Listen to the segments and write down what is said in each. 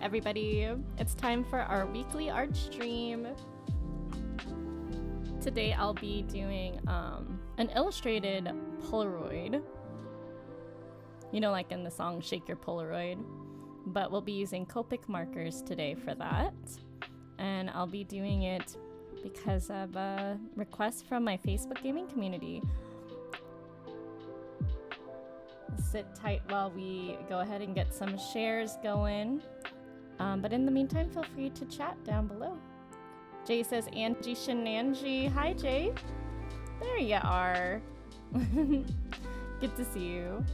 everybody. It's time for our weekly art stream. Today I'll be doing an illustrated Polaroid. You know, like in the song Shake Your Polaroid. But we'll be using Copic markers today for that. And I'll be doing it because of a request from my Facebook gaming community. Sit tight while we go ahead and get some shares going. But in the meantime, feel free to chat down below. Jay says, Angie Shenangie. Hi, Jay. There you are. Good to see you.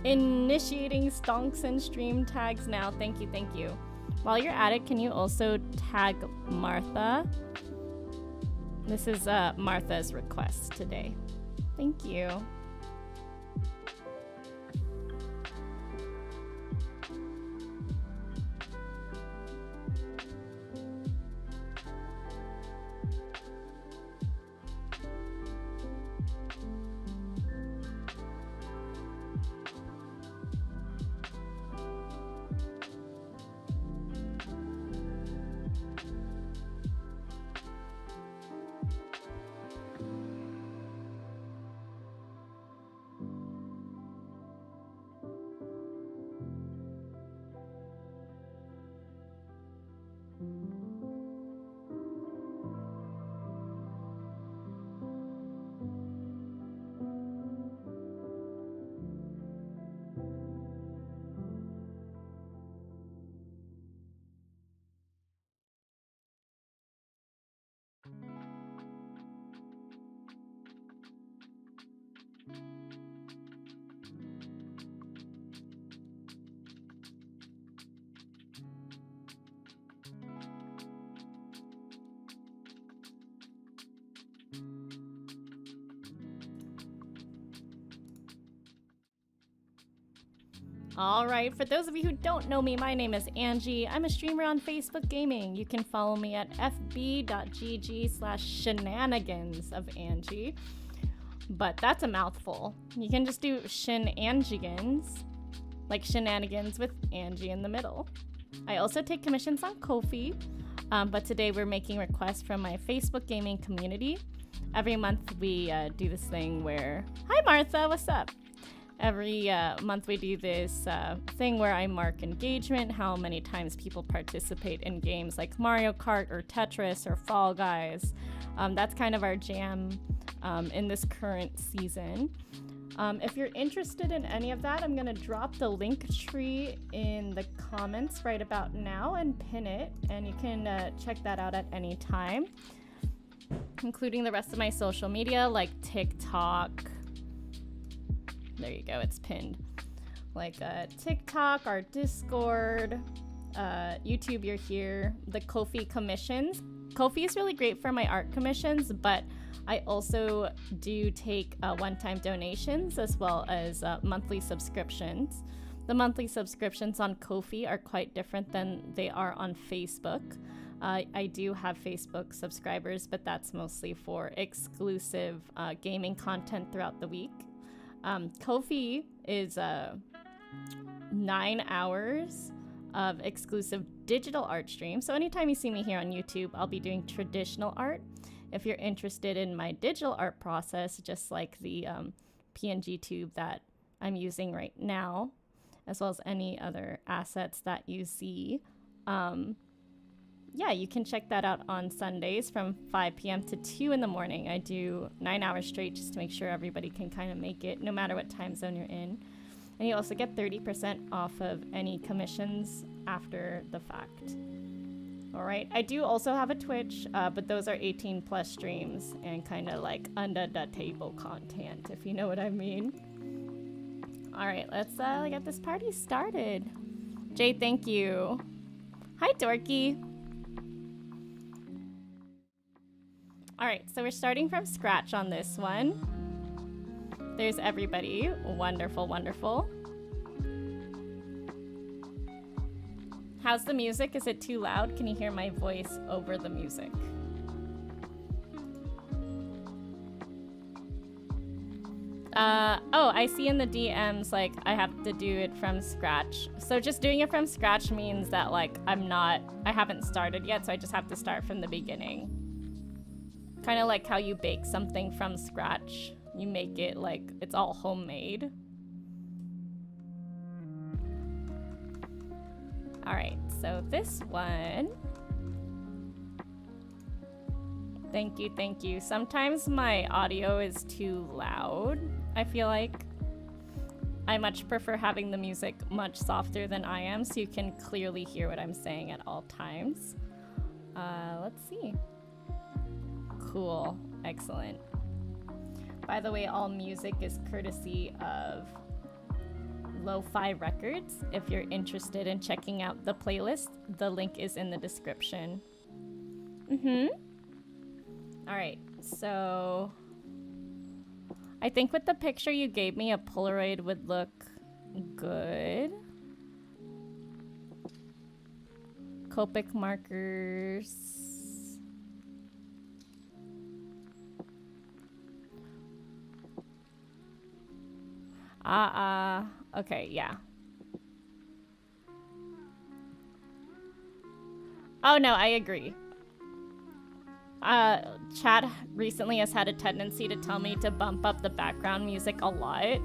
Initiating stonks and stream tags now. Thank you, thank you. While you're at it, can you also tag Martha? This is Martha's request today. Thank you. Alright, for those of you who don't know me, my name is Angie. I'm a streamer on Facebook Gaming. You can follow me at fb.gg/shenanigans of Angie. But that's a mouthful. You can just do shenanigans, like shenanigans with Angie in the middle. I also take commissions on Ko-fi, but today we're making requests from my Facebook Gaming community. Every month we do this thing where... Hi Martha, what's up? Every month we do this thing where I mark engagement, how many times people participate in games like Mario Kart or Tetris or Fall Guys. That's kind of our jam in this current season. If you're interested in any of that, I'm going to drop the link tree in the comments right about now and pin it, and you can check that out at any time, including the rest of my social media like TikTok. There you go, it's pinned. Like TikTok, our Discord, YouTube, you're here. The Ko-fi commissions. Ko-fi is really great for my art commissions, but I also do take one-time donations as well as monthly subscriptions. The monthly subscriptions on Ko-fi are quite different than they are on Facebook. I do have Facebook subscribers, but that's mostly for exclusive gaming content throughout the week. Ko-fi is 9 hours of exclusive digital art stream. So anytime you see me here on YouTube, I'll be doing traditional art. If you're interested in my digital art process, just like the PNG tube that I'm using right now, as well as any other assets that you see, yeah, you can check that out on Sundays from 5 p.m. to 2 in the morning. I do 9 hours straight just to make sure everybody can kind of make it, no matter what time zone you're in. And you also get 30% off of any commissions after the fact. All right, I do also have a Twitch, but those are 18 plus streams and kind of like under the table content, if you know what I mean. All right, let's get this party started. Jay, thank you. Hi, Dorky. All right, so we're starting from scratch on this one. There's everybody. Wonderful, wonderful. How's the music? Is it too loud? Can you hear my voice over the music? Oh, I see in the DMs, like, I have to do it from scratch. So just doing it from scratch means that, like, I haven't started yet, so I just have to start from the beginning. Kind of like how you bake something from scratch. You make it like it's all homemade. All right, so this one. Thank you, thank you. Sometimes my audio is too loud, I feel like. I much prefer having the music much softer than I am, so you can clearly hear what I'm saying at all times. Let's see. Cool, excellent. By the way, all music is courtesy of Lofi Records. If you're interested in checking out the playlist, the link is in the description. All right, so I think with the picture you gave me, a Polaroid would look good. Copic markers. Okay, yeah. Oh no, I agree. Chat recently has had a tendency to tell me to bump up the background music a lot.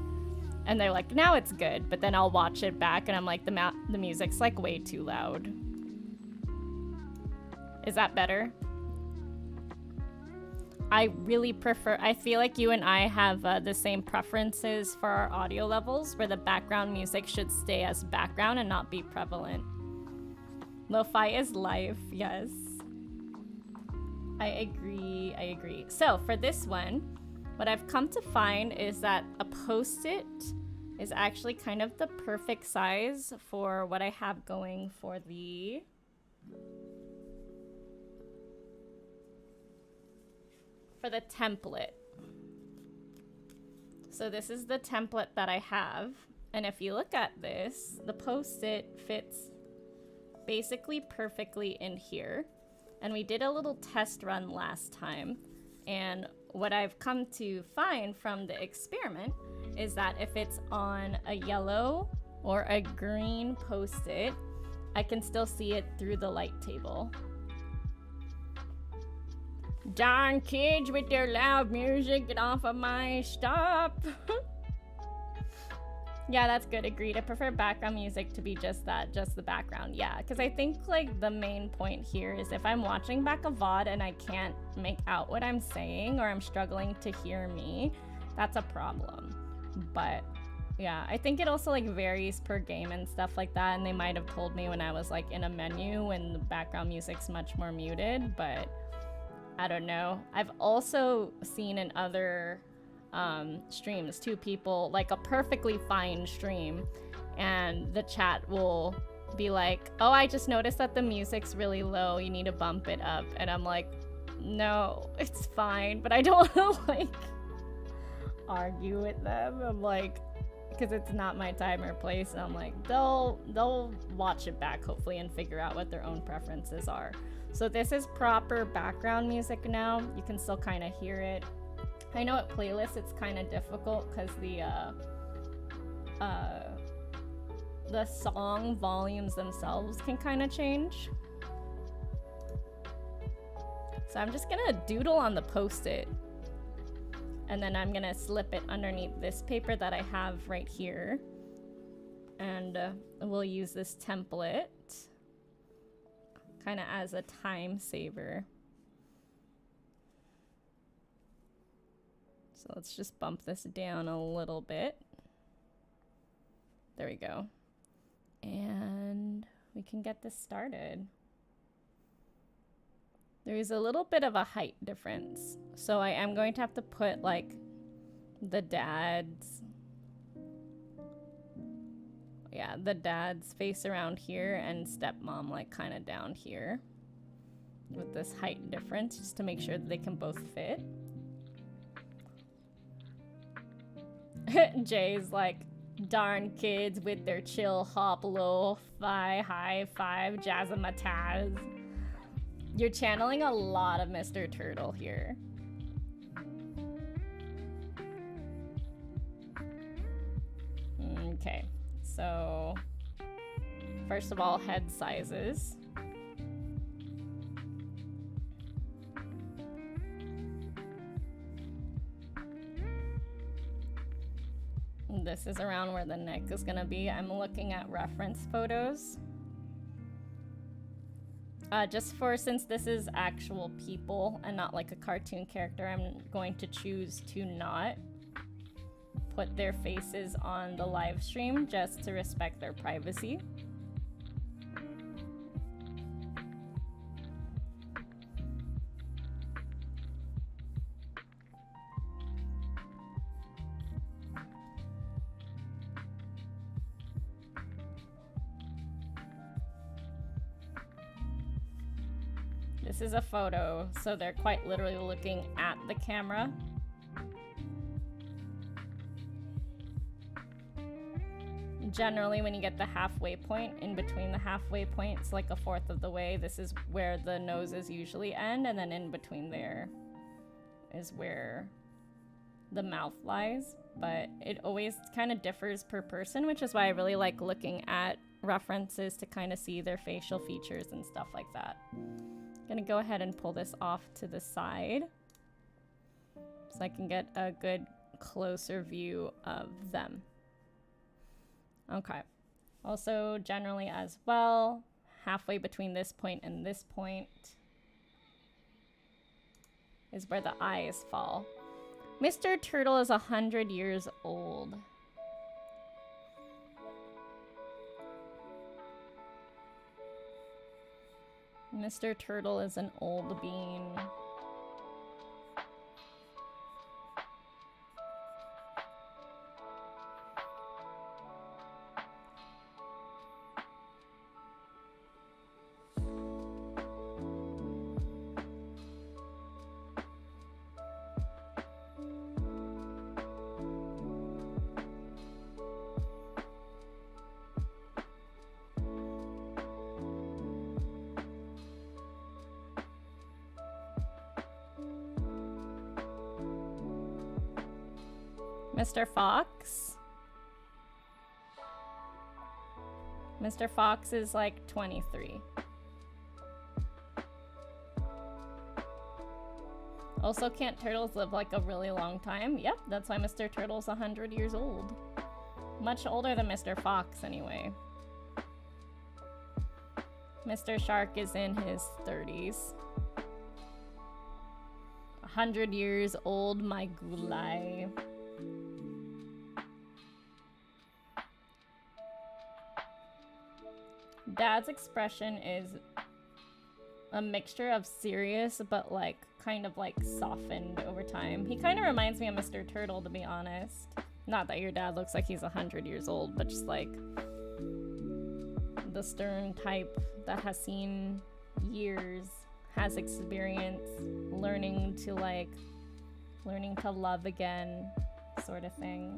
And they're like, now it's good, but then I'll watch it back and I'm like, the music's like way too loud. Is that better? I really prefer, I feel like you and I have the same preferences for our audio levels, where the background music should stay as background and not be prevalent. Lo-fi is life, yes. I agree. So for this one, what I've come to find is that a post-it is actually kind of the perfect size for what I have going for the template. So this is the template that I have, and if you look at this, the post-it fits basically perfectly in here. And we did a little test run last time, and what I've come to find from the experiment is that if it's on a yellow or a green post-it, I can still see it through the light table. Darn kids with their loud music, get off of my stop. Yeah, that's good, agreed. I prefer background music to be just that, just the background. Yeah, because I think like the main point here is if I'm watching back a VOD and I can't make out what I'm saying, or I'm struggling to hear me, that's a problem. But yeah, I think it also like varies per game and stuff like that, and they might have told me when I was like in a menu when the background music's much more muted, but I don't know. I've also seen in other streams, two people, like a perfectly fine stream, and the chat will be like, oh, I just noticed that the music's really low, you need to bump it up. And I'm like, no, it's fine, but I don't want to like argue with them. I'm like, because it's not my time or place, and I'm like, they'll watch it back hopefully and figure out what their own preferences are. So this is proper background music now. You can still kind of hear it. I know at playlists it's kind of difficult because the song volumes themselves can kind of change. So I'm just gonna doodle on the post-it, and then I'm gonna slip it underneath this paper that I have right here, and we'll use this template kind of as a time saver. So let's just bump this down a little bit. There we go. And we can get this started. There is a little bit of a height difference, so I am going to have to put like the dad's face around here and stepmom like kind of down here with this height difference, just to make sure that they can both fit. Jay's like, darn kids with their chill hop lo-fi high five jazzamataz. You're channeling a lot of Mr. Turtle here. Okay, so first of all, head sizes. This is around where the neck is gonna be. I'm looking at reference photos. Just for, since this is actual people and not like a cartoon character, I'm going to choose to not put their faces on the live stream just to respect their privacy. This is a photo, so they're quite literally looking at the camera. Generally, when you get the halfway point, in between the halfway points, like a fourth of the way, this is where the noses usually end, and then in between there is where the mouth lies. But it always kind of differs per person, which is why I really like looking at references to kind of see their facial features and stuff like that. Gonna go ahead and pull this off to the side so I can get a good closer view of them. Okay. Also, generally as well, halfway between this point and this point is where the eyes fall. Mr. Turtle is 100 years old. Mr. Turtle is an old bean. Mr. Fox. Mr. Fox is like 23. Also, can't turtles live like a really long time? Yep, that's why Mr. Turtle's 100 years old. Much older than Mr. Fox, anyway. Mr. Shark is in his 30s. 100 years old, my gulai. Dad's expression is a mixture of serious, but like kind of like softened over time. He kind of reminds me of Mr. Turtle, to be honest. Not that your dad looks like he's 100 years old, but just like the stern type that has seen years, has experience, learning to love again, sort of thing.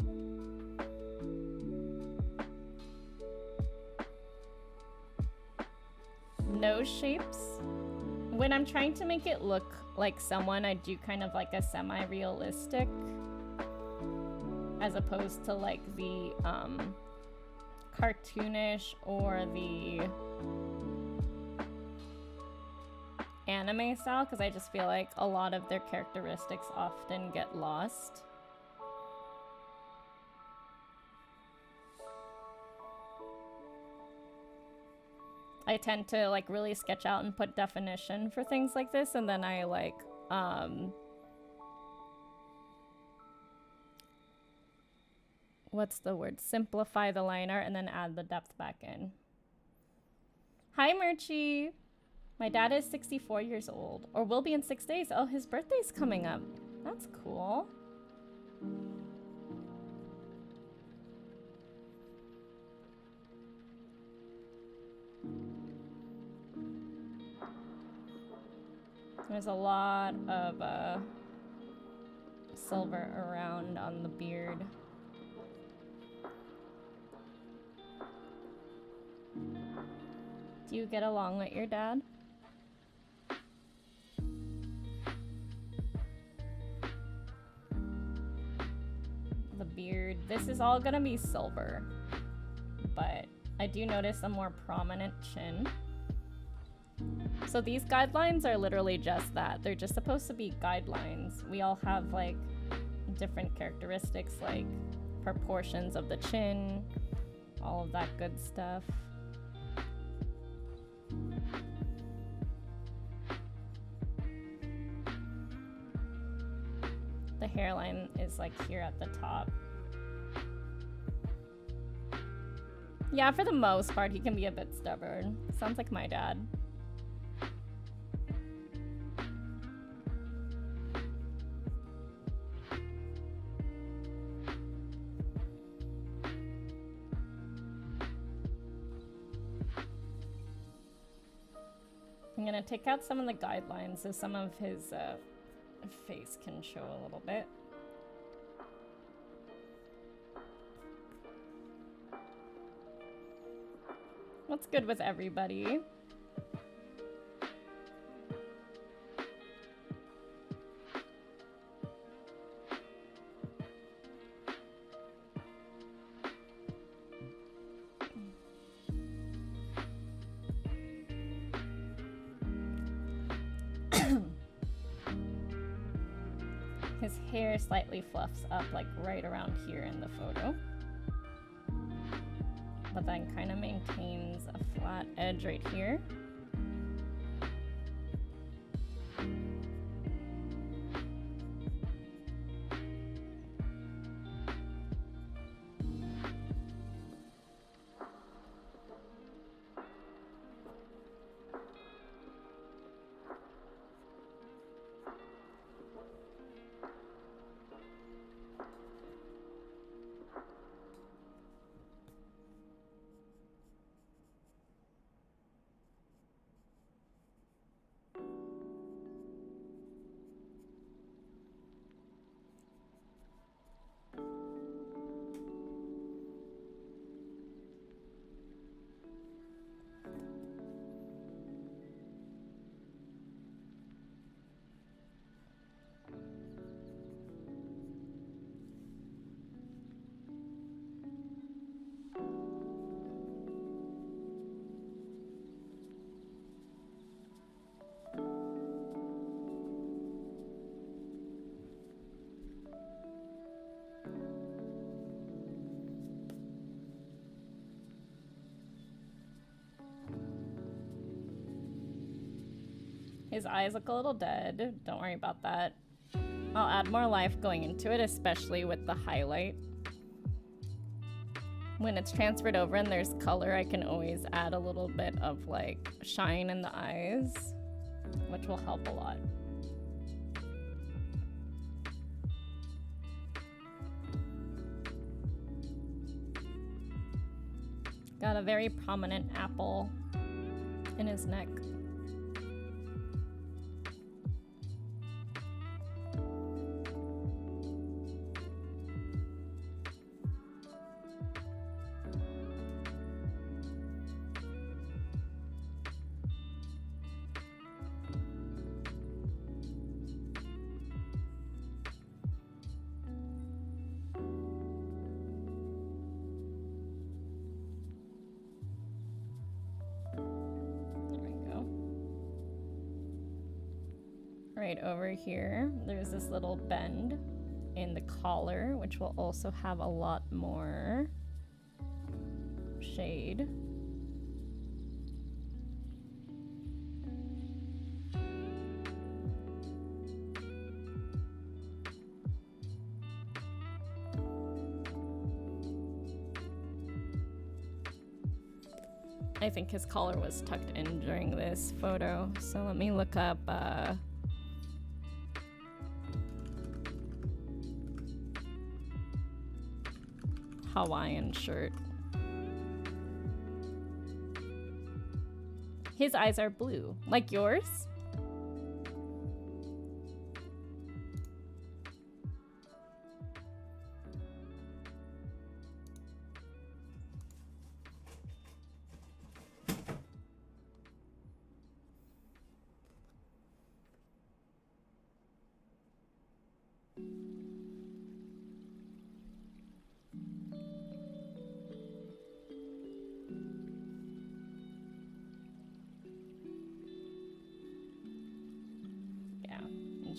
Nose shapes. When I'm trying to make it look like someone, I do kind of like a semi-realistic, as opposed to like the cartoonish or the anime style, because I just feel like a lot of their characteristics often get lost. I tend to like really sketch out and put definition for things like this, and then I like what's the word? Simplify the line art and then add the depth back in. Hi, Murchie. My dad is 64 years old, or will be in 6 days. Oh, his birthday's coming up. That's cool. There's a lot of silver around on the beard. Do you get along with your dad? The beard. This is all gonna be silver. but I do notice a more prominent chin. So these guidelines are literally just that. They're just supposed to be guidelines. We all have like different characteristics, like proportions of the chin, all of that good stuff. The hairline is like here at the top. Yeah, for the most part, he can be a bit stubborn. Sounds like my dad. I'm gonna take out some of the guidelines so some of his face can show a little bit. What's good with everybody? His hair slightly fluffs up like right around here in the photo, but then kind of maintains a flat edge right here. His eyes look a little dead. Don't worry about that. I'll add more life going into it, especially with the highlight. When it's transferred over and there's color, I can always add a little bit of like shine in the eyes, which will help a lot. Got a very prominent apple in his neck. Right over here, there's this little bend in the collar, which will also have a lot more shade. I think his collar was tucked in during this photo, so let me look up Hawaiian shirt. His eyes are blue, like yours.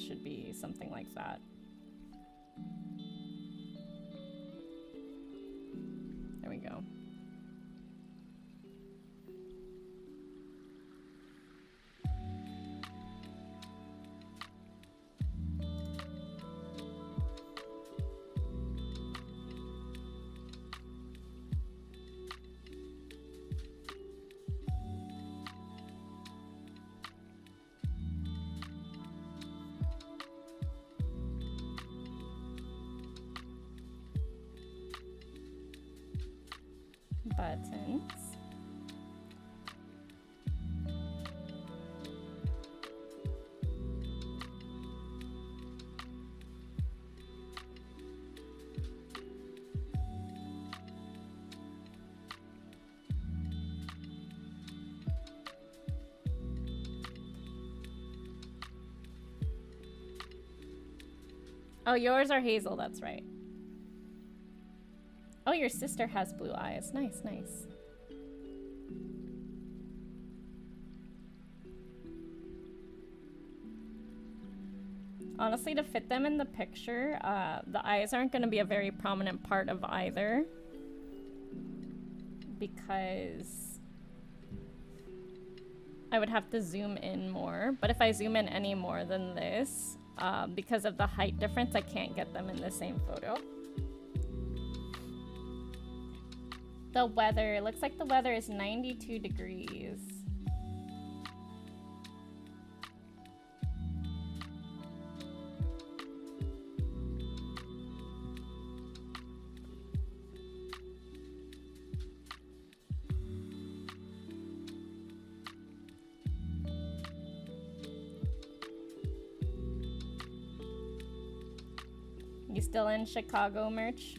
should be something like that. There we go. Buttons. Oh, yours are hazel, that's right. Oh, your sister has blue eyes. Nice, nice. Honestly, to fit them in the picture, the eyes aren't going to be a very prominent part of either. Because I would have to zoom in more. But if I zoom in any more than this, because of the height difference, I can't get them in the same photo. The weather, it looks like the weather is 92 degrees. You still in Chicago merch?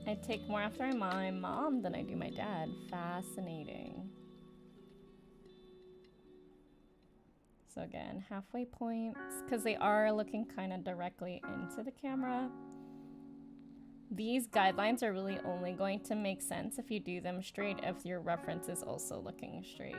I take more after my mom than I do my dad. Fascinating. So again, halfway points, because they are looking kind of directly into the camera. These guidelines are really only going to make sense if you do them straight, if your reference is also looking straight.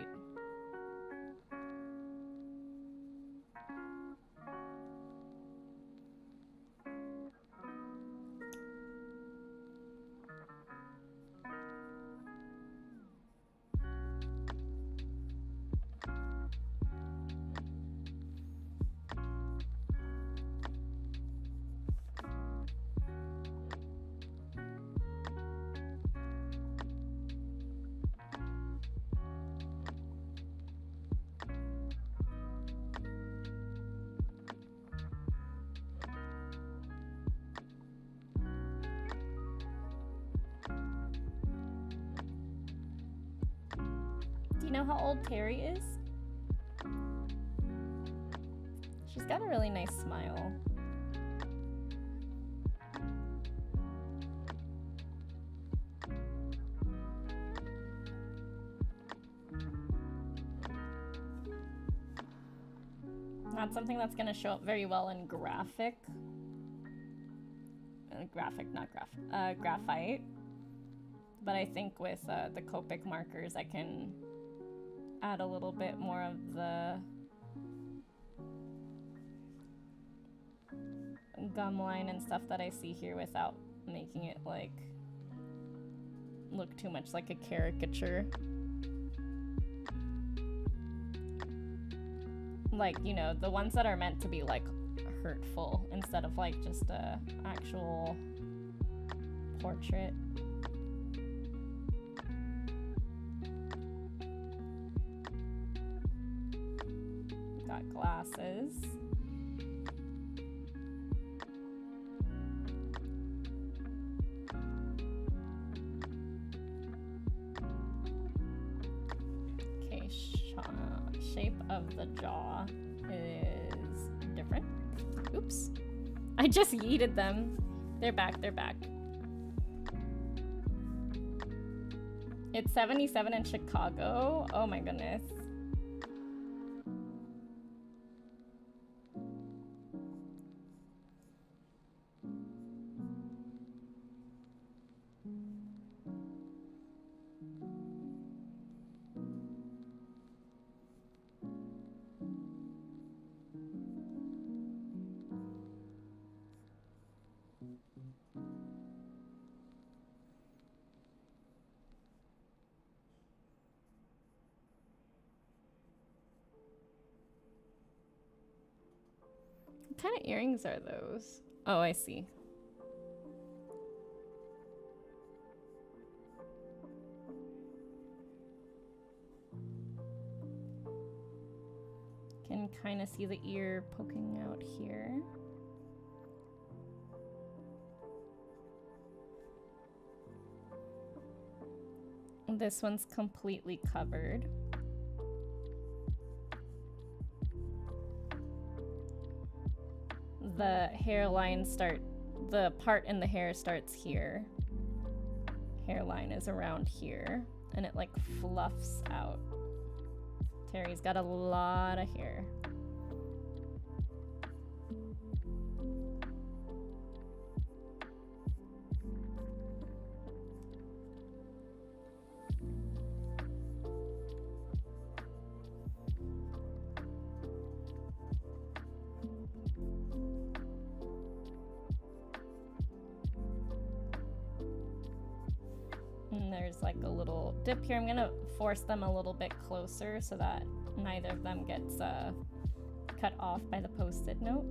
Do you know how old Terry is? She's got a really nice smile. Not something that's going to show up very well in graphite. But I think with the Copic markers, I can add a little bit more of the gum line and stuff that I see here without making it like look too much like a caricature. Like, you know, the ones that are meant to be like hurtful instead of like just a actual portrait. Got glasses. Okay, shape of the jaw is different. Oops. I just yeeted them. They're back, they're back. It's 77 in Chicago. Oh my goodness. kind of earrings are those? Oh, I see. Can kind of see the ear poking out here. This one's completely covered. The hairline the part in the hair starts here. Hairline is around here, and it like fluffs out. Terry's got a lot of hair. And there's like a little dip here. I'm gonna force them a little bit closer so that neither of them gets cut off by the post-it note.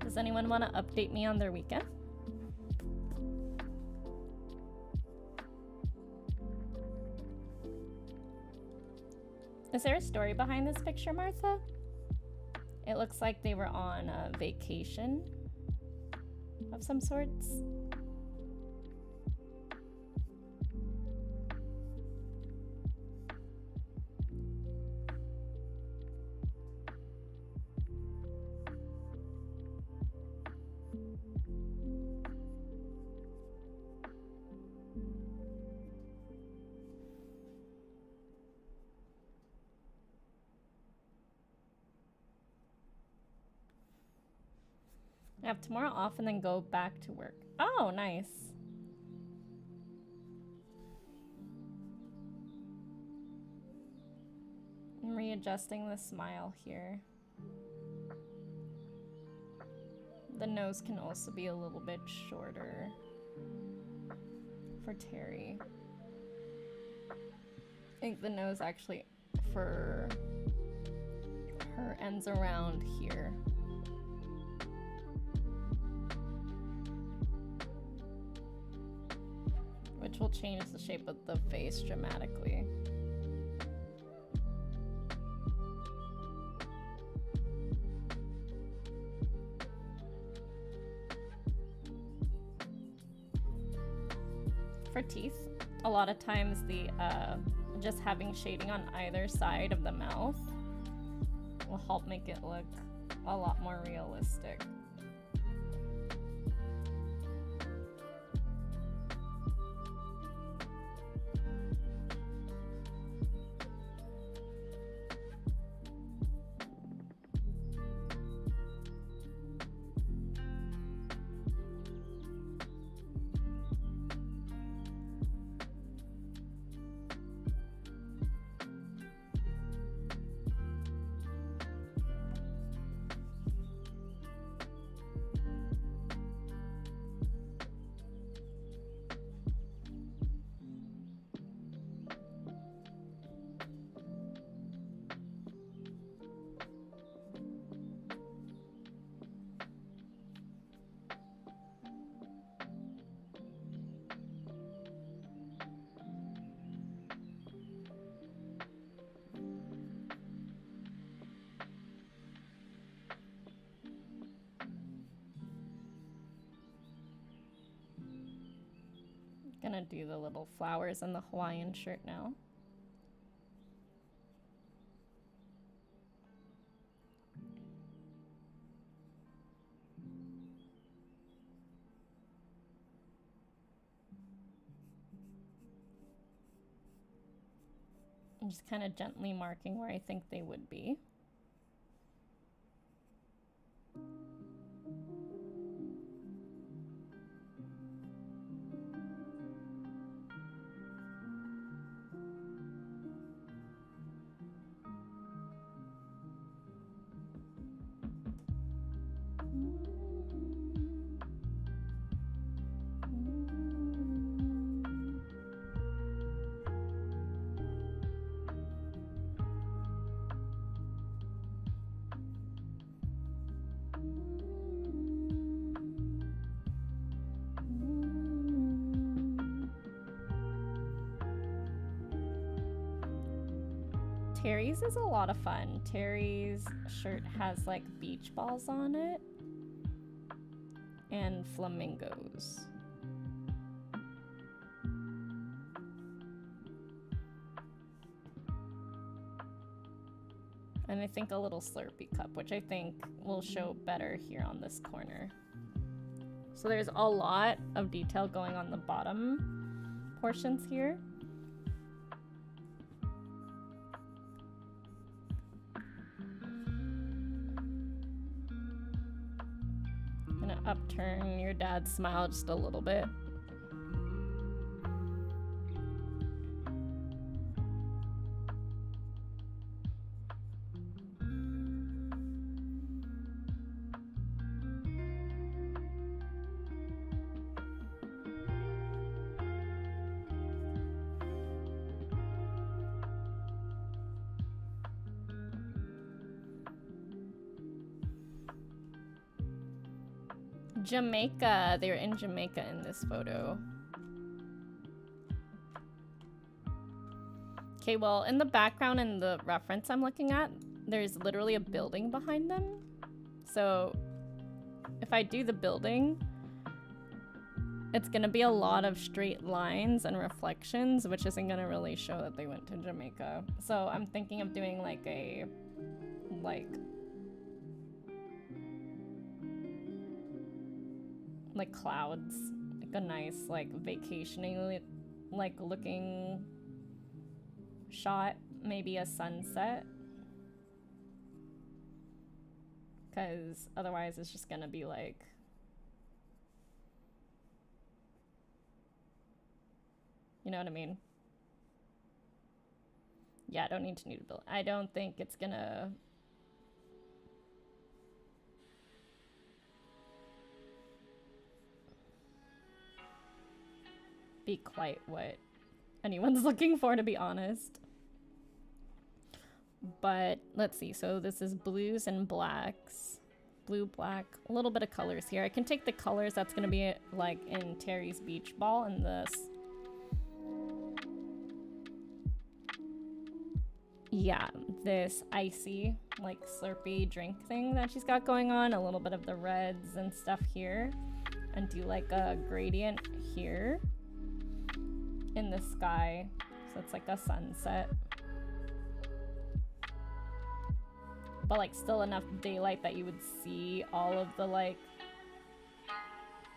Does anyone want to update me on their weekend? Is there a story behind this picture, Martha? It looks like they were on a vacation of some sorts. I have tomorrow off and then go back to work. Oh, nice. I'm readjusting the smile here. The nose can also be a little bit shorter for Terry. I think the nose actually for her ends around here. Which will change the shape of the face dramatically. For teeth, a lot of times the just having shading on either side of the mouth will help make it look a lot more realistic. Gonna do the little flowers and the Hawaiian shirt now. I'm just kind of gently marking where I think they would be. Terry's is a lot of fun. Terry's shirt has like beach balls on it and flamingos. And I think a little Slurpee cup, which I think will show better here on this corner. So there's a lot of detail going on the bottom portions here. Upturn your dad's smile just a little bit. Jamaica. They're in Jamaica in this photo. Okay, well, in the background in the reference I'm looking at, there's literally a building behind them. So if I do the building, it's gonna be a lot of straight lines and reflections, which isn't gonna really show that they went to Jamaica. So I'm thinking of doing like a, like clouds, like a nice like vacationing like looking shot, maybe a sunset, because otherwise it's just gonna be like, you know what I mean? Yeah, I don't need to build. I don't think it's gonna be quite what anyone's looking for, to be honest. But let's see, so this is blues and blacks. Blue, black, a little bit of colors here. I can take the colors that's gonna be like in Terry's beach ball and this. Yeah, this icy like Slurpee drink thing that she's got going on, a little bit of the reds and stuff here, and do like a gradient here in the sky, so it's like a sunset, but like still enough daylight that you would see all of the like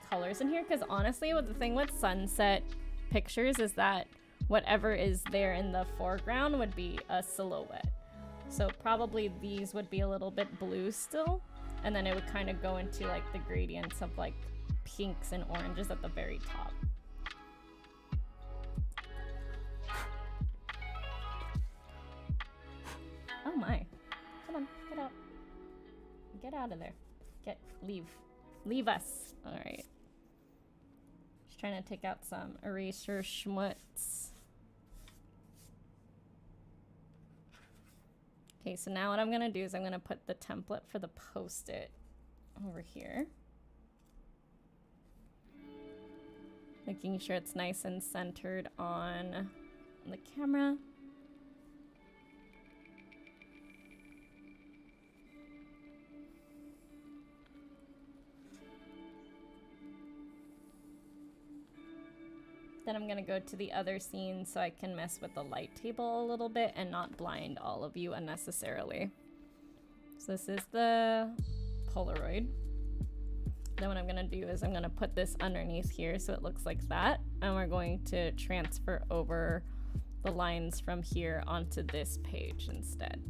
colors in here. Because honestly, what the thing with sunset pictures is that whatever is there in the foreground would be a silhouette. So probably these would be a little bit blue still, and then it would kind of go into like the gradients of like pinks and oranges at the very top. Oh my. Come on, get out. Get out of there. Leave us. All right. Just trying to take out some eraser schmutz. Okay, so now what I'm gonna do is I'm gonna put the template for the post-it over here. Making sure it's nice and centered on the camera. Then I'm gonna go to the other scene so I can mess with the light table a little bit and not blind all of you unnecessarily. So this is the Polaroid. Then what I'm gonna do is I'm gonna put this underneath here so it looks like that. And we're going to transfer over the lines from here onto this page instead.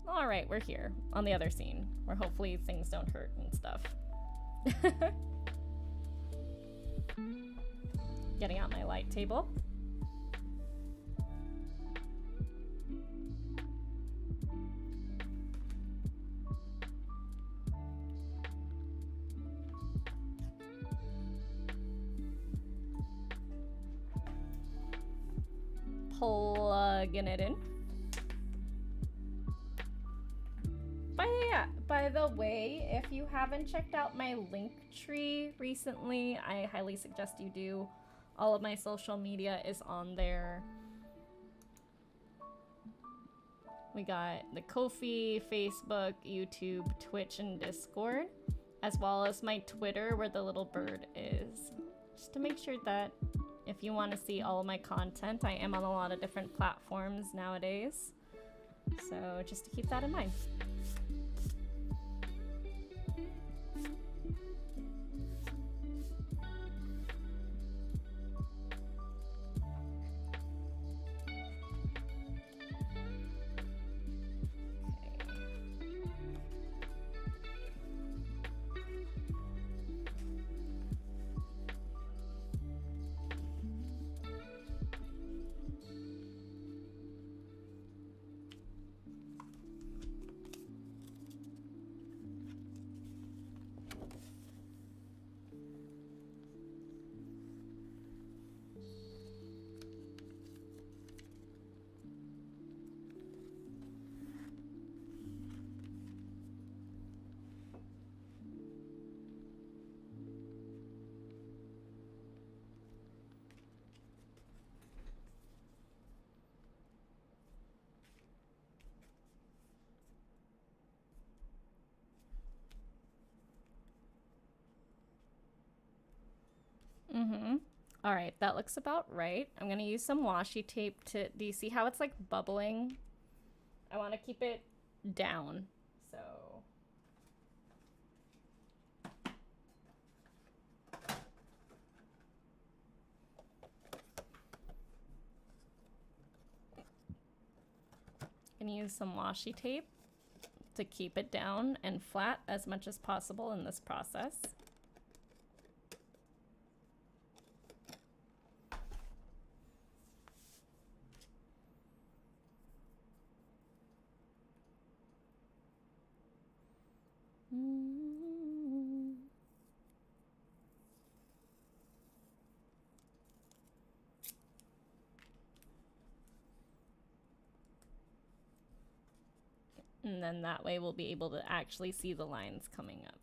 All right, we're here on the other scene where hopefully things don't hurt and stuff. Getting out my light table. Plugging it in. By the way, if you haven't checked out my link tree recently, I highly suggest you do. All of my social media is on there. We got the Ko-fi, Facebook, YouTube, Twitch, and Discord, as well as my Twitter where the little bird is. Just to make sure that if you want to see all of my content, I am on a lot of different platforms nowadays. So just to keep that in mind. All right, that looks about right. I'm gonna use some washi tape to, do you see how it's like bubbling? I want to keep it down, so. I'm gonna use some washi tape to keep it down and flat as much as possible in this process. And then that way we'll be able to actually see the lines coming up.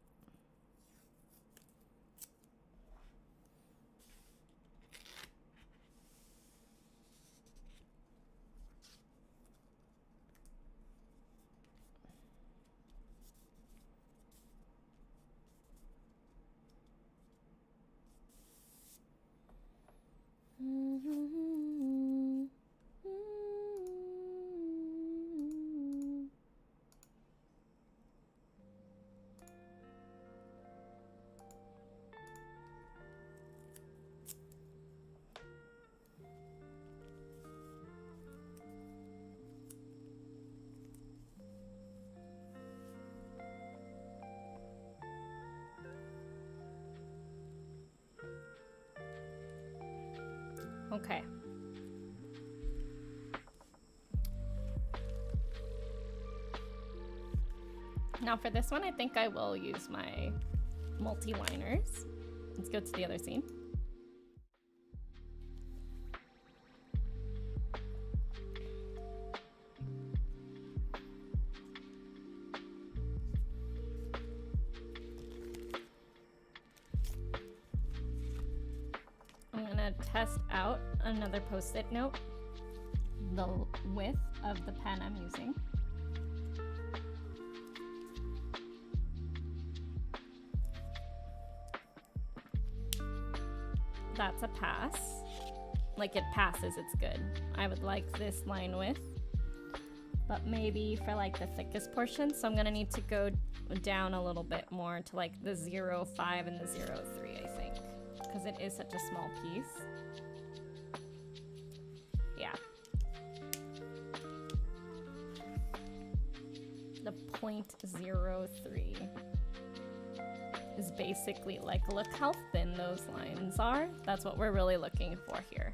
Okay. Now for this one, I think I will use my multi-liners. Let's go to the other scene. I'm gonna test out another post-it note, the width of the pen I'm using. that's a pass. Like, it passes, it's good. I would like this line width, but maybe for like the thickest portion, so I'm gonna need to go down a little bit more to like the 0.5 and the 0.3, I think, because it is such a small piece. Yeah. The 0.03 is basically like, look how thin those lines are. That's what we're really looking for here.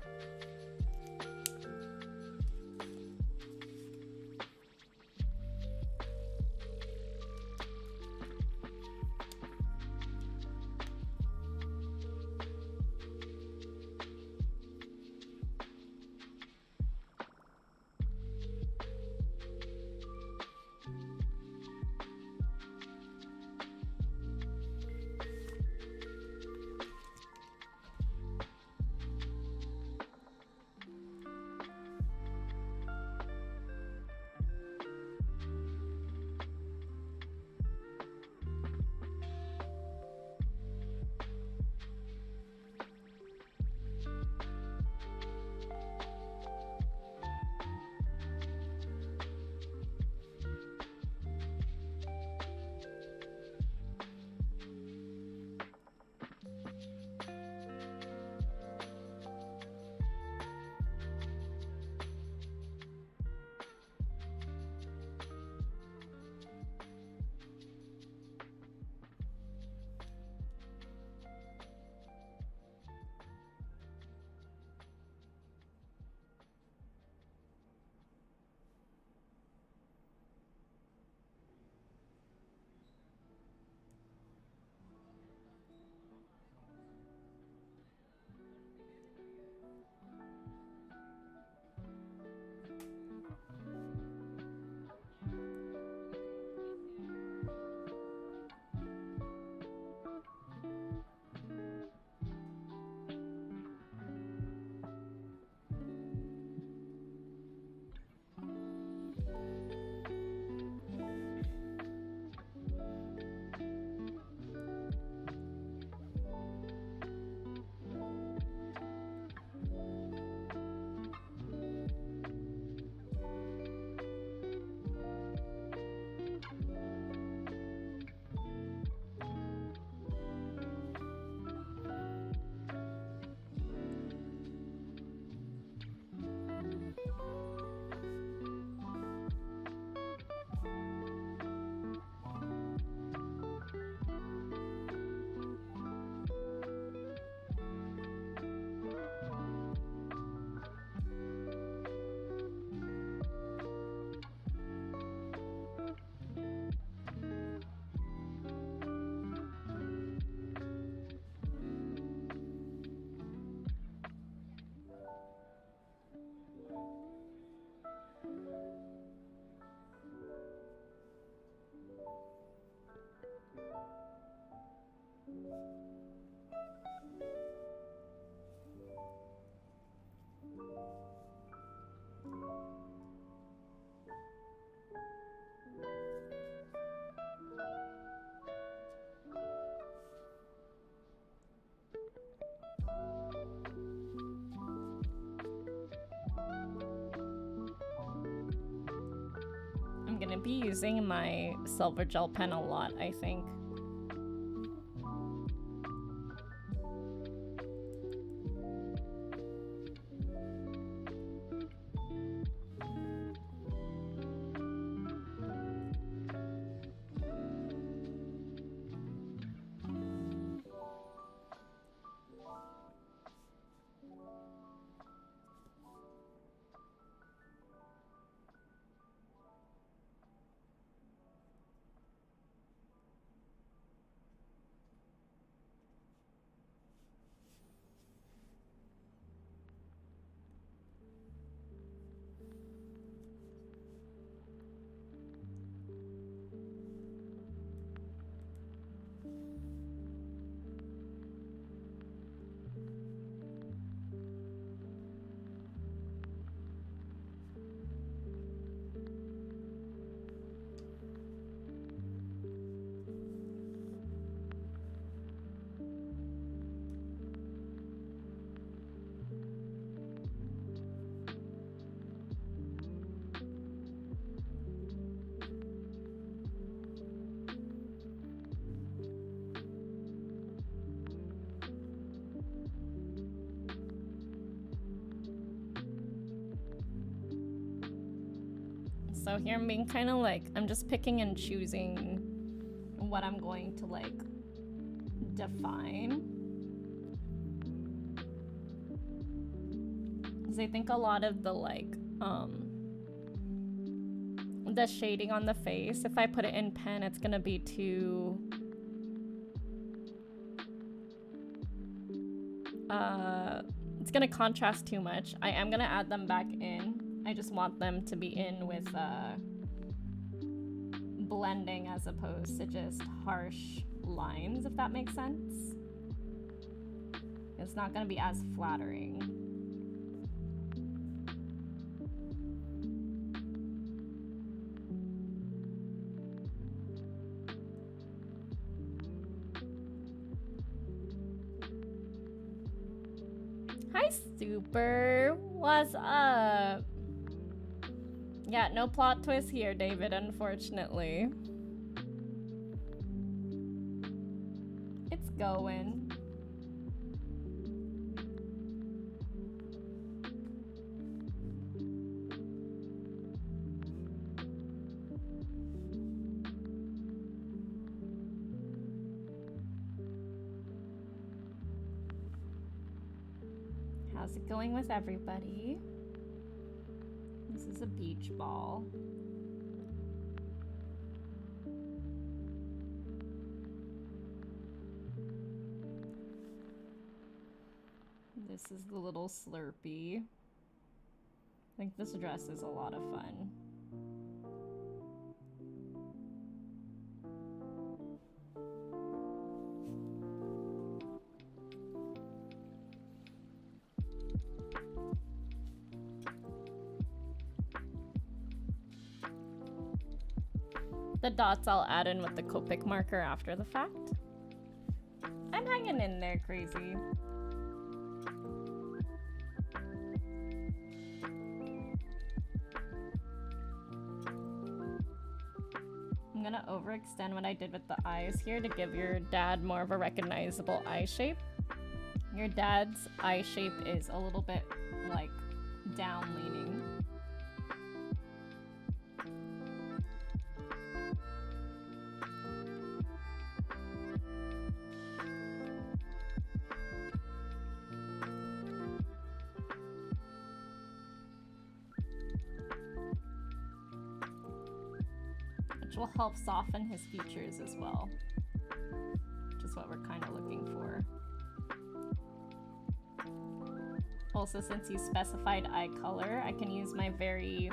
Gonna be using my silver gel pen a lot, I think. So here I'm being kind of like, I'm just picking and choosing what I'm going to like define. Because I think a lot of the like, the shading on the face, if I put it in pen, it's gonna be too, it's gonna contrast too much. I am gonna add them back in. I just want them to be in with blending as opposed to just harsh lines, if that makes sense. It's not gonna be as flattering. Hi, Super. What's up? Yeah, no plot twist here, David, unfortunately. It's going. How's it going with everybody? This is a beach ball. This is the little Slurpee. I think this dress is a lot of fun. The dots I'll add in with the Copic marker after the fact. I'm hanging in there, crazy. I'm gonna overextend what I did with the eyes here to give your dad more of a recognizable eye shape. Your dad's eye shape is a little bit like down leaning. Which will help soften his features as well, which is what we're kind of looking for. Also, since you specified eye color, I can use my very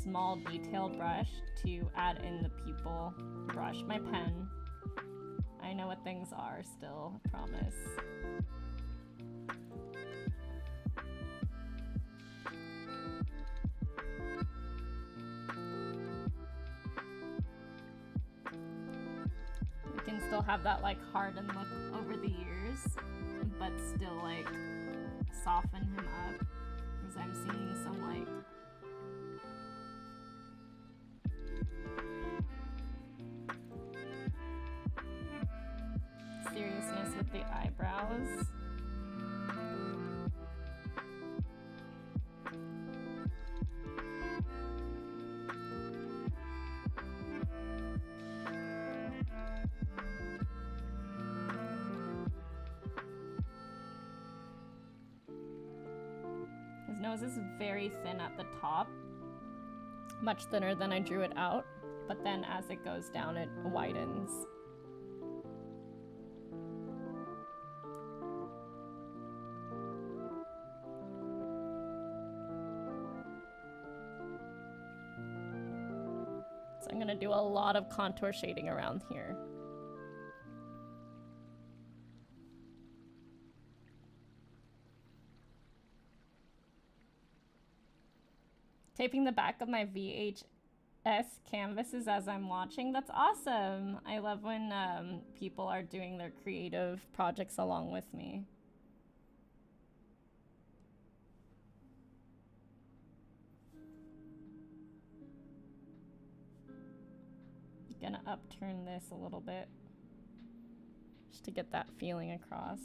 small detailed brush to add in the pupil brush. My pen. I know what things are still, I promise. We can still have that like hardened look over the ears, but still like soften him up, because I'm seeing some like seriousness with the eyebrows. His nose is very thin at the top, much thinner than I drew it out, but then as it goes down, it widens. So I'm gonna do a lot of contour shading around here. Taping the back of my VHS canvases as I'm watching. That's awesome. I love when people are doing their creative projects along with me. Gonna upturn this a little bit just to get that feeling across.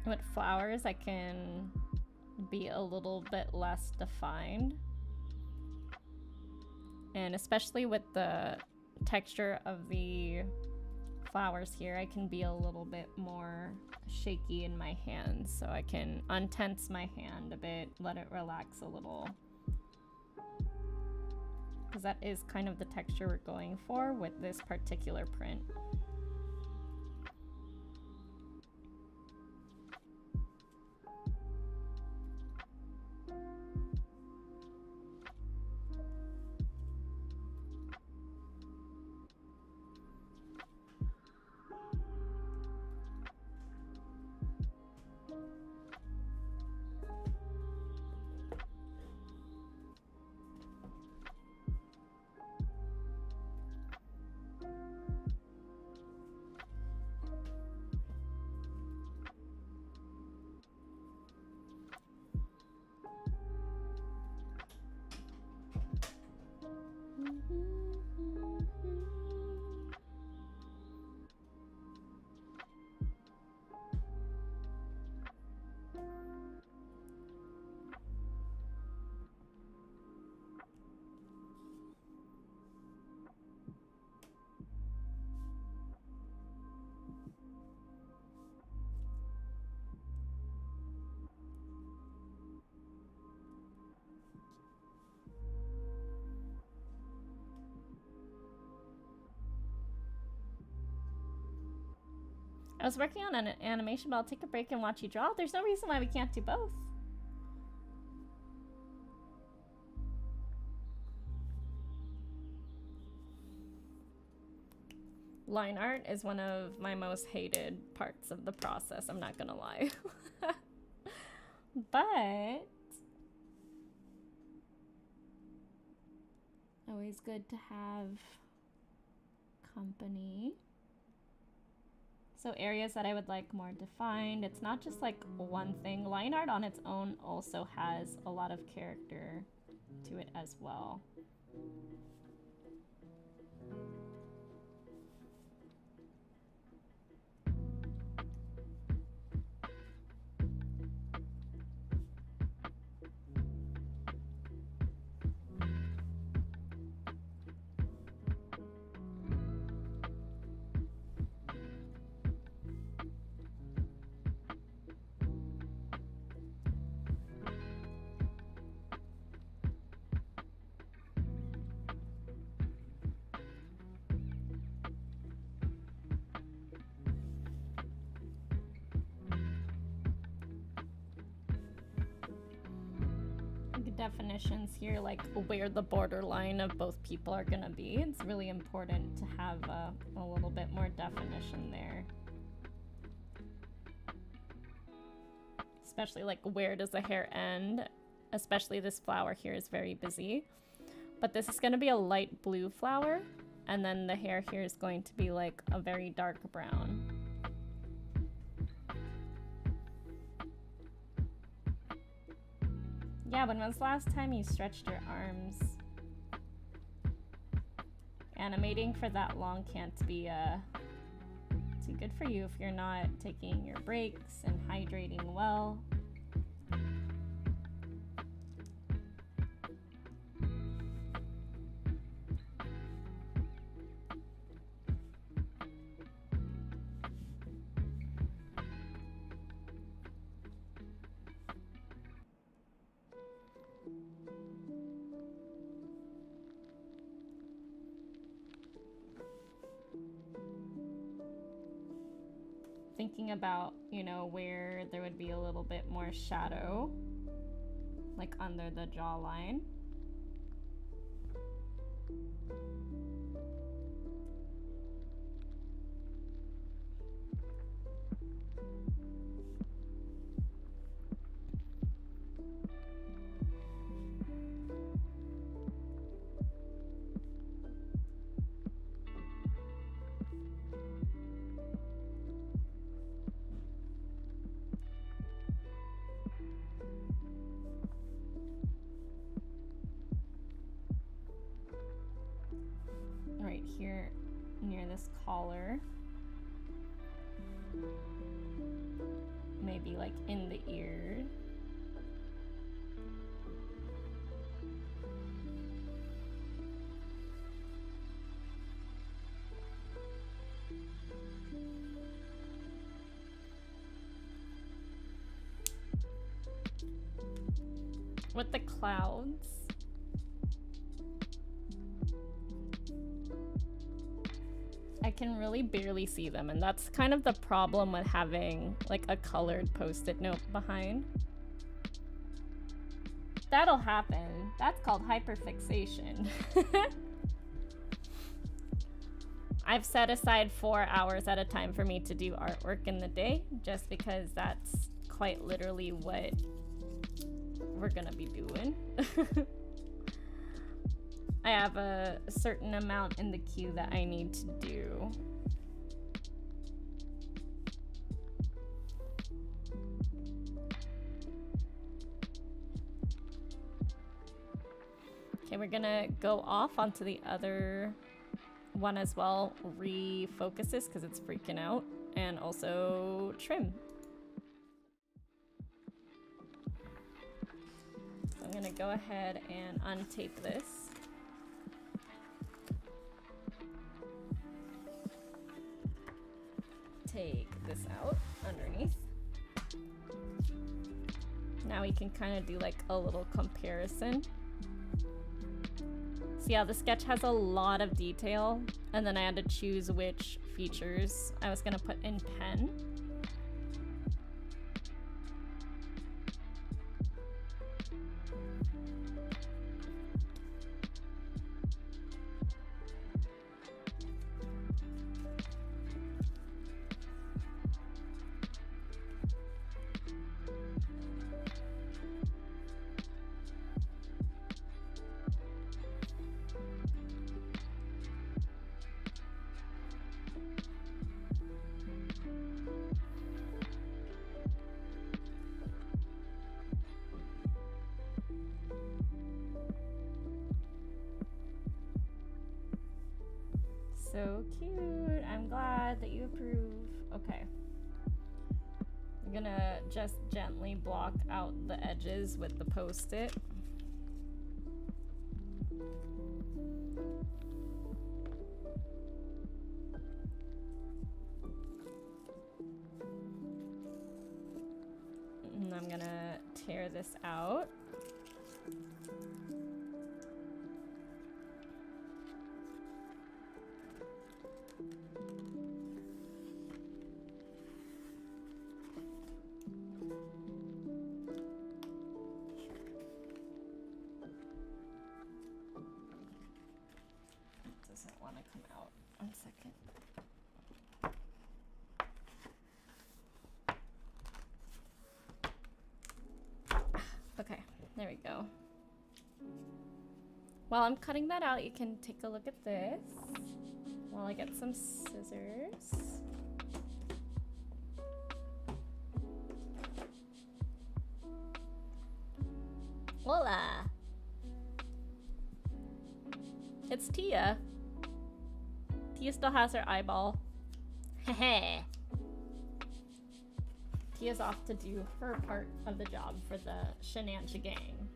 With flowers, I can be a little bit less defined. And especially with the texture of the flowers here, I can be a little bit more shaky in my hands. So I can untense my hand a bit, let it relax a little. Because that is kind of the texture we're going for with this particular print. I was working on an animation, but I'll take a break and watch you draw. There's no reason why we can't do both. Line art is one of my most hated parts of the process, I'm not gonna lie. But always good to have company. So areas that I would like more defined. It's not just like one thing. Line art on its own also has a lot of character to it as well. Definitions here, like where the borderline of both people are gonna be. It's really important to have a little bit more definition there. Especially like where does the hair end? Especially this flower here is very busy. But this is gonna be a light blue flower, and then the hair here is going to be like a very dark brown. Yeah, when was the last time you stretched your arms? Animating for that long can't be too good for you if you're not taking your breaks and hydrating well. Thinking about, you know, where there would be a little bit more shadow, like under the jawline. Right here near this collar. maybe like in the ear. With the clouds. I can really barely see them, and that's kind of the problem with having like a colored post-it note behind. That'll happen. That's called hyperfixation. I've set aside 4 hours at a time for me to do artwork in the day, just because that's quite literally what we're gonna be doing. I have a certain amount in the queue that I need to do. Okay, we're gonna go off onto the other one as well, refocus this because it's freaking out, and also trim. So I'm gonna go ahead and untape this. Take this out underneath. Now we can kind of do like a little comparison. So yeah, the sketch has a lot of detail, and then I had to choose which features I was gonna put in pen. So cute. I'm glad that you approve. Okay. I'm gonna just gently block out the edges with the post-it. And I'm gonna tear this out. Doesn't want to come out. 1 second. Okay, there we go. While I'm cutting that out, you can take a look at this while I get some scissors. Hola! It's Tia. Tia still has her eyeball. Heh. Tia's off to do her part of the job for the Shenanigans gang.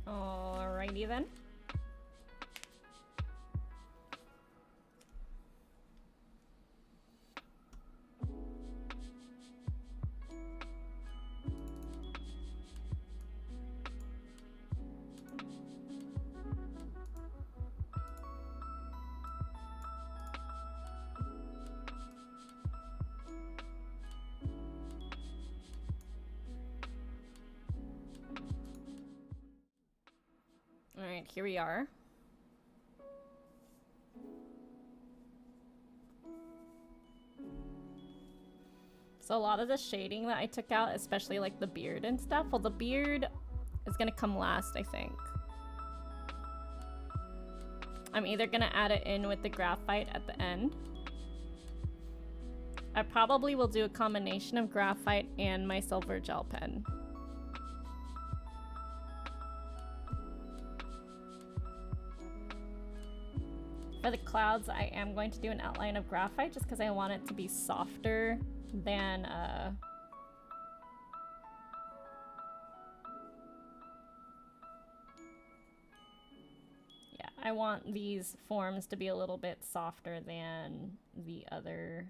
Alrighty then. Alright, here we are. So a lot of the shading that I took out, especially like the beard and stuff, well, the beard is gonna come last, I think. I'm either gonna add it in with the graphite at the end. I probably will do a combination of graphite and my silver gel pen. For the clouds, I am going to do an outline of graphite just because I want it to be softer than yeah, I want these forms to be a little bit softer than the other.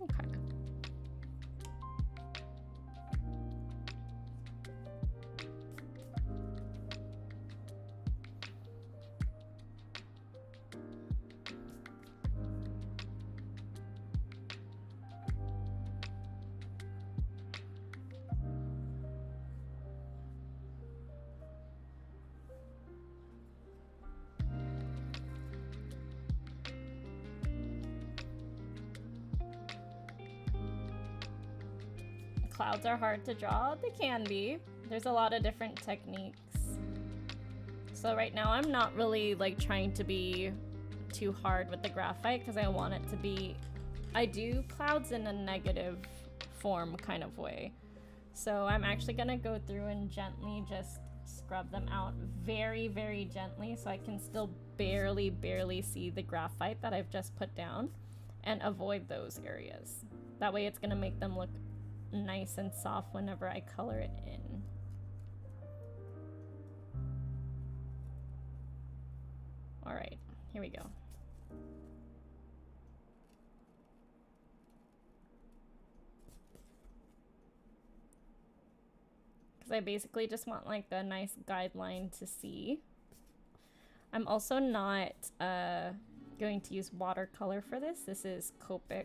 Okay. Clouds are hard to draw. They can be. There's a lot of different techniques. So right now I'm not really like trying to be too hard with the graphite because I want it to be, I do clouds in a negative form kind of way. So I'm actually gonna go through and gently just scrub them out very, very gently so I can still barely see the graphite that I've just put down and avoid those areas. That way it's gonna make them look nice and soft whenever I color it in. All right, here we go. Because I basically just want like a nice guideline to see. I'm also not going to use watercolor for this. This is Copic.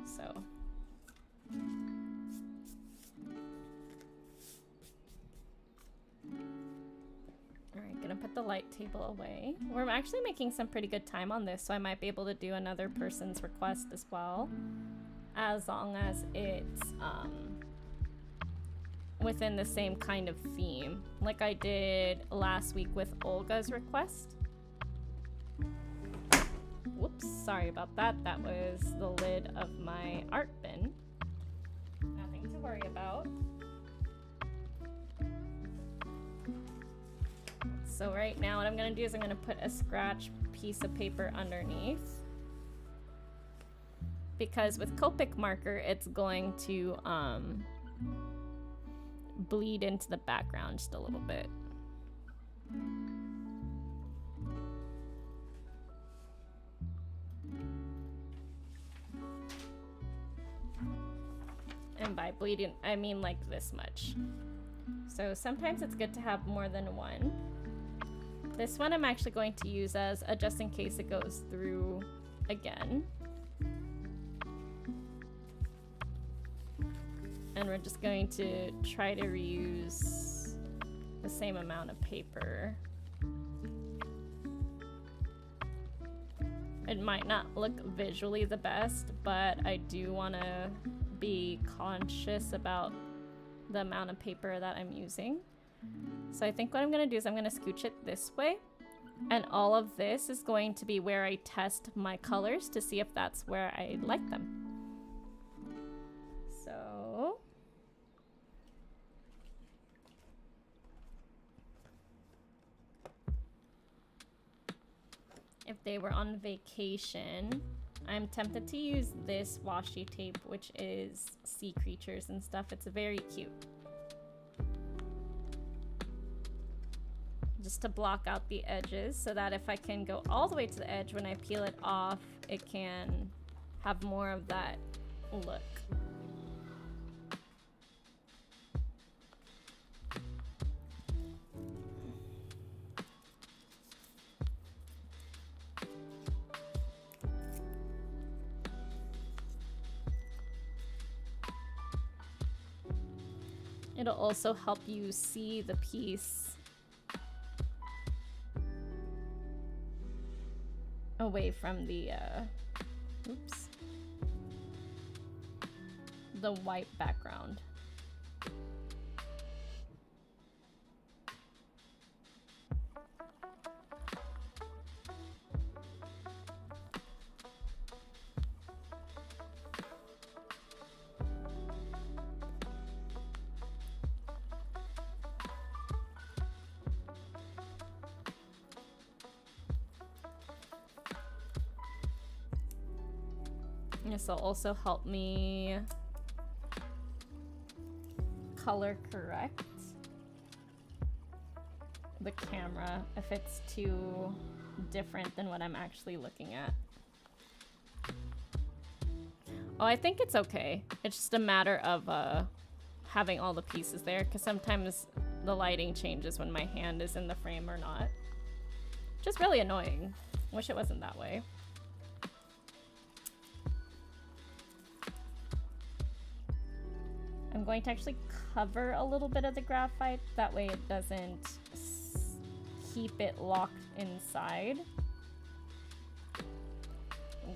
So alright, gonna put the light table away. We're actually making some pretty good time on this, so I might be able to do another person's request as well, as long as it's within the same kind of theme, like I did last week with Olga's request. Whoops, sorry about that. That was the lid of my art bin. Nothing to worry about. So right now what I'm gonna do is I'm gonna put a scratch piece of paper underneath. Because with Copic marker, it's going to bleed into the background just a little bit. And by bleeding, I mean like this much. So sometimes it's good to have more than one. This one I'm actually going to use as a just in case it goes through again. And we're just going to try to reuse the same amount of paper. It might not look visually the best, but I do want to be conscious about the amount of paper that I'm using. So I think what I'm going to do is I'm going to scooch it this way. And all of this is going to be where I test my colors to see if that's where I like them. So... if they were on vacation, I'm tempted to use this washi tape, which is sea creatures and stuff. It's very cute. Just to block out the edges so that if I can go all the way to the edge, when I peel it off, it can have more of that look. It'll also help you see the piece away from the, oops, the white background. This will also help me color correct the camera if it's too different than what I'm actually looking at. Oh, I think it's okay. It's just a matter of having all the pieces there, because sometimes the lighting changes when my hand is in the frame or not. Just really annoying. Wish it wasn't that way. I'm going to actually cover a little bit of the graphite, that way it doesn't keep it locked inside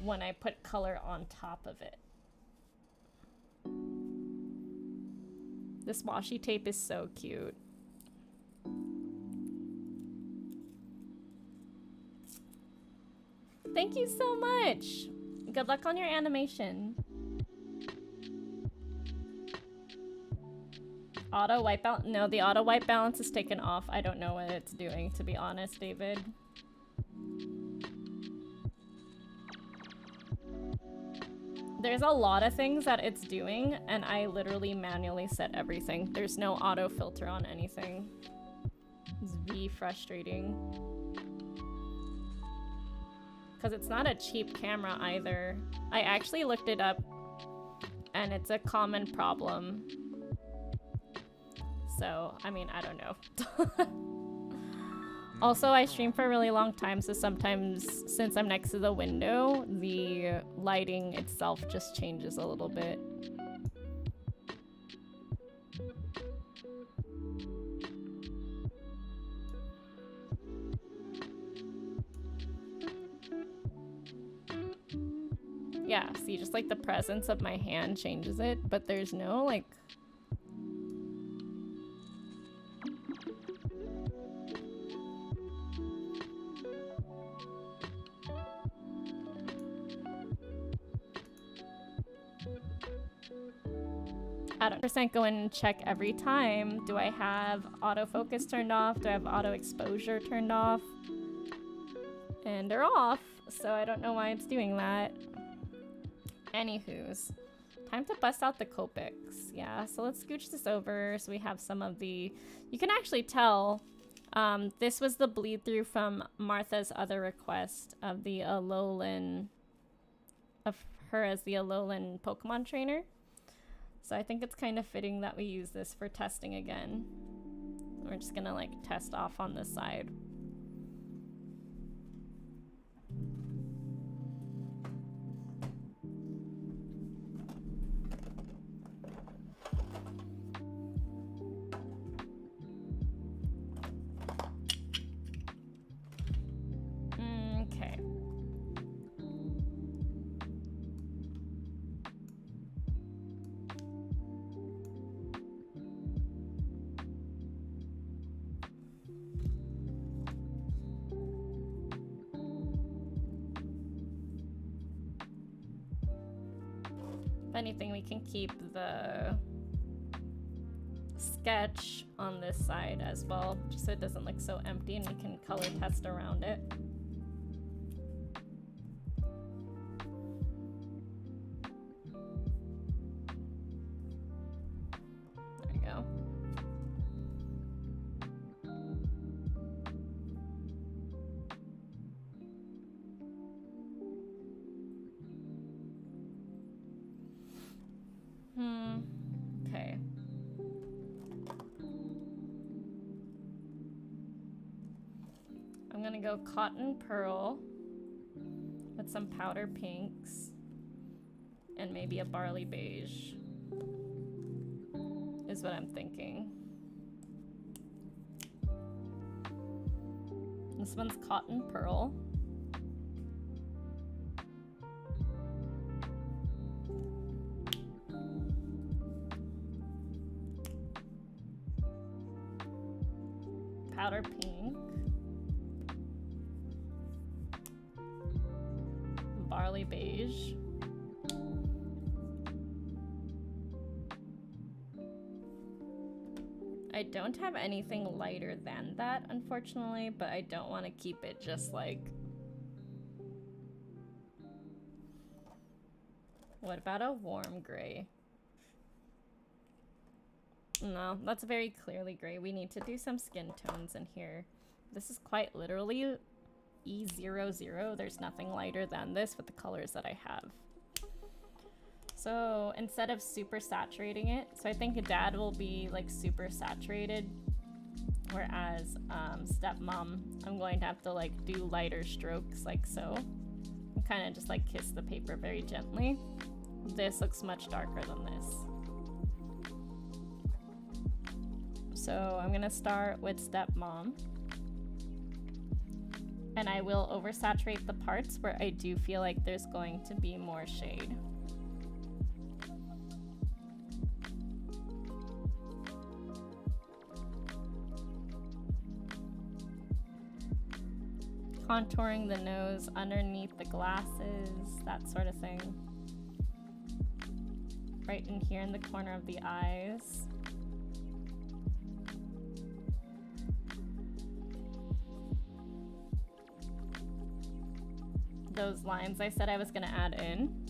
when I put color on top of it. This washi tape is so cute. Thank you so much! Good luck on your animation. Auto wipe out? No, the auto wipe balance is taken off. I don't know what it's doing, to be honest, David. There's a lot of things that it's doing, and I literally manually set everything. There's no auto filter on anything. It's V frustrating. Because it's not a cheap camera either. I actually looked it up, and it's a common problem. So, I mean, I don't know. Also, I stream for a really long time, so sometimes, since I'm next to the window, the lighting itself just changes a little bit. Yeah, see, just like the presence of my hand changes it, but there's no, like... I don't % go in and check every time. Do I have autofocus turned off? Do I have auto exposure turned off? And they're off, so I don't know why it's doing that. Anywho's, time to bust out the Copics. Yeah, so let's scooch this over so we have some of the... You can actually tell this was the bleed through from Martha's other request of the Alolan... of her as the Alolan Pokemon trainer. So I think it's kind of fitting that we use this for testing again. We're just gonna like test off on this side. Okay. anything, we can keep the sketch on this side as well, just so it doesn't look so empty, and we can color test around it. There we go. Okay. I'm gonna go cotton pearl with some powder pinks and maybe a barley beige is what I'm thinking. This one's cotton pearl. Powder pink. Barley beige. I don't have anything lighter than that, unfortunately, but I don't want to keep it just like... What about a warm gray? No, that's very clearly gray. We need to do some skin tones in here. This is quite literally E00. There's nothing lighter than this with the colors that I have. So instead of super saturating it, so I think Dad will be like super saturated, whereas Stepmom, I'm going to have to like do lighter strokes like so. And kind of just like kiss the paper very gently. This looks much darker than this. So I'm gonna start with Stepmom. And I will oversaturate the parts where I do feel like there's going to be more shade. Contouring the nose underneath the glasses, that sort of thing. Right in here in the corner of the eyes. Those lines I said I was gonna add in.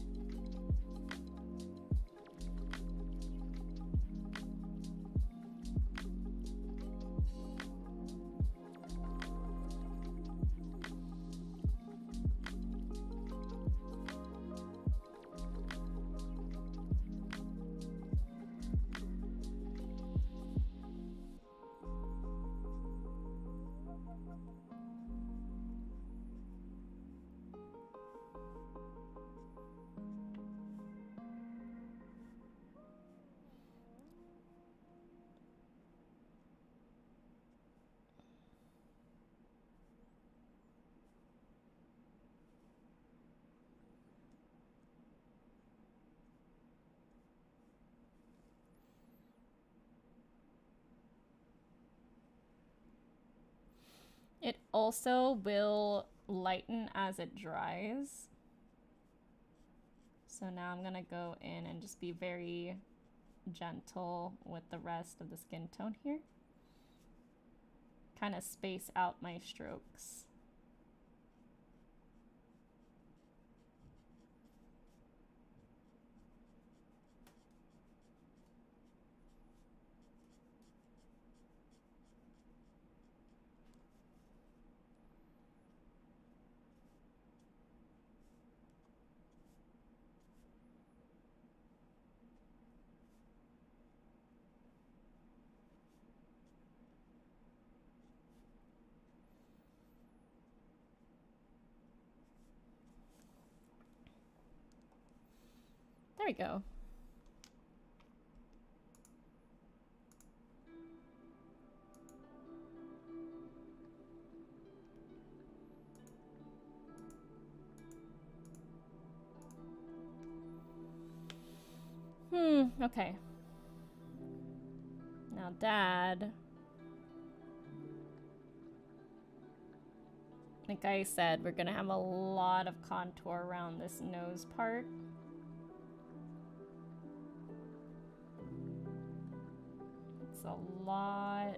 It also will lighten as it dries. So now I'm gonna go in and just be very gentle with the rest of the skin tone here. Kind of space out my strokes. There we go. Okay. Now, Dad. Like I said, we're gonna have a lot of contour around this nose part. a lot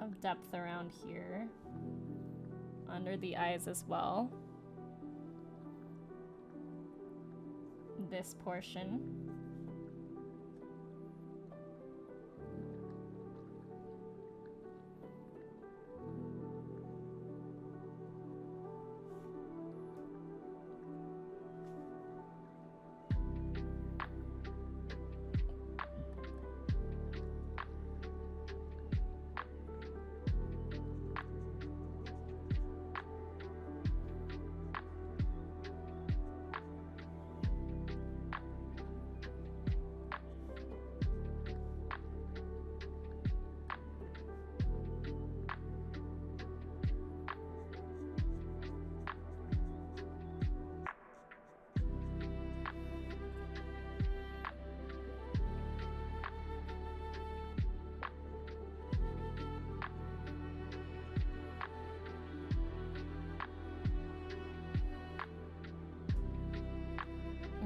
of depth around here. Under the eyes as well. This portion.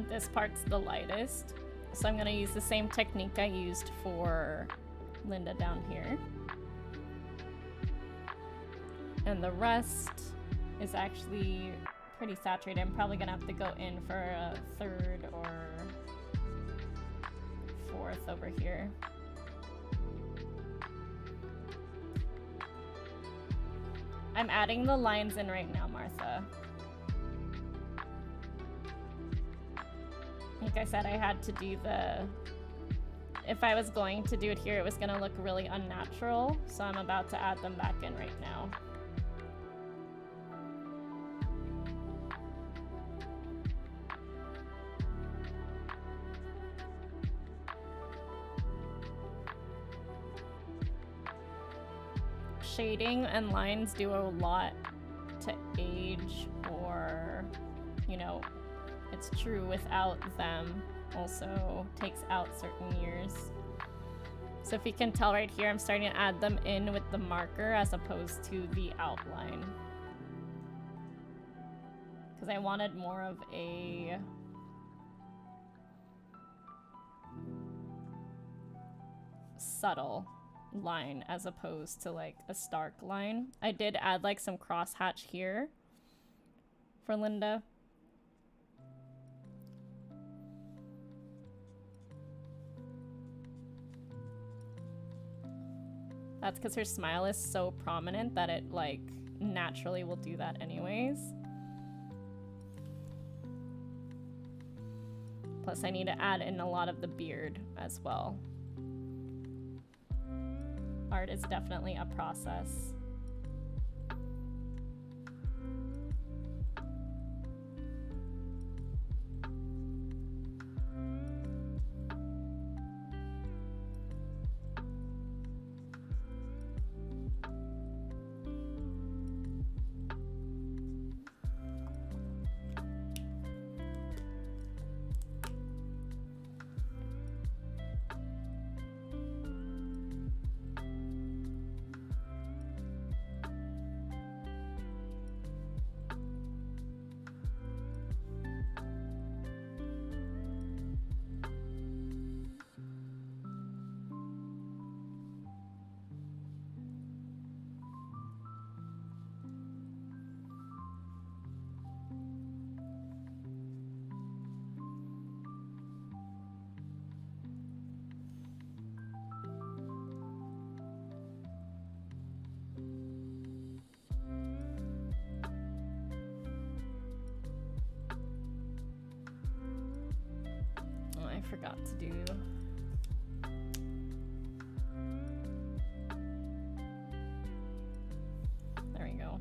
This part's the lightest, so I'm gonna use the same technique I used for Linda down here. And the rest is actually pretty saturated. I'm probably gonna have to go in for a third or fourth over here. I'm adding the lines in right now, Martha. Like I said, I had to do the... If I was going to do it here, it was gonna look really unnatural, so I'm about to add them back in right now. Shading and lines do a lot to age, or, you know, it's true without them. Also takes out certain years. So if you can tell right here, I'm starting to add them in with the marker as opposed to the outline. Because I wanted more of a subtle line as opposed to like a stark line. I did add like some crosshatch here for Linda. That's because her smile is so prominent that it like naturally will do that anyways. Plus I need to add in a lot of the beard as well. Art is definitely a process. I forgot to do. There we go.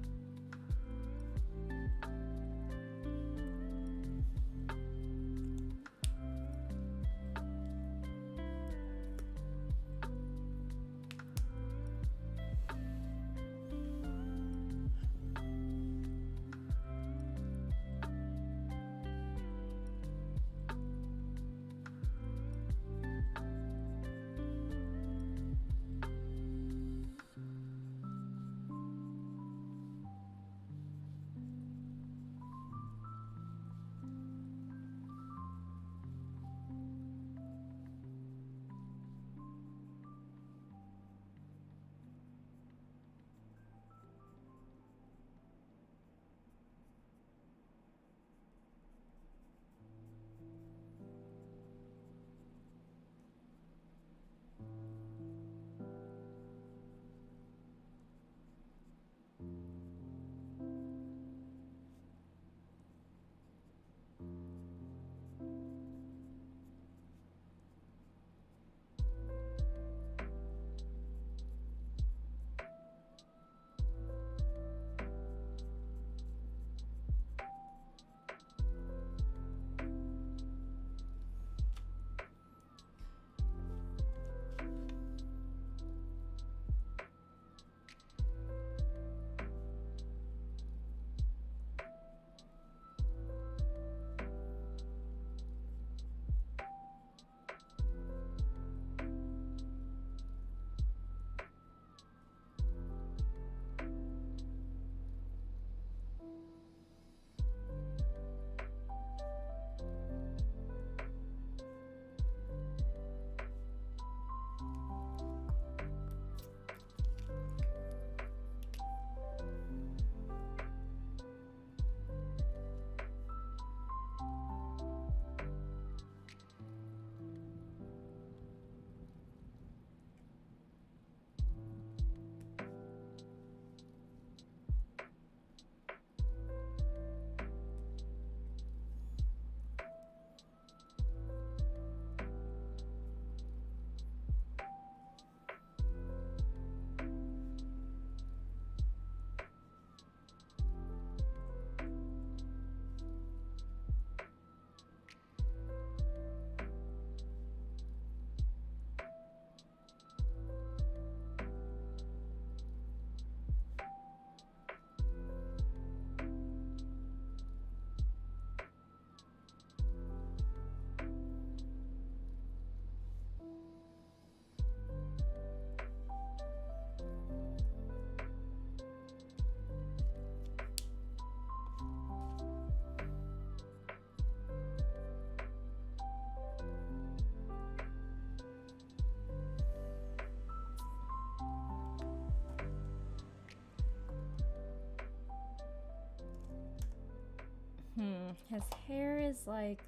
His hair is like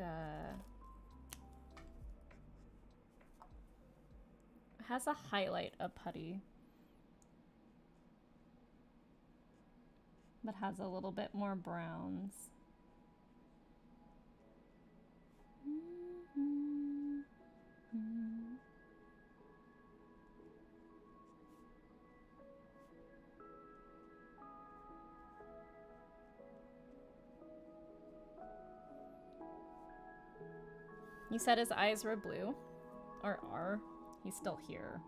has a highlight of putty, but has a little bit more browns. You said his eyes were blue? Or are? He's still here.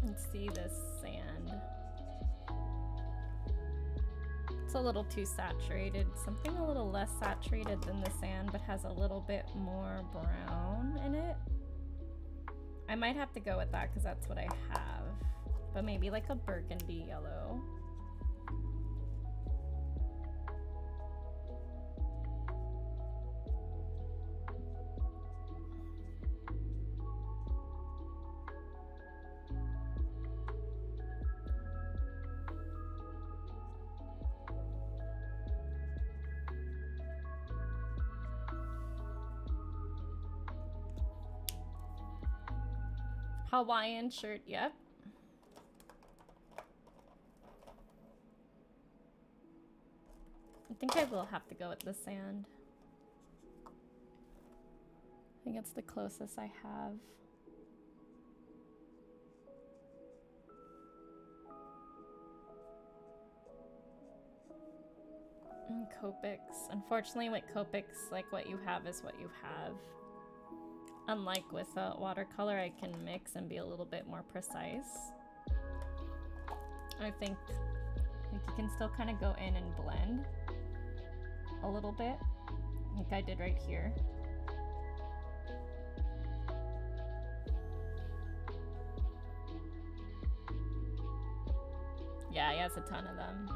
Let's see this sand. It's a little too saturated. Something a little less saturated than the sand, but has a little bit more brown in it. I might have to go with that because that's what I have. But maybe like a burgundy yellow. Hawaiian shirt, yep. I think I will have to go with the sand. I think it's the closest I have. And Copics. Unfortunately with Copics, like what you have is what you have. Unlike with watercolor, I can mix and be a little bit more precise. I think you can still kind of go in and blend a little bit, like I did right here. Yeah, he has a ton of them.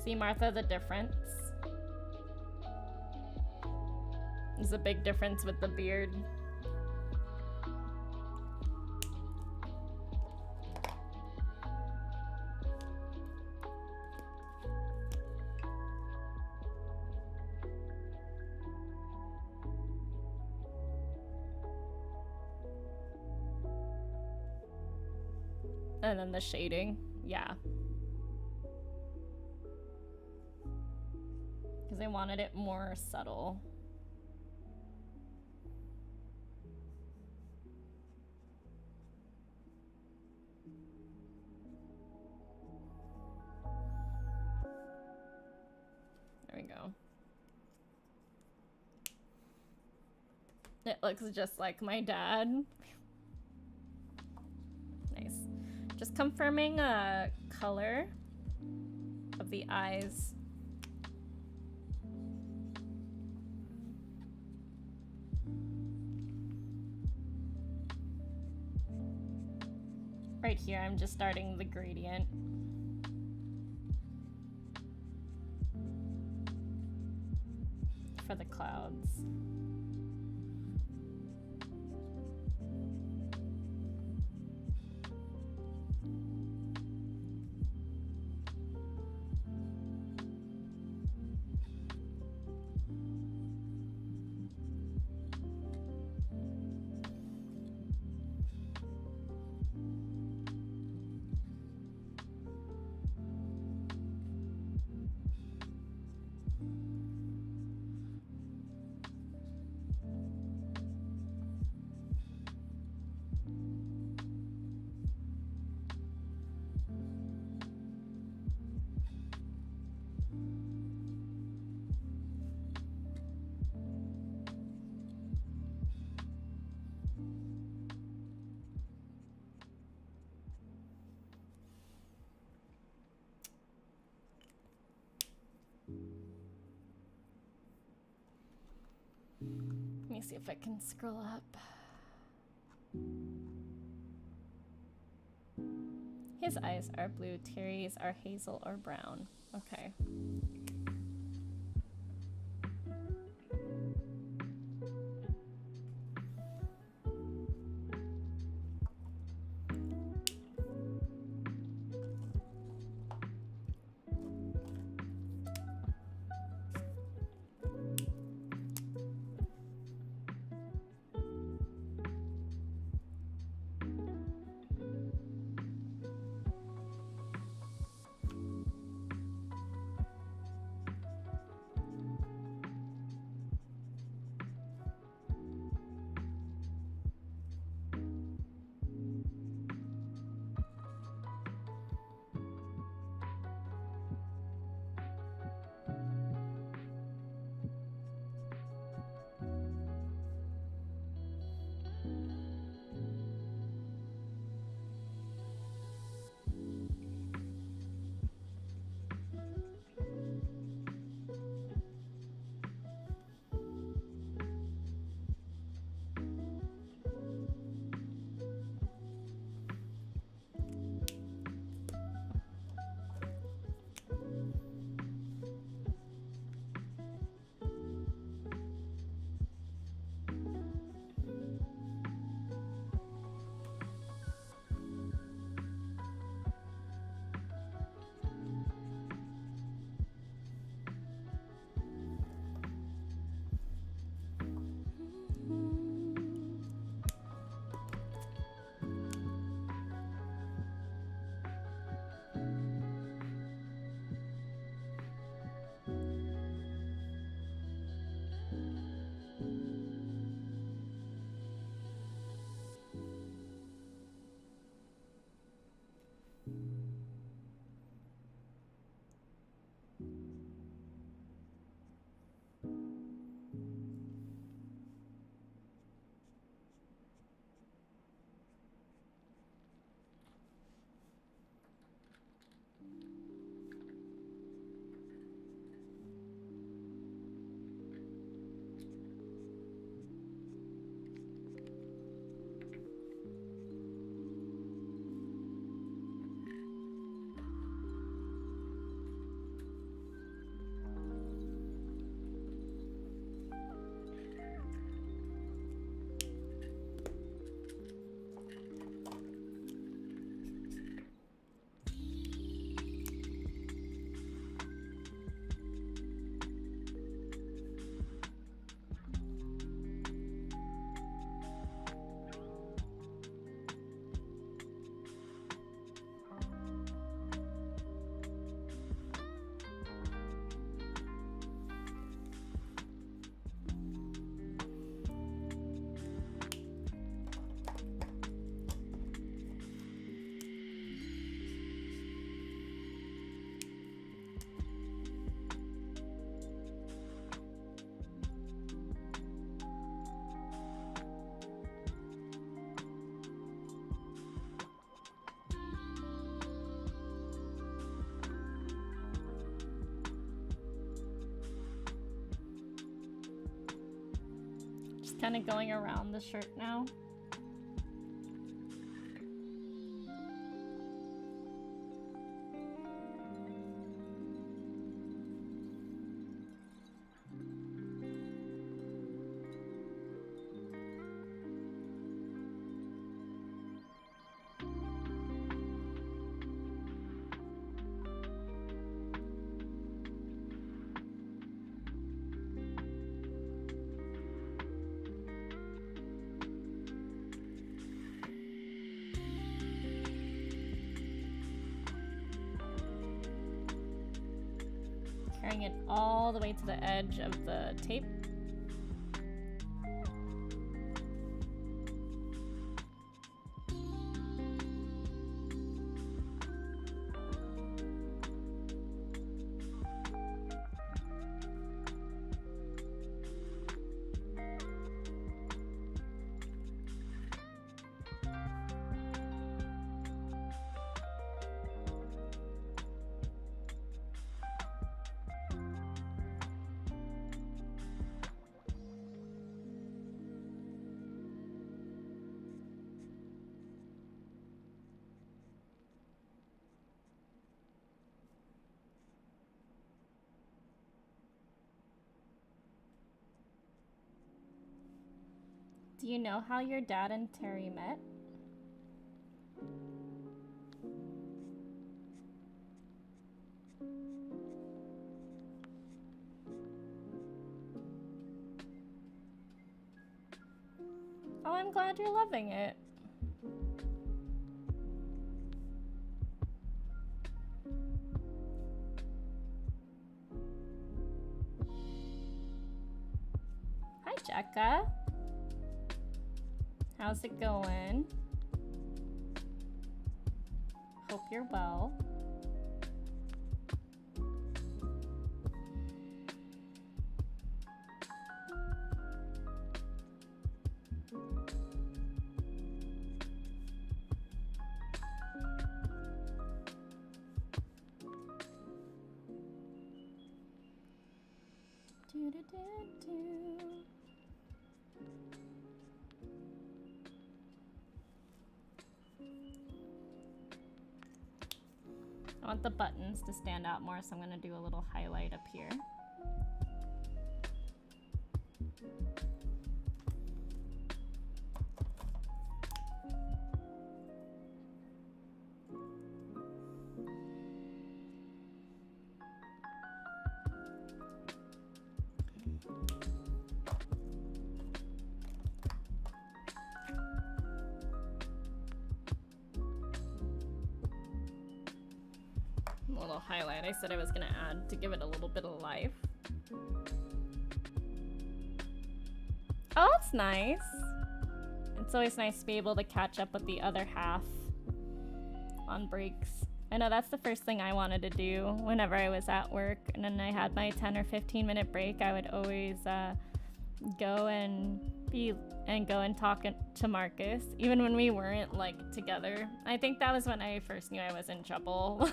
See, Martha, the difference? There's a big difference with the beard. And then the shading, yeah. Because I wanted it more subtle. There we go. It looks just like my dad. Nice. Just confirming a color of the eyes. Right here, I'm just starting the gradient. For the clouds. Let me see if I can scroll up. His eyes are blue, Terry's are hazel or brown. Okay. Kind of going around the shirt now. Carrying it all the way to the edge of the tape. Do you know how your dad and Terry met? Oh, I'm glad you're loving it. Hi, Jekka. How's it going? Hope you're well. I want the buttons to stand out more, so I'm gonna do a little highlight up here. Little highlight I said I was gonna add to give it a little bit of life. Oh, that's nice. It's always nice to be able to catch up with the other half on breaks. I know that's the first thing I wanted to do whenever I was at work, and then I had my 10 or 15-minute break. I would always go and talk to Marcus, even when we weren't like together. I think that was when I first knew I was in trouble.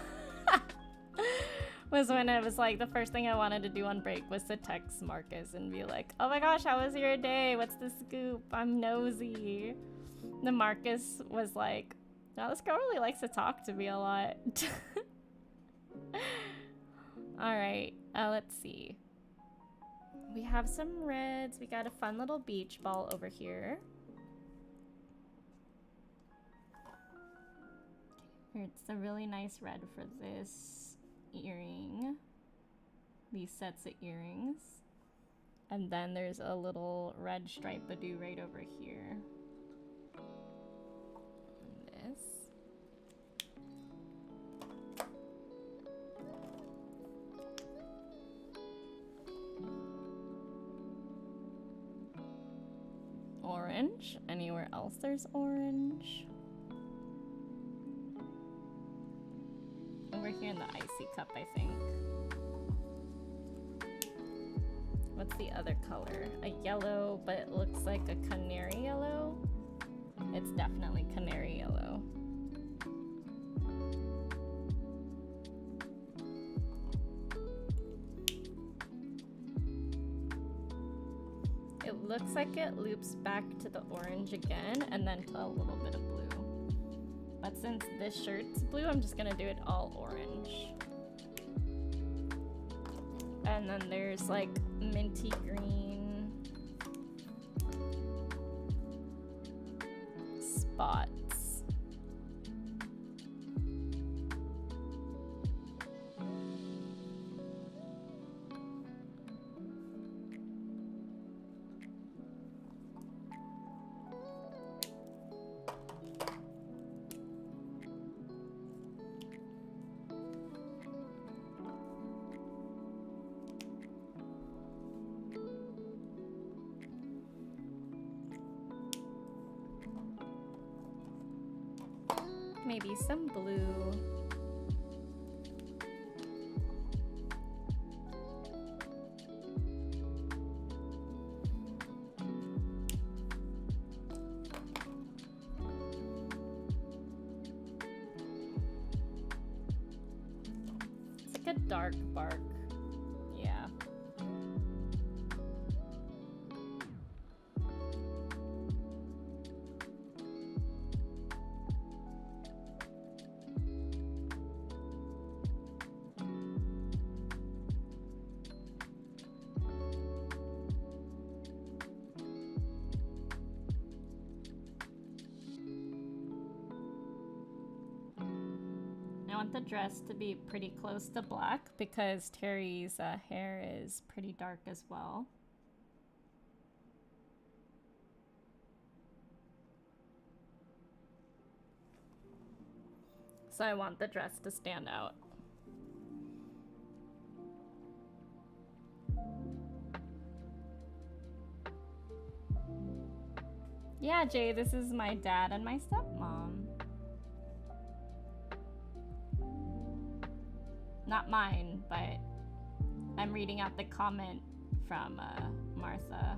Was when it was like the first thing I wanted to do on break was to text Marcus and be like, oh my gosh, how was your day? What's the scoop? I'm nosy. The Marcus was like, oh, this girl really likes to talk to me a lot. All right, let's see. We have some reds. We got a fun little beach ball over here. It's a really nice red for this earring, these sets of earrings, and then there's a little red stripe badoo right over here. And this. Orange. Anywhere else there's orange. Over here in the icy cup, I think. What's the other color? A yellow, but it looks like a canary yellow. It's definitely canary yellow. It looks like it loops back to the orange again, and then to a little bit of blue. But since this shirt's blue, I'm just gonna do it all orange. And then there's like minty green spots. Maybe some blue. It's like a dark bark. Yeah. want the dress to be pretty close to black because Terry's hair is pretty dark as well. So I want the dress to stand out. Yeah, Jay, this is my dad and my stepmom. Not mine, but I'm reading out the comment from Martha.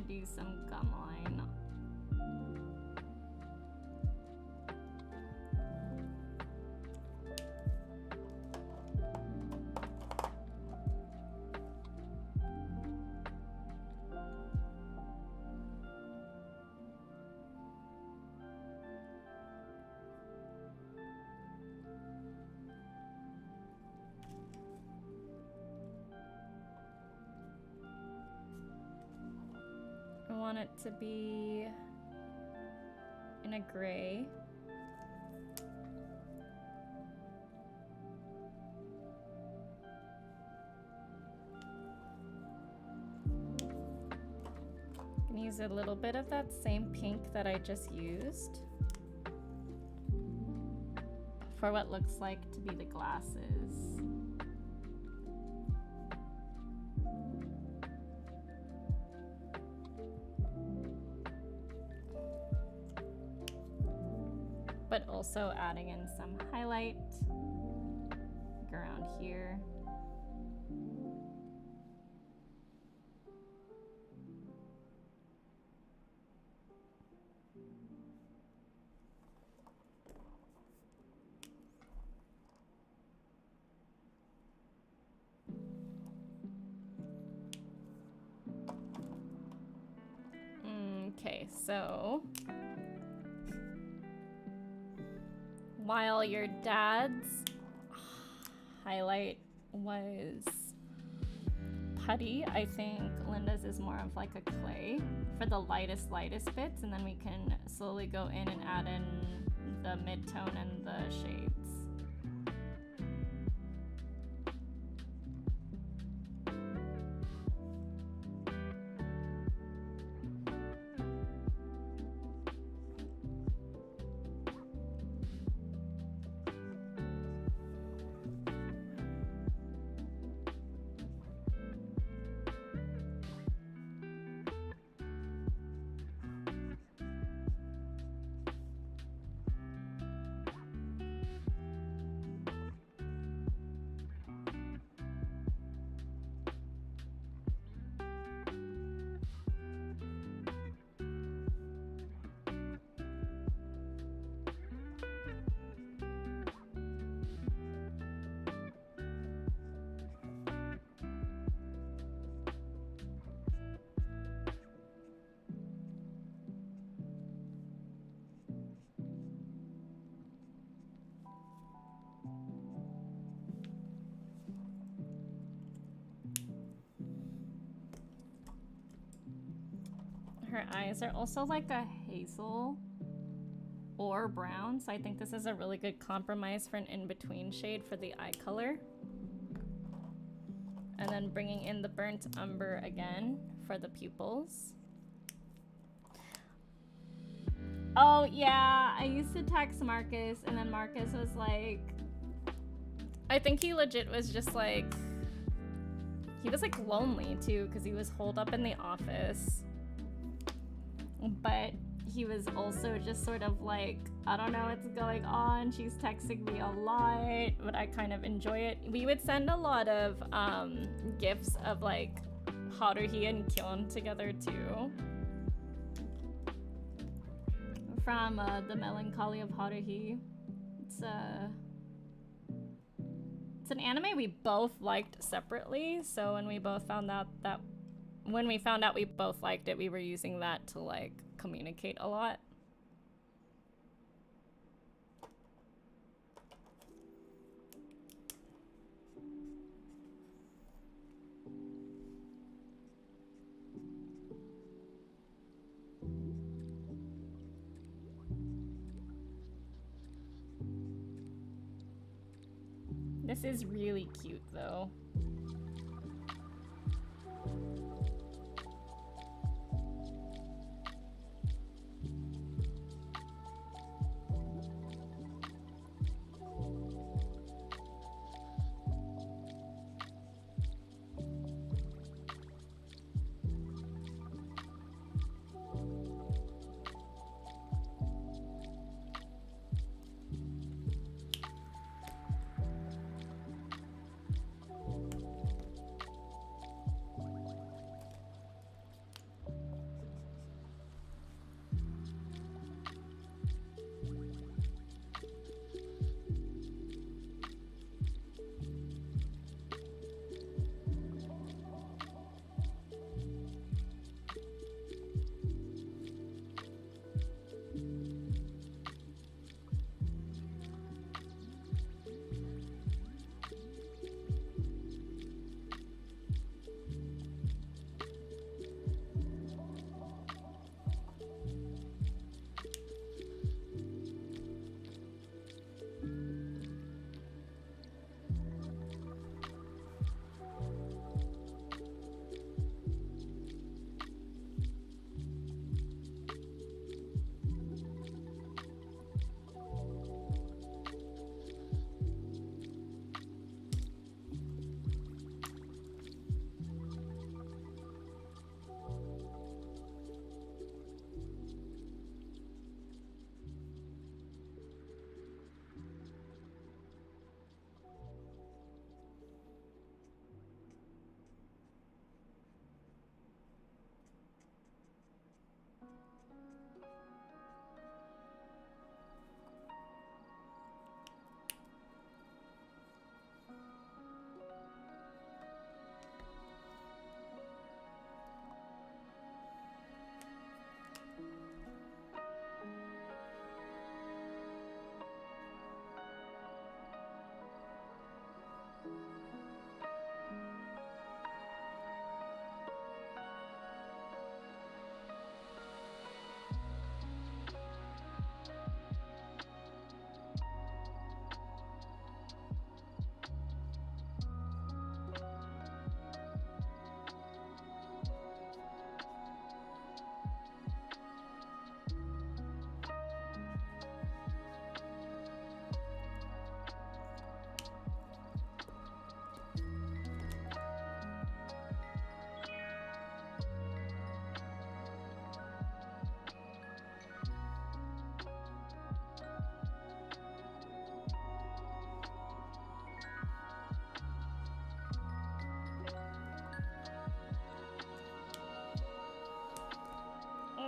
Do some gum line. I want it to be in a gray. I'm gonna use a little bit of that same pink that I just used for what looks like to be the glasses. But also adding in some highlight like around here. Okay, so while your dad's highlight was putty, I think Linda's is more of like a clay for the lightest bits, and then we can slowly go in and add in the mid-tone and the shades. Her eyes are also like a hazel or brown, so I think this is a really good compromise for an in-between shade for the eye color. And then bringing in the burnt umber again for the pupils. Oh yeah, I used to text Marcus, and then Marcus was like, I think he legit was just like, he was like lonely too because he was holed up in the office. But he was also just sort of like, I don't know what's going on. She's texting me a lot, but I kind of enjoy it. We would send a lot of gifs of like Haruhi and Kyon together too. from The Melancholy of Haruhi. It's an anime we both liked separately, so when we found out we both liked it, we were using that to like communicate a lot. This is really cute though.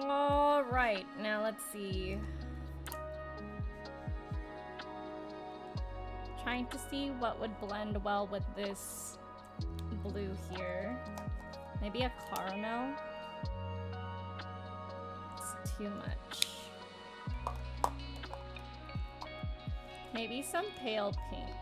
All right, now let's see. Trying to see what would blend well with this blue here. Maybe a caramel. It's too much. Maybe some pale pinks.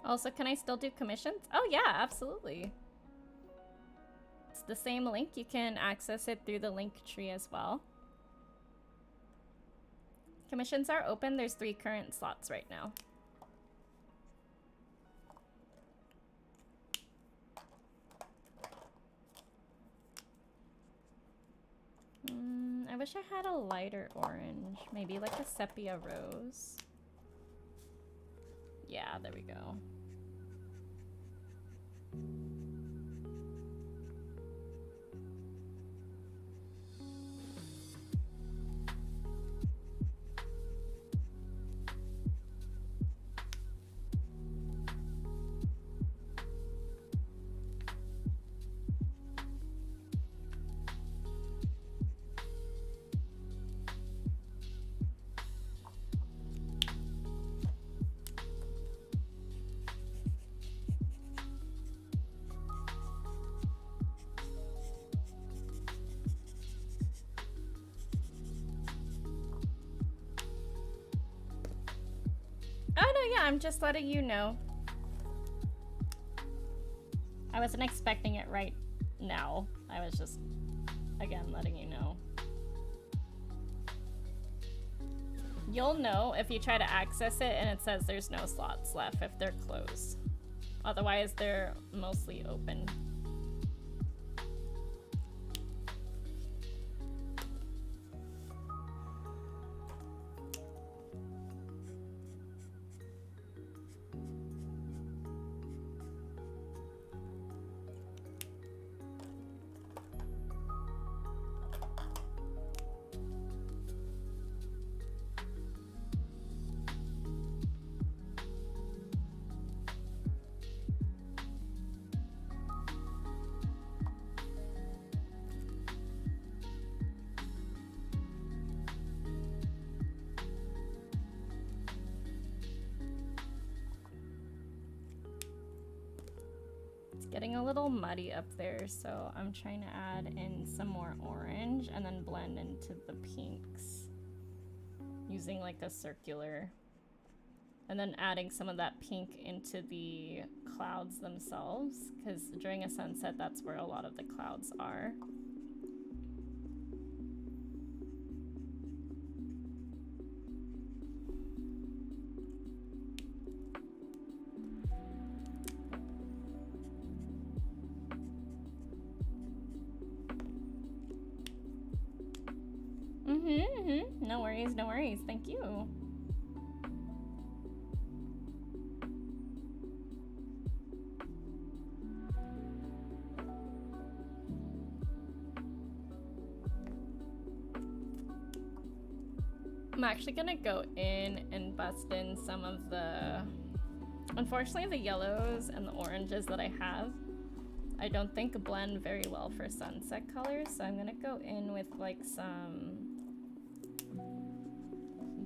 Also, can I still do commissions? Oh yeah, absolutely. It's the same link. You can access it through the link tree as well. Commissions are open. There's 3 current slots right now. I wish I had a lighter orange. Maybe like a sepia rose. Yeah, there we go. I'm just letting you know. I wasn't expecting it right now. I was just, again, letting you know. You'll know if you try to access it and it says there's no slots left if they're closed. Otherwise, they're mostly open. Getting a little muddy up there, so I'm trying to add in some more orange and then blend into the pinks using like a circular, and then adding some of that pink into the clouds themselves, because during a sunset that's where a lot of the clouds are. No worries, no worries. Thank you. I'm actually gonna go in and bust in some of the... Unfortunately, the yellows and the oranges that I have, I don't think blend very well for sunset colors, so I'm gonna go in with like some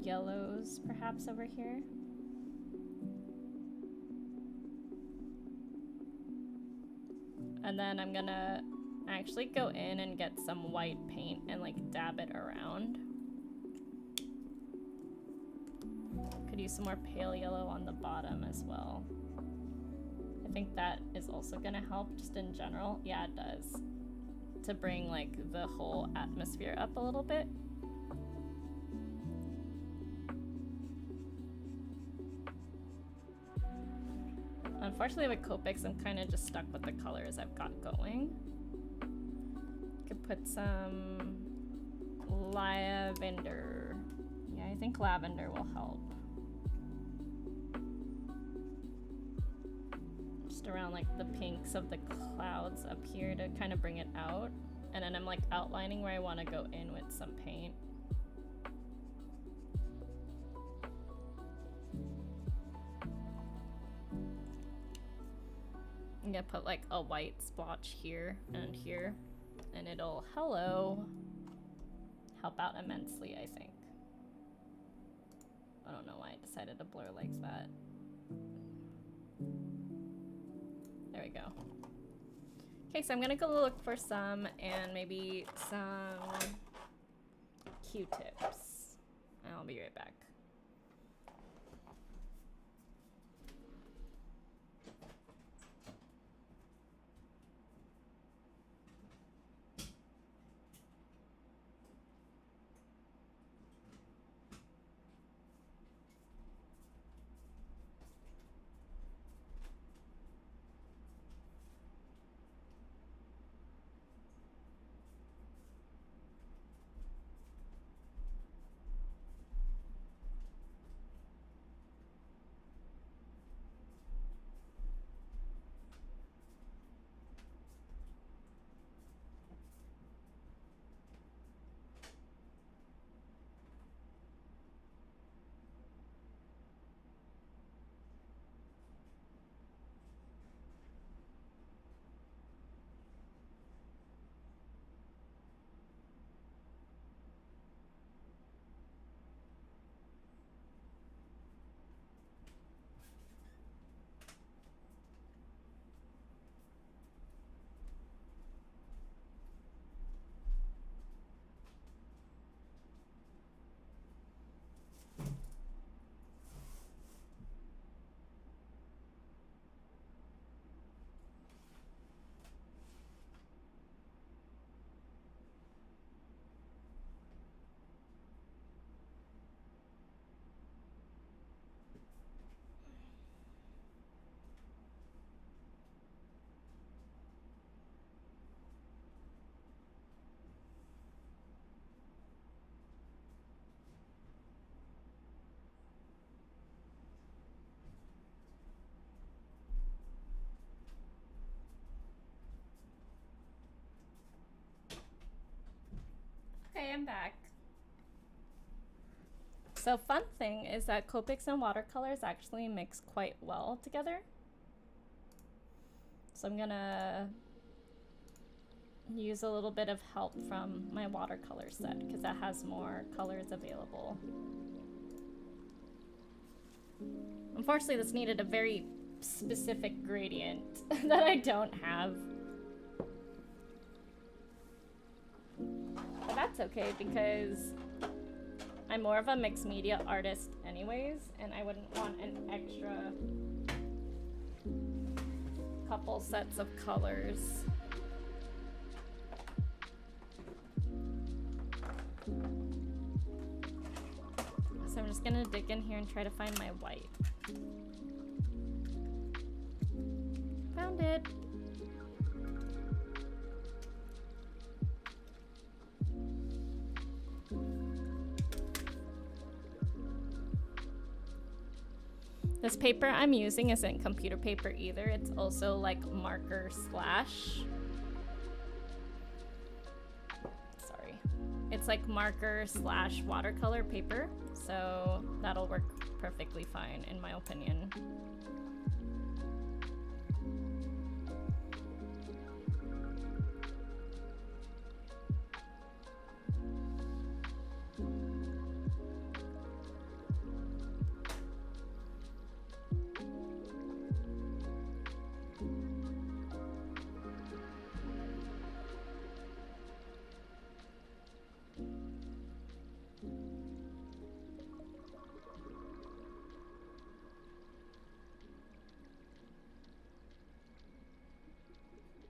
yellows perhaps over here. And then I'm gonna actually go in and get some white paint and like dab it around. Could use some more pale yellow on the bottom as well. I think that is also gonna help just in general. Yeah, it does. To bring like the whole atmosphere up a little bit. Unfortunately with Copics, I'm kind of just stuck with the colors I've got going. Could put some lavender. Yeah, I think lavender will help. Just around like the pinks of the clouds up here to kind of bring it out. And then I'm like outlining where I want to go in with some paint. I'm gonna put like a white splotch here and here, and it'll, help out immensely, I think. I don't know why I decided to blur like that. There we go. Okay, so I'm gonna go look for some, and maybe some Q-tips. And I'll be right back. Hi, I'm back. So fun thing is that Copics and watercolors actually mix quite well together. So I'm gonna use a little bit of help from my watercolor set because that has more colors available. Unfortunately, this needed a very specific gradient that I don't have. But that's okay because I'm more of a mixed media artist anyways, and I wouldn't want an extra couple sets of colors. So I'm just gonna dig in here and try to find my white. Found it. This paper I'm using isn't computer paper either. It's also like marker slash. Sorry. It's like marker slash watercolor paper. So that'll work perfectly fine in my opinion.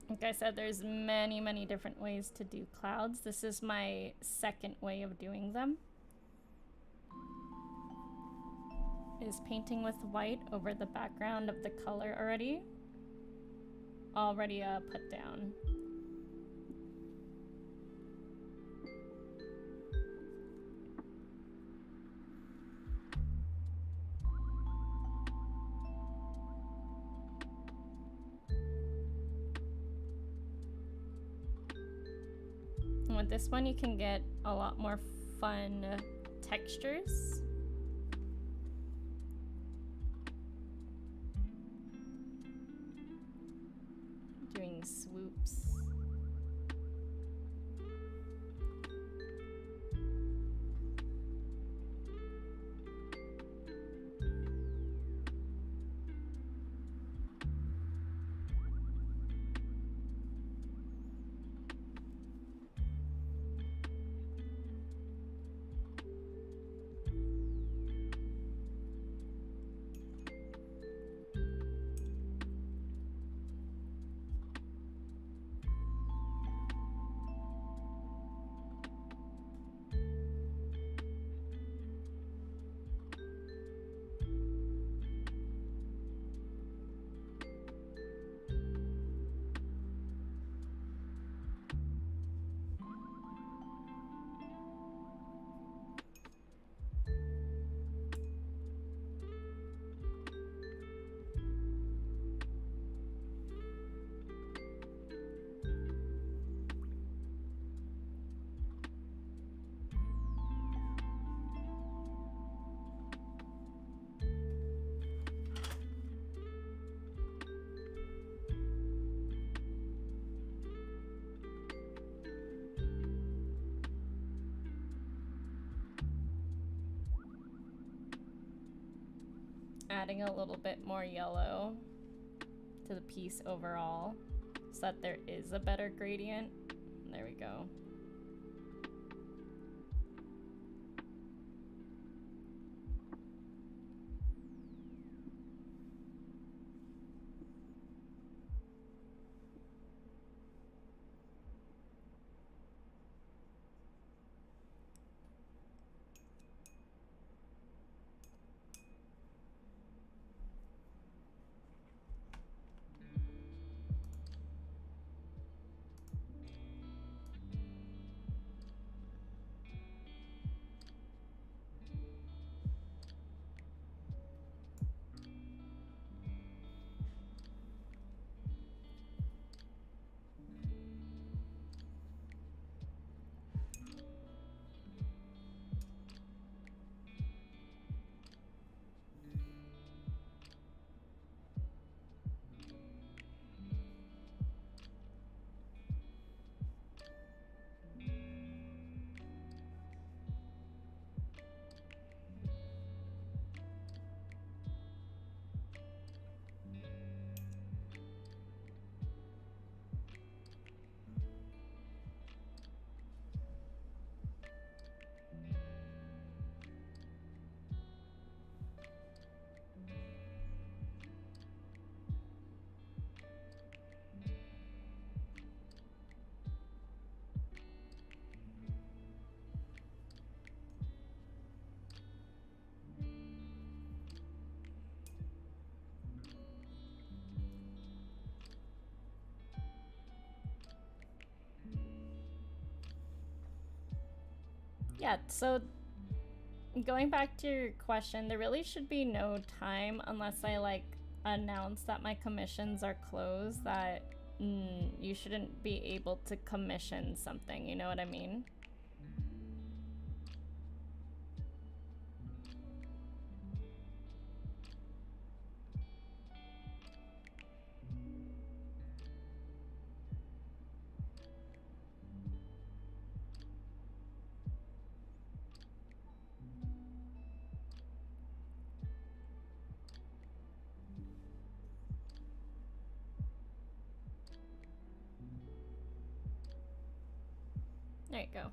Like I said, there's many different ways to do clouds. This is my second way of doing them. Is painting with white over the background of the color already put down. And with this one, you can get a lot more fun textures. Doing swoops. Adding a little bit more yellow to the piece overall so that there is a better gradient. There we go. Yeah, so going back to your question, there really should be no time unless I like announce that my commissions are closed, that you shouldn't be able to commission something, you know what I mean? There you go.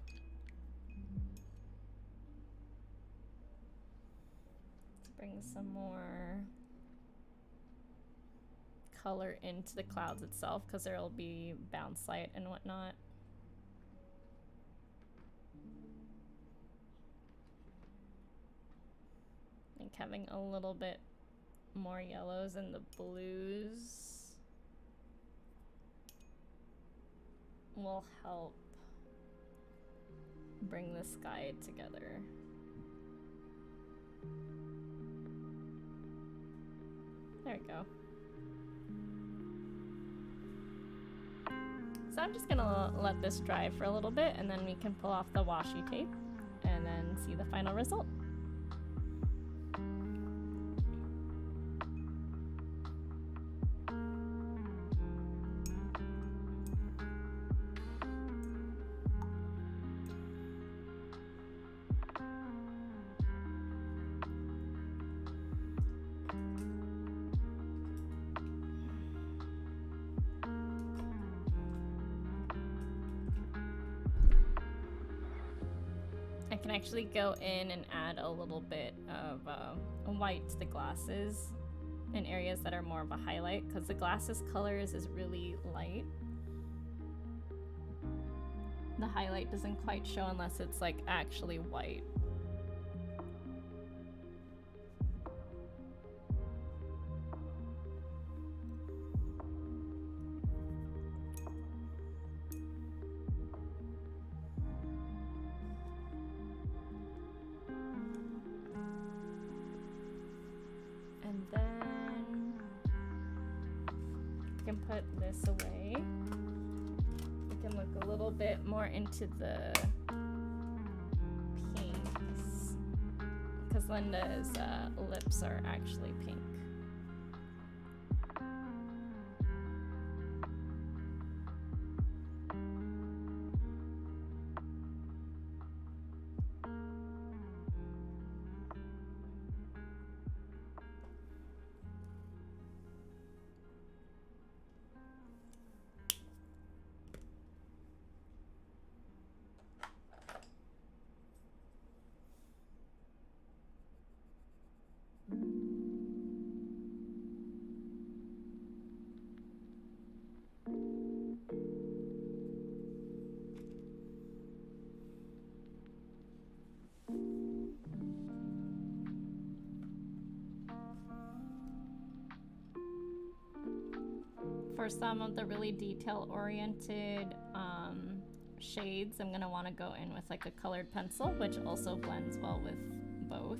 Let's bring some more color into the clouds itself, because there will be bounce light and whatnot. I think having a little bit more yellows and the blues will help bring the sky together. There we go. So I'm just gonna let this dry for a little bit, and then we can pull off the washi tape and then see the final result. I can actually go in and add a little bit of white to the glasses in areas that are more of a highlight, because the glasses colors is really light. The highlight doesn't quite show unless it's like actually white. Put this away. We can look a little bit more into the pinks, because Linda's lips are actually pink. For some of the really detail-oriented shades, I'm gonna want to go in with like a colored pencil, which also blends well with both.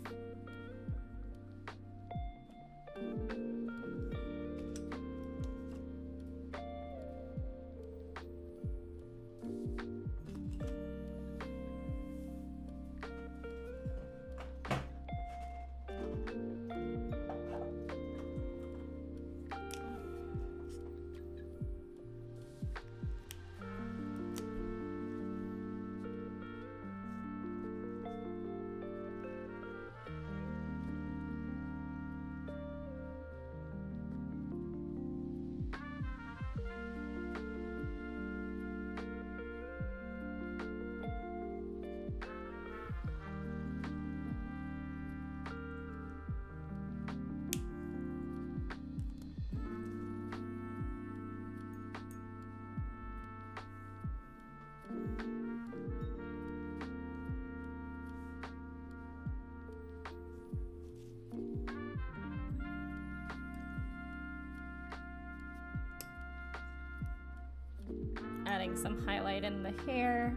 Adding some highlight in the hair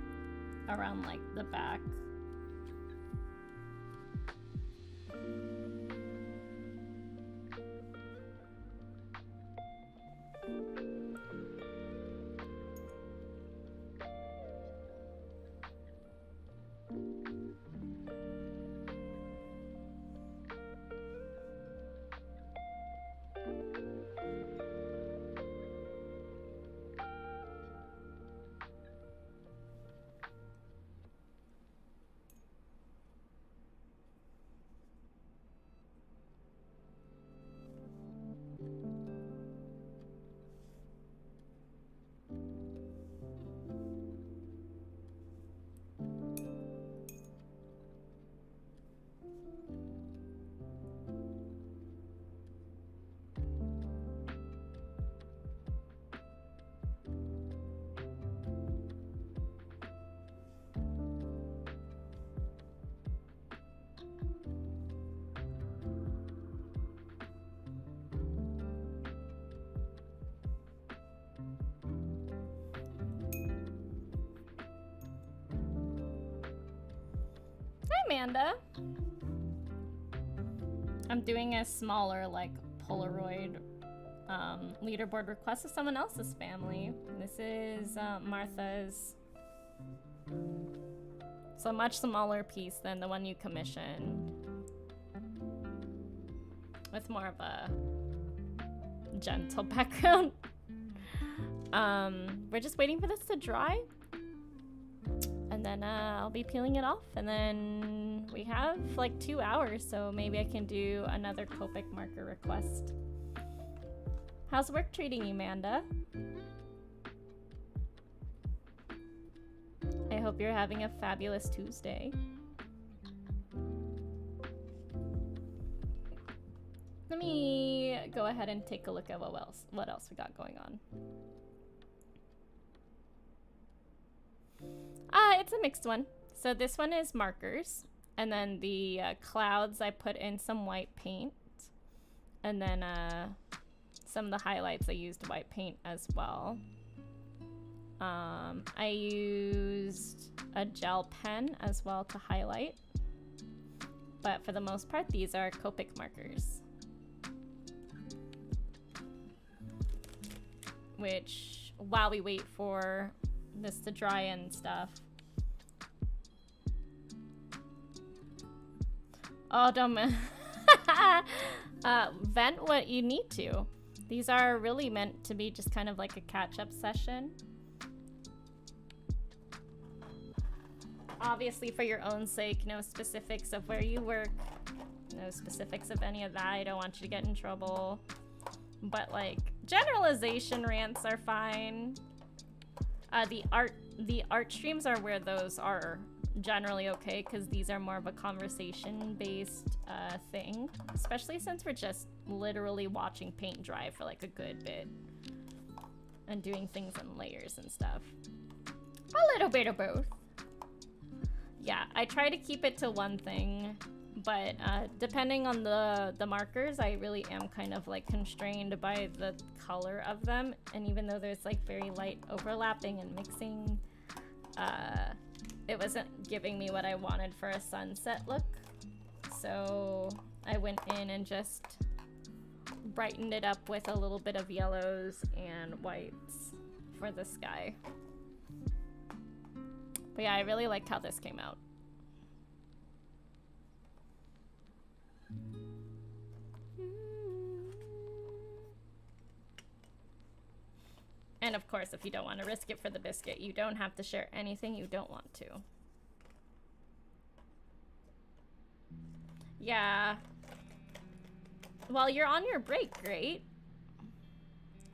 around like the back Amanda. I'm doing a smaller, like, Polaroid leaderboard request of someone else's family. This is Martha's. It's a much smaller piece than the one you commissioned. With more of a gentle background. We're just waiting for this to dry. And then I'll be peeling it off. And then we have like 2 hours, so maybe I can do another Copic marker request. How's work treating you, Amanda? I hope you're having a fabulous Tuesday. Let me go ahead and take a look at what else we got going on. It's a mixed one. So this one is markers, and then the clouds I put in some white paint, and then some of the highlights I used white paint as well. I used a gel pen as well to highlight, but for the most part these are Copic markers, which while we wait for this to dry and stuff. Oh, don't vent what you need to. These are really meant to be just kind of like a catch-up session. Obviously, for your own sake, no specifics of where you work, no specifics of any of that. I don't want you to get in trouble. But like, generalization rants are fine. The art streams are where those are generally okay, because these are more of a conversation-based thing. Especially since we're just literally watching paint dry for like a good bit. And doing things in layers and stuff. A little bit of both. Yeah, I try to keep it to one thing, but depending on the markers, I really am kind of like constrained by the color of them. And even though there's like very light overlapping and mixing, it wasn't giving me what I wanted for a sunset look. So I went in and just brightened it up with a little bit of yellows and whites for the sky. But yeah, I really like how this came out. And of course, if you don't want to risk it for the biscuit, you don't have to share anything you don't want to. Yeah. Well, you're on your break, right?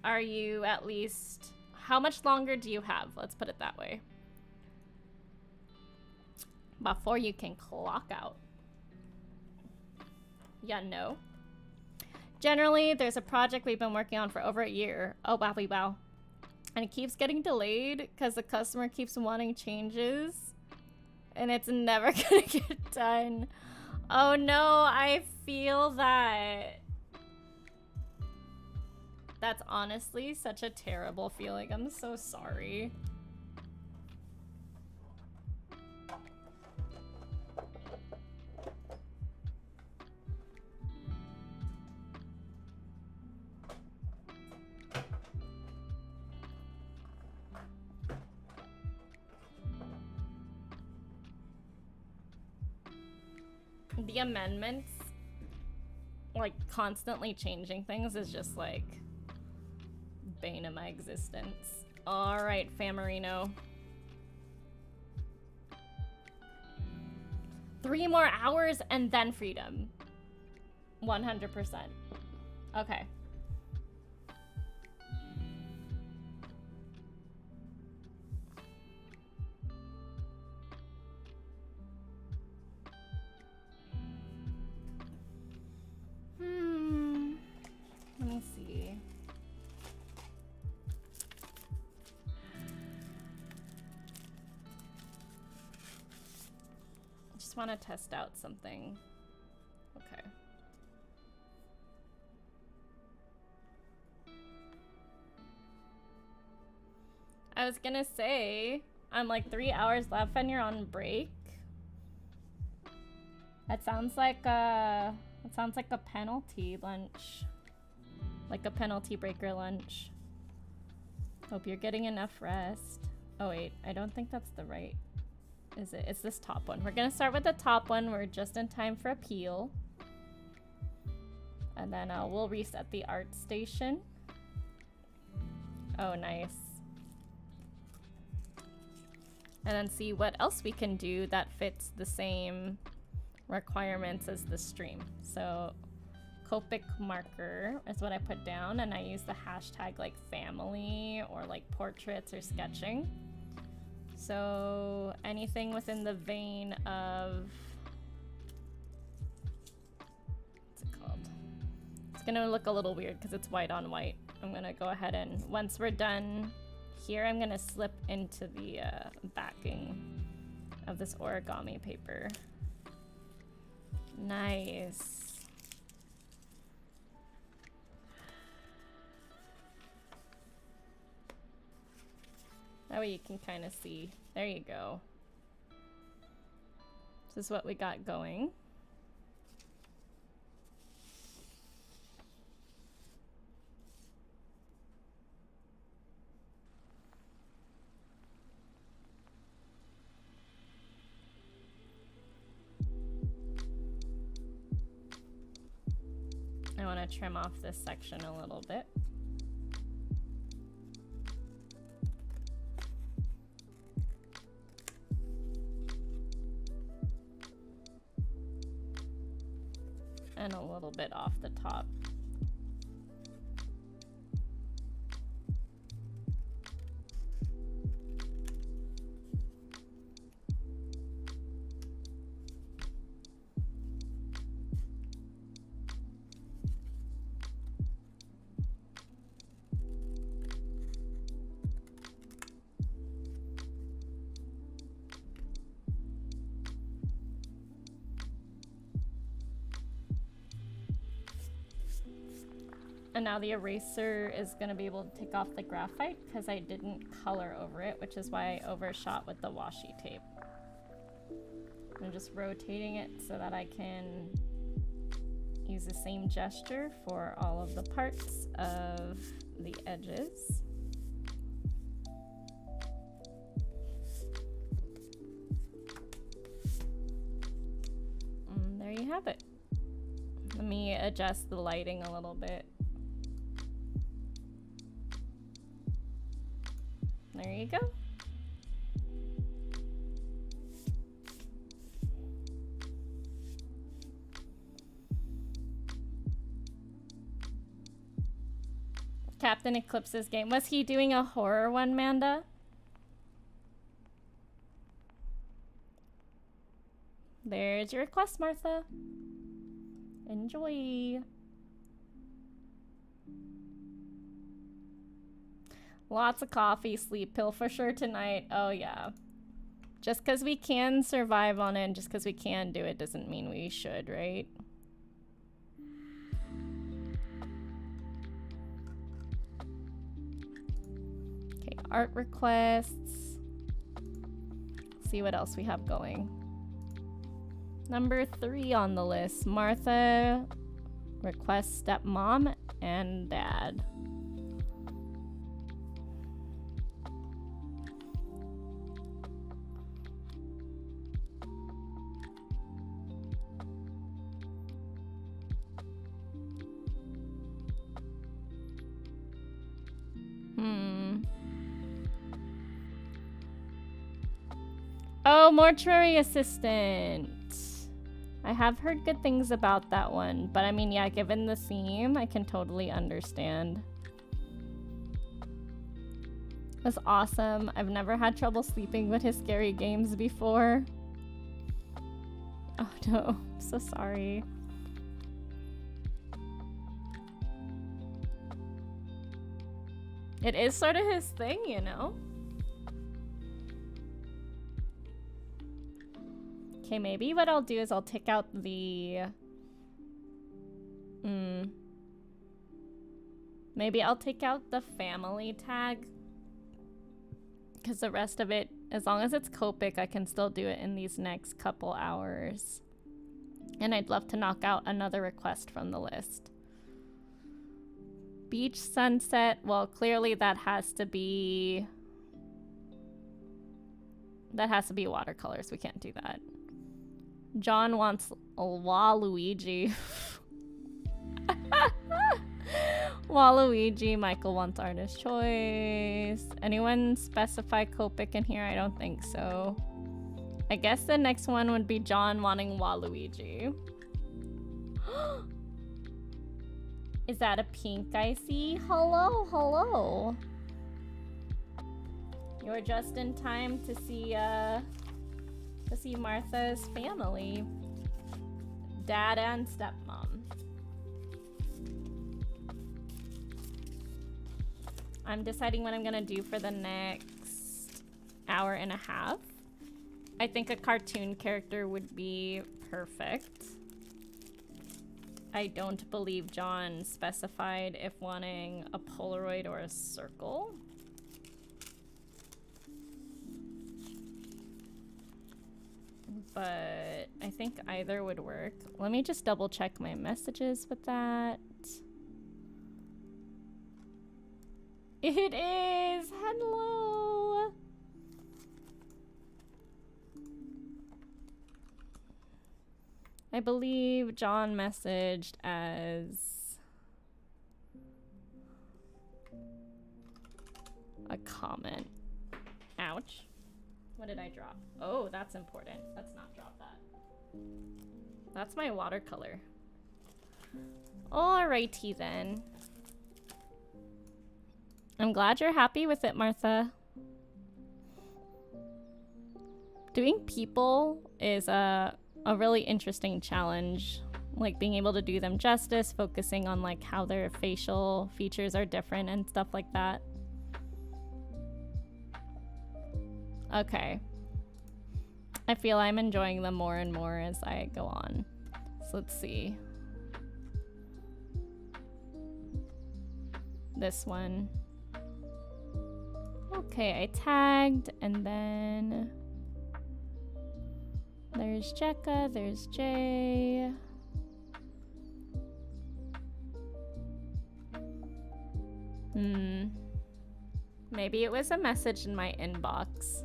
Are you at least... How much longer do you have? Let's put it that way. Before you can clock out. Yeah, no. Generally, there's a project we've been working on for over a year. Oh, wowie wow. And it keeps getting delayed because the customer keeps wanting changes. And it's never gonna get done. Oh no, I feel that. That's honestly such a terrible feeling. I'm so sorry. The amendments, like constantly changing things, is just like bane of my existence. All right, Famarino. 3 more hours and then freedom. 100%. Okay. Let me see. I just want to test out something. Okay. I was gonna say, I'm like 3 hours left and you're on break. That sounds like a penalty lunch. Like a penalty breaker lunch. Hope you're getting enough rest. Oh wait, I don't think that's the right. Is it? It's this top one. We're gonna start with the top one. We're just in time for a peel. And then we'll reset the art station. Oh, nice. And then see what else we can do that fits the same requirements as the stream. So Copic Marker is what I put down, and I use the hashtag like family or like portraits or sketching. So anything within the vein of, what's it called? It's gonna look a little weird because it's white on white. I'm gonna go ahead and once we're done here, I'm gonna slip into the backing of this origami paper. Nice. That way you can kind of see. There you go. This is what we got going. I want to trim off this section a little bit. And a little bit off the top. And now the eraser is going to be able to take off the graphite because I didn't color over it, which is why I overshot with the washi tape. I'm just rotating it so that I can use the same gesture for all of the parts of the edges. And there you have it. Let me adjust the lighting a little bit. There you go. Captain Eclipse's game. Was he doing a horror one, Manda? There's your request, Martha. Enjoy. Lots of coffee, sleep pill for sure tonight. Oh yeah. Just because we can survive on it and just because we can do it doesn't mean we should, right? Okay, art requests. See what else we have going. Number 3 on the list. Martha requests stepmom and dad. Oh, mortuary assistant. I have heard good things about that one, but I mean, yeah, given the theme, I can totally understand. That's awesome. I've never had trouble sleeping with his scary games before. Oh no, I'm so sorry. It is sort of his thing, you know? Okay, maybe what I'll do is I'll take out the... Maybe I'll take out the family tag. Because the rest of it, as long as it's Copic, I can still do it in these next couple hours. And I'd love to knock out another request from the list. Beach sunset. Well, clearly that has to be watercolors. We can't do that. John wants Waluigi. Waluigi. Michael wants artist choice. Anyone specify Copic in here? I don't think so. I guess the next one would be John wanting Waluigi. Is that a pink I see? Hello, hello. You're just in time to see Martha's family. Dad and stepmom. I'm deciding what I'm gonna do for the next hour and a half. I think a cartoon character would be perfect. I don't believe John specified if wanting a Polaroid or a circle. But I think either would work. Let me just double check my messages with that. It is! Hello! I believe John messaged as a comment. Ouch. What did I drop? Oh, that's important. Let's not drop that. That's my watercolor. Alrighty then. I'm glad you're happy with it, Martha. Doing people is a really interesting challenge. Like being able to do them justice, focusing on like how their facial features are different and stuff like that. Okay. I feel I'm enjoying them more and more as I go on. So let's see. This one. Okay, I tagged, and then there's Jekka, there's Jay. Maybe it was a message in my inbox.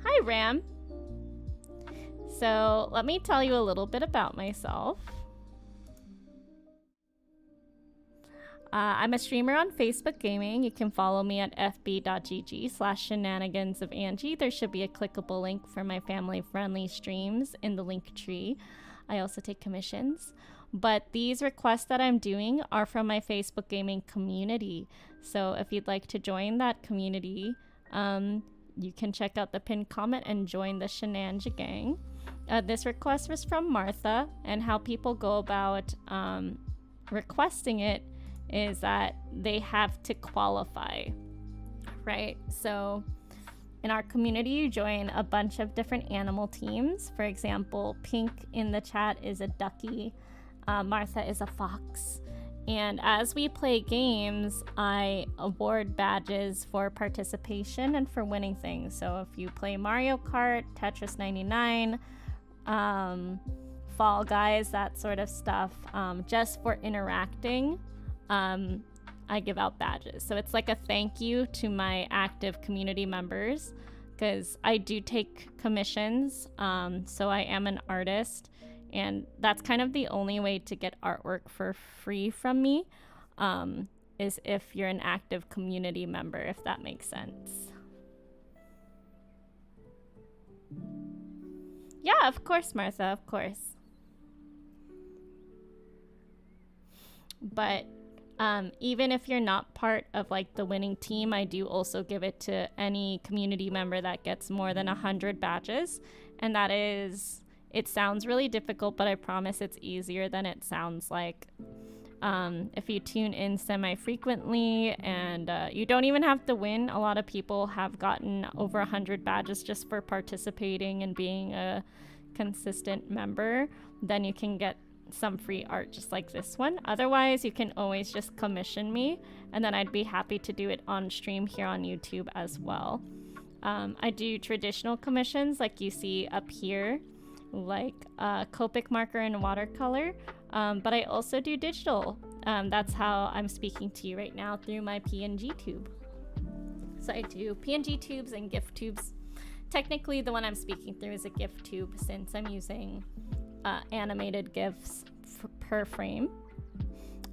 Hi, Ram. So let me tell you a little bit about myself. I'm a streamer on Facebook Gaming. You can follow me at fb.gg/shenanigansofAngie. There should be a clickable link for my family-friendly streams in the link tree. I also take commissions. But these requests that I'm doing are from my Facebook Gaming community. So if you'd like to join that community, you can check out the pinned comment and join the Shenanjig Gang. This request was from Martha, and how people go about requesting it is that they have to qualify, right? So in our community, you join a bunch of different animal teams. For example, Pink in the chat is a ducky. Martha is a fox. And as we play games, I award badges for participation and for winning things. So if you play Mario Kart, Tetris 99, Fall Guys, that sort of stuff, just for interacting, I give out badges. So it's like a thank you to my active community members, because I do take commissions. So I am an artist, and that's kind of the only way to get artwork for free from me, is if you're an active community member, if that makes sense. Yeah, of course, Martha, of course. But even if you're not part of like the winning team, I do also give it to any community member that gets more than 100 badges. And that is, it sounds really difficult, but I promise it's easier than it sounds like. If you tune in semi-frequently, and you don't even have to win. A lot of people have gotten over 100 badges just for participating and being a consistent member. Then you can get some free art just like this one. Otherwise, you can always just commission me, and then I'd be happy to do it on stream here on YouTube as well. I do traditional commissions like you see up here, like Copic Marker and watercolor, but I also do digital. That's how I'm speaking to you right now through my PNG tube. So I do PNG tubes and GIF tubes. Technically, the one I'm speaking through is a GIF tube since I'm using animated GIFs per frame.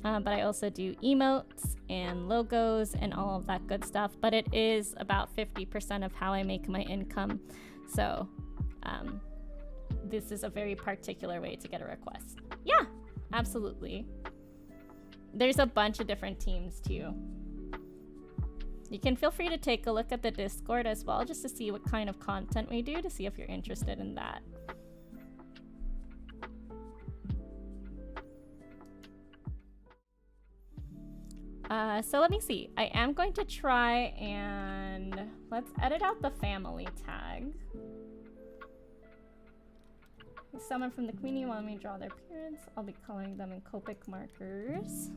But I also do emotes and logos and all of that good stuff. But it is about 50% of how I make my income. So this is a very particular way to get a request. Yeah, absolutely. There's a bunch of different teams too. You can feel free to take a look at the Discord as well, just to see what kind of content we do, to see if you're interested in that. So let me see. I am going to try and let's edit out the family tag. Someone from the community want me to draw their parents. I'll be coloring them in Copic markers.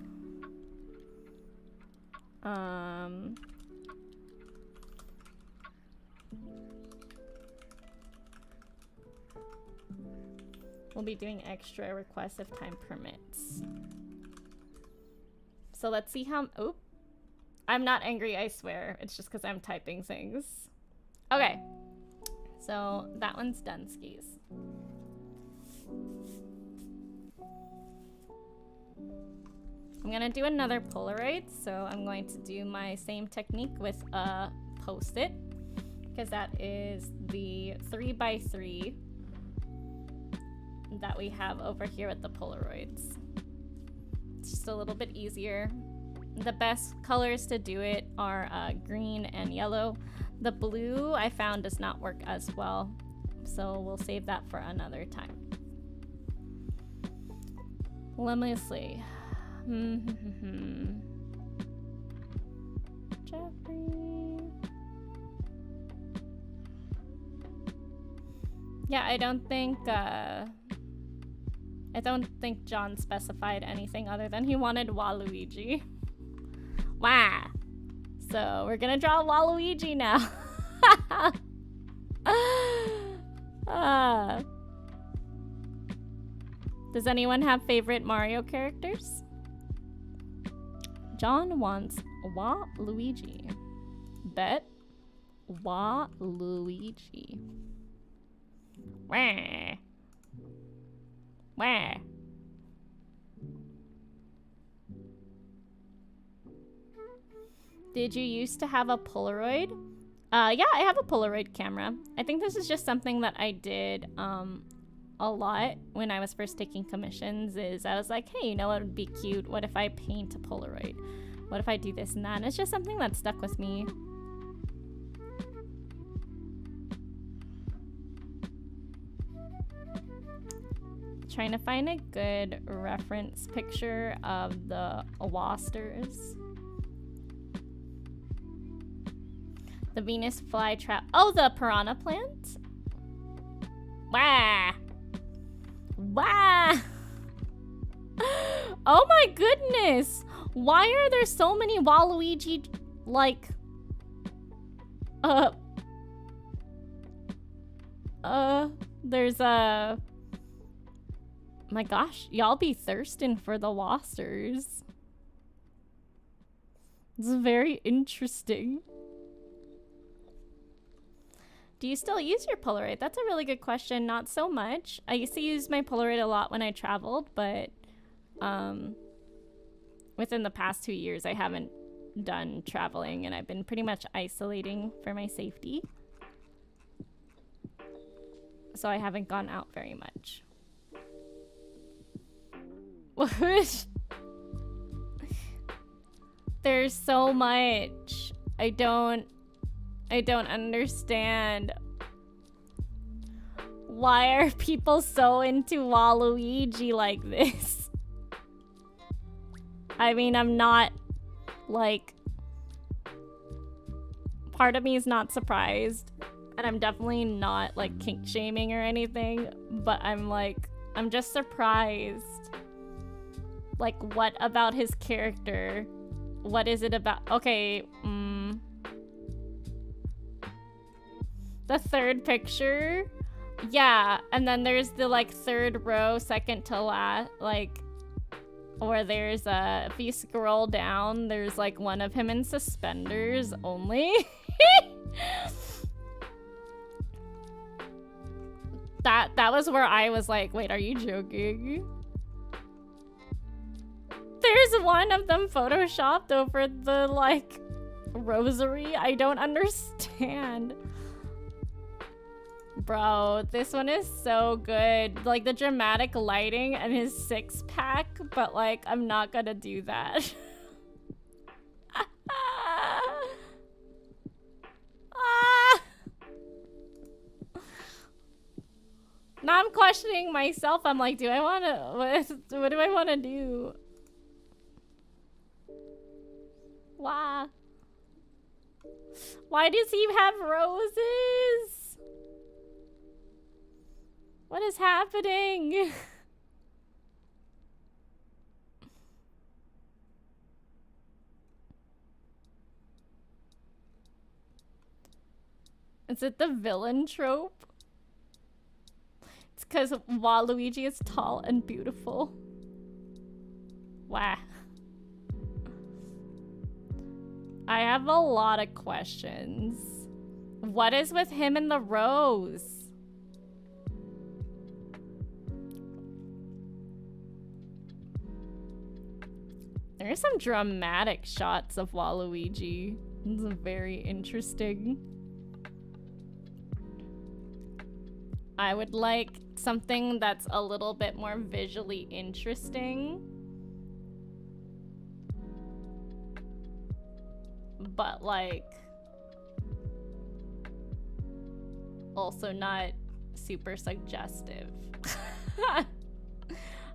We'll be doing extra requests if time permits. So let's see how... Oh, I'm not angry, I swear. It's just because I'm typing things. Okay. So that one's done, skis. I'm going to do another Polaroid. So I'm going to do my same technique with a Post-it. Because that is the 3x3 that we have over here with the Polaroids. It's just a little bit easier. The best colors to do it are green and yellow. The blue I found does not work as well, so we'll save that for another time. Let me see. Jeffrey. Yeah, I don't think John specified anything other than he wanted Waluigi. Wow. So we're gonna draw Waluigi now. Does anyone have favorite Mario characters? John wants Waluigi. Bet Waluigi. Wah. Wah. Did you used to have a Polaroid? Yeah, I have a Polaroid camera. I think this is just something that I did a lot when I was first taking commissions. Is I was like, hey, you know what would be cute? What if I paint a Polaroid? What if I do this and that? And it's just something that stuck with me. Trying to find a good reference picture of the wasters. The Venus flytrap. Oh, the piranha plant? Wah! Wah! Oh my goodness! Why are there so many Waluigi, like... There's a... My gosh, y'all be thirsting for the wasters. It's very interesting. Do you still use your Polaroid? That's a really good question. Not so much. I used to use my Polaroid a lot when I traveled, but within the past 2 years, I haven't done traveling, and I've been pretty much isolating for my safety. So I haven't gone out very much. There's so much. I don't understand. Why are people so into Waluigi like this? I mean, I'm not, like... Part of me is not surprised. And I'm definitely not, like, kink shaming or anything. But I'm, like... I'm just surprised. Like, what about his character? What is it about? Okay, The third picture? Yeah, and then there's the like third row, second to last, like, where there's if you scroll down, there's like one of him in suspenders only. That was where I was like, wait, are you joking? There's one of them photoshopped over the like rosary. I don't understand. Bro, this one is so good. Like the dramatic lighting and his six-pack, but like I'm not gonna do that. Now I'm questioning myself. I'm like, do I want to, what do I want to do? Why? Why does he have roses? What is happening? Is it the villain trope? It's because Waluigi is tall and beautiful. Wow. I have a lot of questions. What is with him and the rose? There are some dramatic shots of Waluigi. This is very interesting. I would like something that's a little bit more visually interesting. But like also not super suggestive.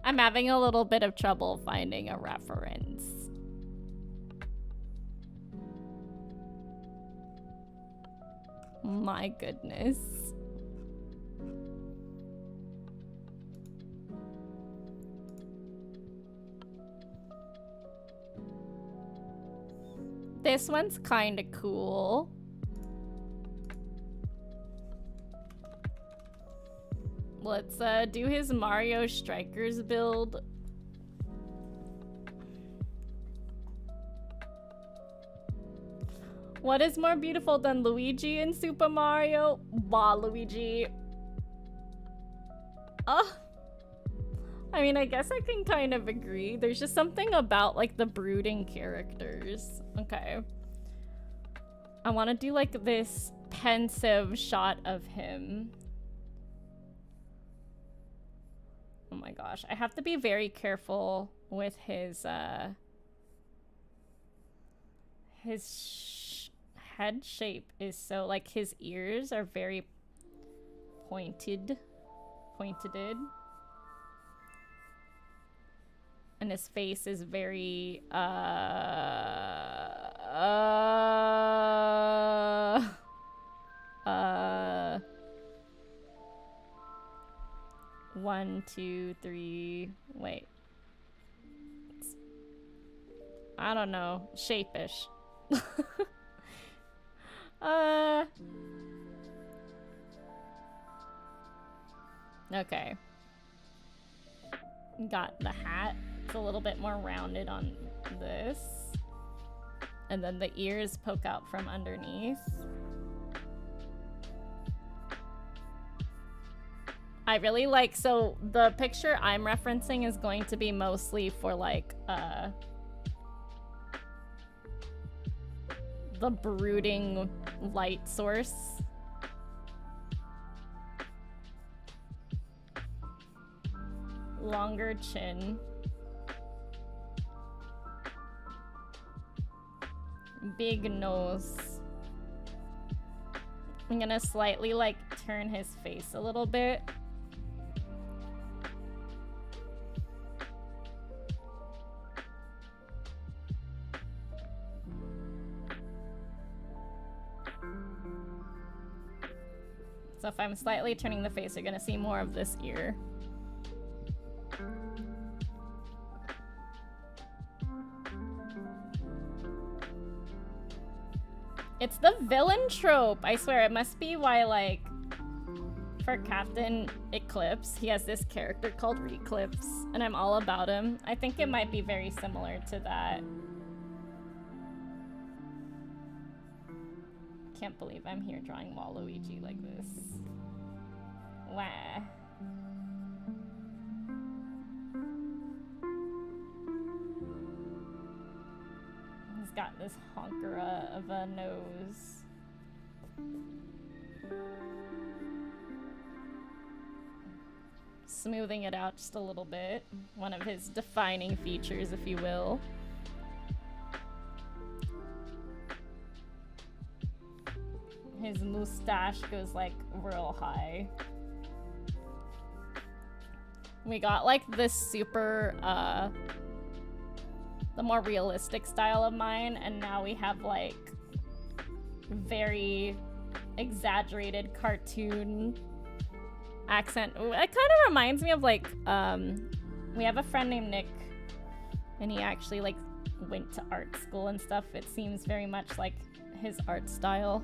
I'm having a little bit of trouble finding a reference. My goodness. This one's kind of cool. Let's do his Mario Strikers build. What is more beautiful than Luigi in Super Mario? Waluigi. I mean, I guess I can kind of agree. There's just something about like the brooding characters. Okay. I want to do like this pensive shot of him. Oh my gosh. I have to be very careful with his head shape is so like his ears are very pointed. And his face is very, 1, 2, 3, wait. I don't know, shape-ish. Okay. Got the hat. It's a little bit more rounded on this. And then the ears poke out from underneath. I really like, so the picture I'm referencing is going to be mostly for like, the brooding light source. Longer chin. Big nose. I'm gonna slightly like turn his face a little bit. So if I'm slightly turning the face, you're gonna see more of this ear. It's the villain trope. I swear, it must be why, like, for Captain Eclipse, he has this character called Reclipse, and I'm all about him. I think it might be very similar to that. Can't believe I'm here drawing Waluigi like this. Wah. He's got this honkera of a nose. Smoothing it out just a little bit. One of his defining features, if you will. His mustache goes like real high. We got like this super, the more realistic style of mine, and now we have like very exaggerated cartoon accent. It kind of reminds me of like, we have a friend named Nick, and he actually like went to art school and stuff. It seems very much like his art style.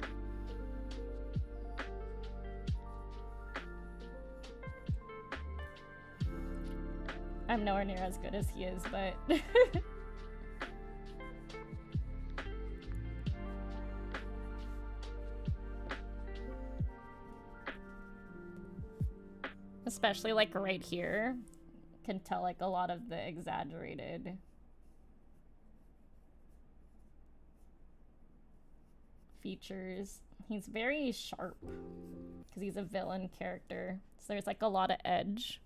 I'm nowhere near as good as he is, but especially like right here, can tell like a lot of the exaggerated features. He's very sharp because he's a villain character, so there's like a lot of edge.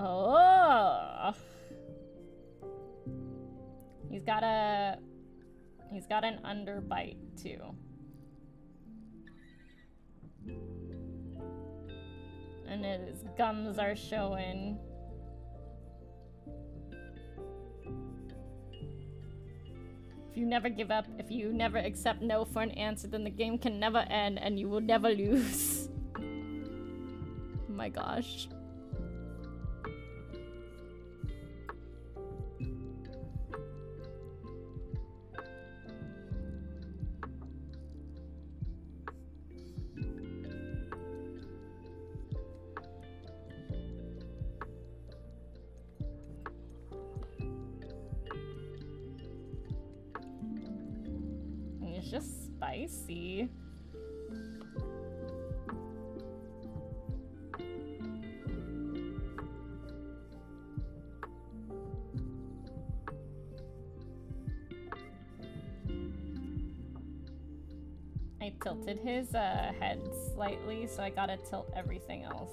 Oh, he's got an underbite too. And his gums are showing. If you never give up, if you never accept no for an answer, then the game can never end and you will never lose. Oh my gosh. It's just spicy. I tilted his head slightly, so I gotta tilt everything else.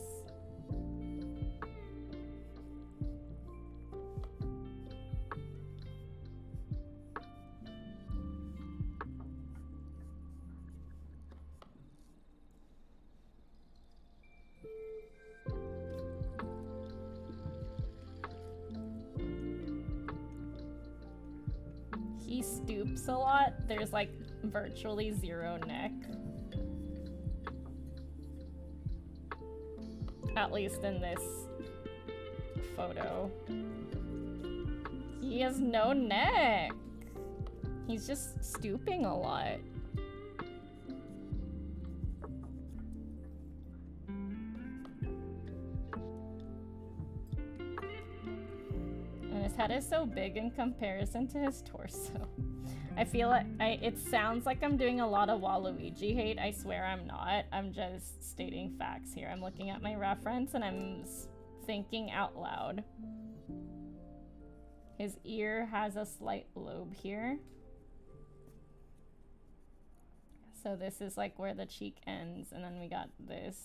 He stoops a lot. There's like virtually zero neck. At least in this photo. He has no neck. He's just stooping a lot. And his head is so big in comparison to his torso. I feel like it sounds like I'm doing a lot of Waluigi hate. I swear I'm not. I'm just stating facts here. I'm looking at my reference and I'm thinking out loud. His ear has a slight lobe here. So this is like where the cheek ends, and then we got this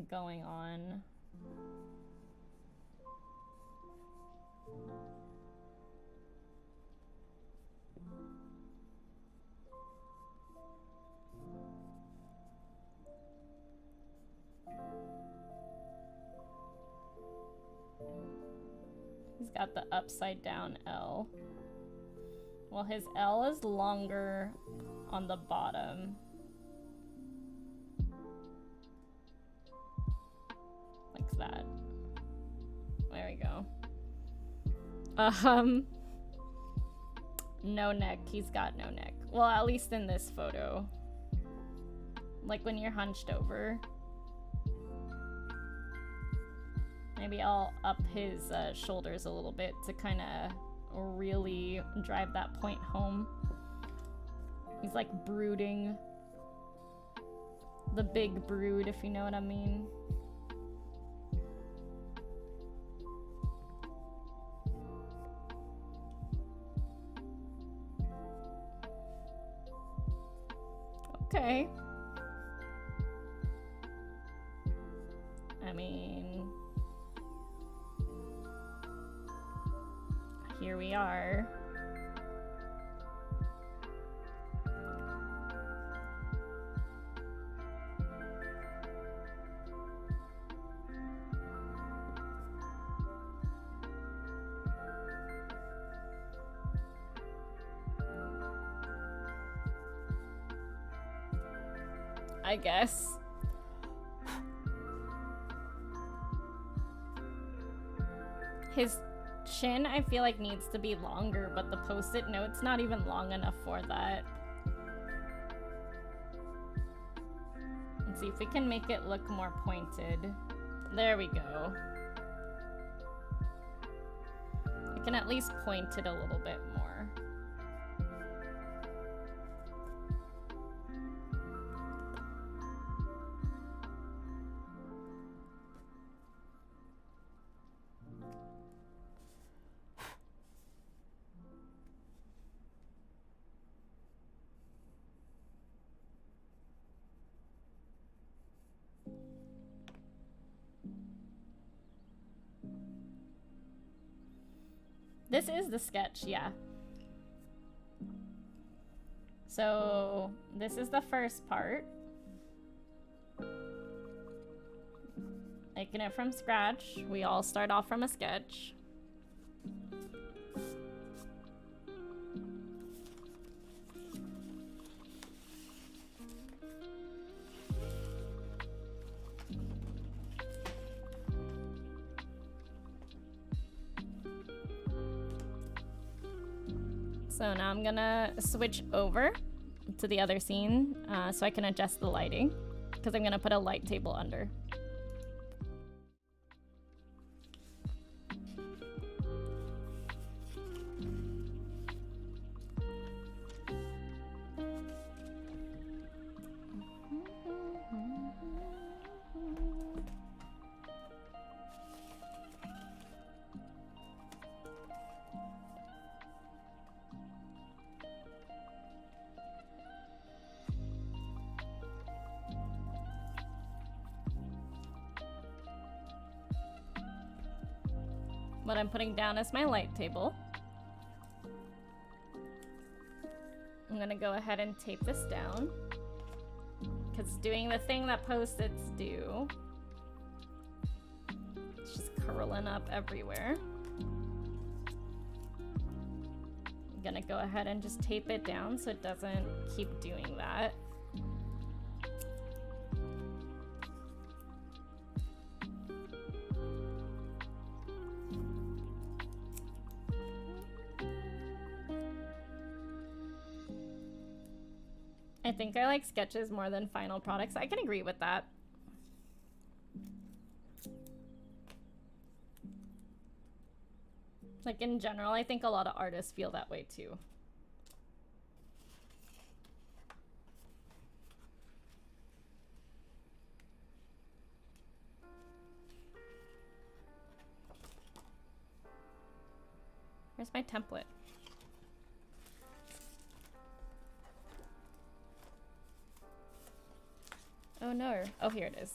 going on. He's got the upside down L. Well, his L is longer on the bottom. Like that. There we go. No neck. He's got no neck. Well, at least in this photo. Like when you're hunched over. Maybe I'll up his shoulders a little bit to kind of really drive that point home. He's like brooding. The big brood, if you know what I mean. Okay. I mean, here we are. I guess. His chin, I feel like, needs to be longer, but the post-it note's not even long enough for that. Let's see if we can make it look more pointed. There we go. I can at least point it a little bit more. This is the sketch, yeah. So this is the first part. Making it from scratch. We all start off from a sketch. So now I'm gonna switch over to the other scene so I can adjust the lighting, because I'm gonna put a light table under. What I'm putting down is my light table. I'm gonna go ahead and tape this down, because it's doing the thing that post-its do. It's just curling up everywhere. I'm gonna go ahead and just tape it down so it doesn't keep doing that. I think I like sketches more than final products. I can agree with that. Like in general, I think a lot of artists feel that way too. Where's my template? Oh no. Oh, here it is.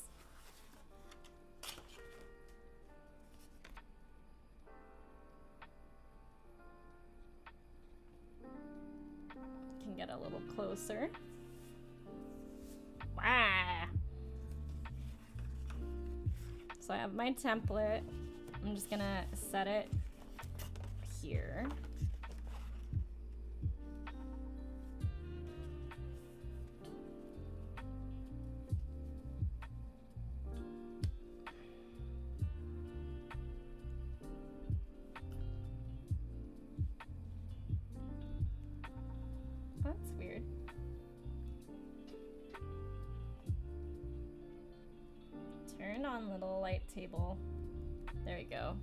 Can get a little closer. Wow. So I have my template. I'm just gonna set it here. That's weird. Turn on little light table. There we go.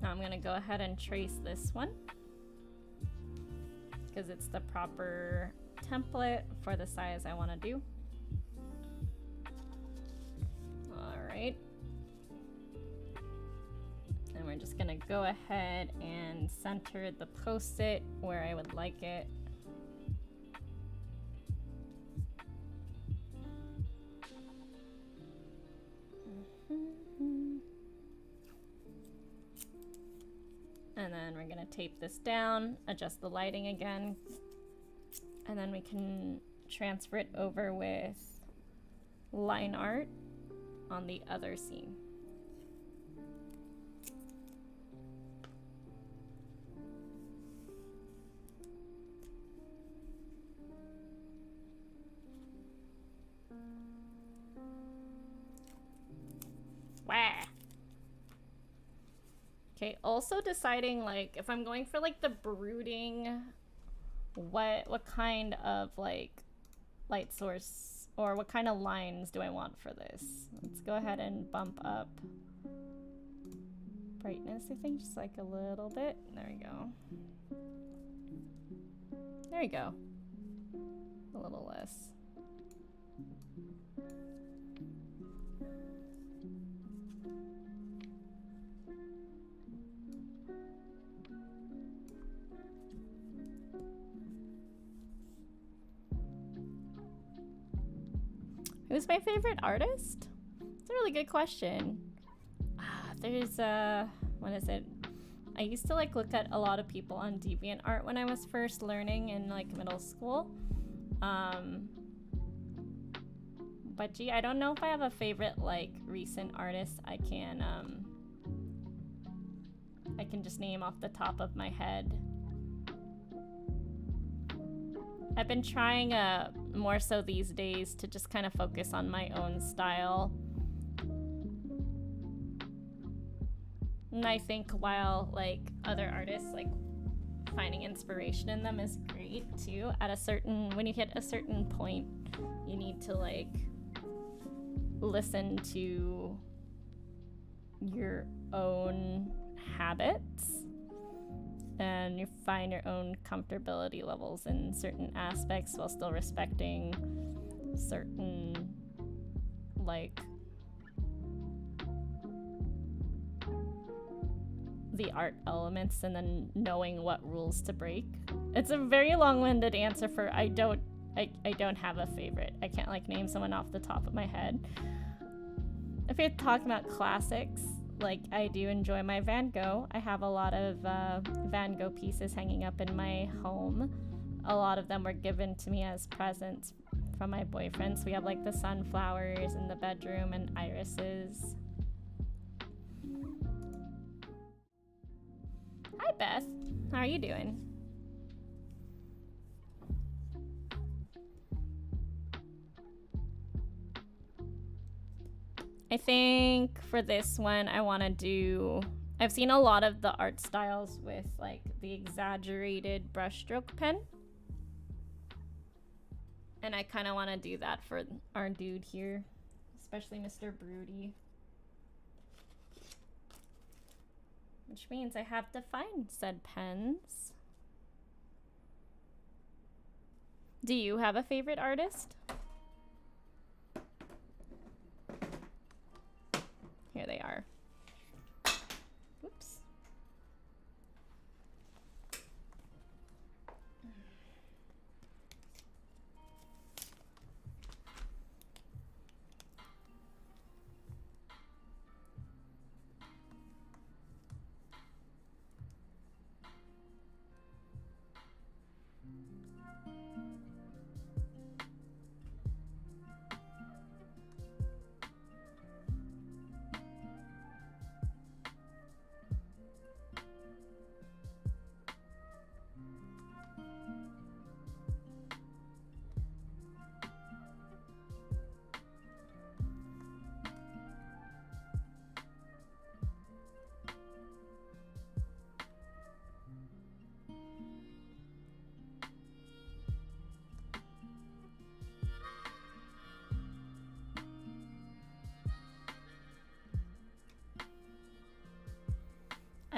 Now I'm gonna go ahead and trace this one because it's the proper template for the size I want to do. All right. And we're just gonna go ahead and center the post-it where I would like it. And then we're gonna tape this down, adjust the lighting again, and then we can transfer it over with line art on the other scene. Wah! Okay, also deciding like if I'm going for like the brooding, what kind of like light source or what kind of lines do I want for this? Let's go ahead and bump up brightness, I think, just like a little bit. There we go. There we go. A little less. Who's my favorite artist? It's a really good question. There's what is it? I used to like look at a lot of people on DeviantArt when I was first learning in like middle school. But gee, I don't know if I have a favorite like recent artist I can just name off the top of my head. I've been trying more so these days to just kind of focus on my own style. And I think while like other artists, like finding inspiration in them is great too, at a certain, when you hit a certain point, you need to like listen to your own habits and you find your own comfortability levels in certain aspects while still respecting certain like the art elements and then knowing what rules to break. It's a very long-winded answer for I don't have a favorite. I can't like name someone off the top of my head. If you're talking about classics, like I do enjoy my Van Gogh. I have a lot of Van Gogh pieces hanging up in my home. A lot of them were given to me as presents from my boyfriend. So we have like the sunflowers in the bedroom and irises. Hi Beth, how are you doing? I think for this one, I want to do... I've seen a lot of the art styles with like the exaggerated brushstroke pen. And I kind of want to do that for our dude here, especially Mr. Broody. Which means I have to find said pens. Do you have a favorite artist? Here they are. Oops.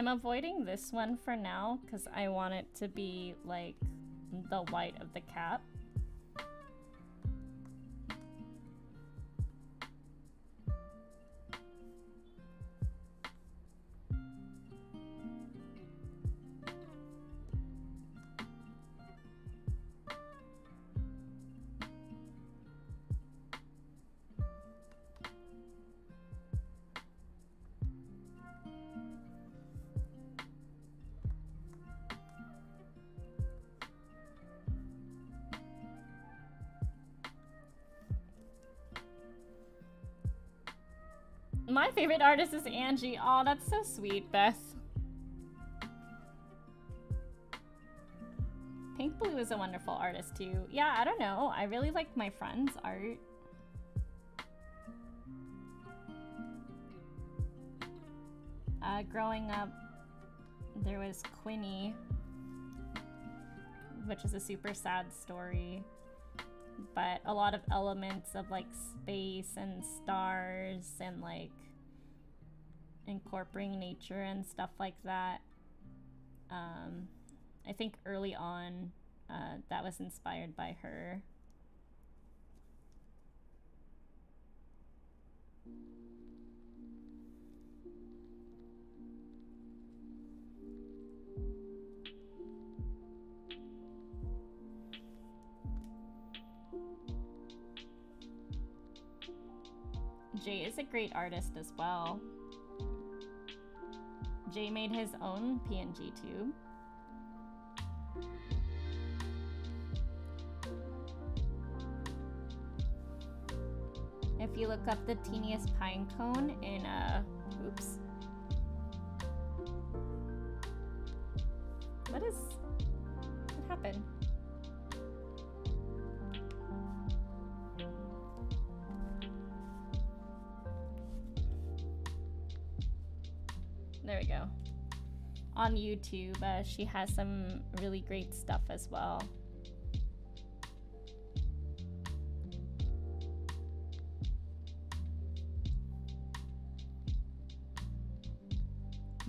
I'm avoiding this one for now because I want it to be like the white of the cap. My favorite artist is Angie. Oh, that's so sweet, Beth. Pink Blue is a wonderful artist too. Yeah, I don't know. I really like my friend's art. Growing up, there was Quinny, which is a super sad story. But a lot of elements of like space and stars and like incorporating nature and stuff like that. I think early on that was inspired by her. Jay is a great artist as well. Jay made his own PNG tube. If you look up the teeniest pine cone in oops. What happened? There we go. On YouTube, she has some really great stuff as well.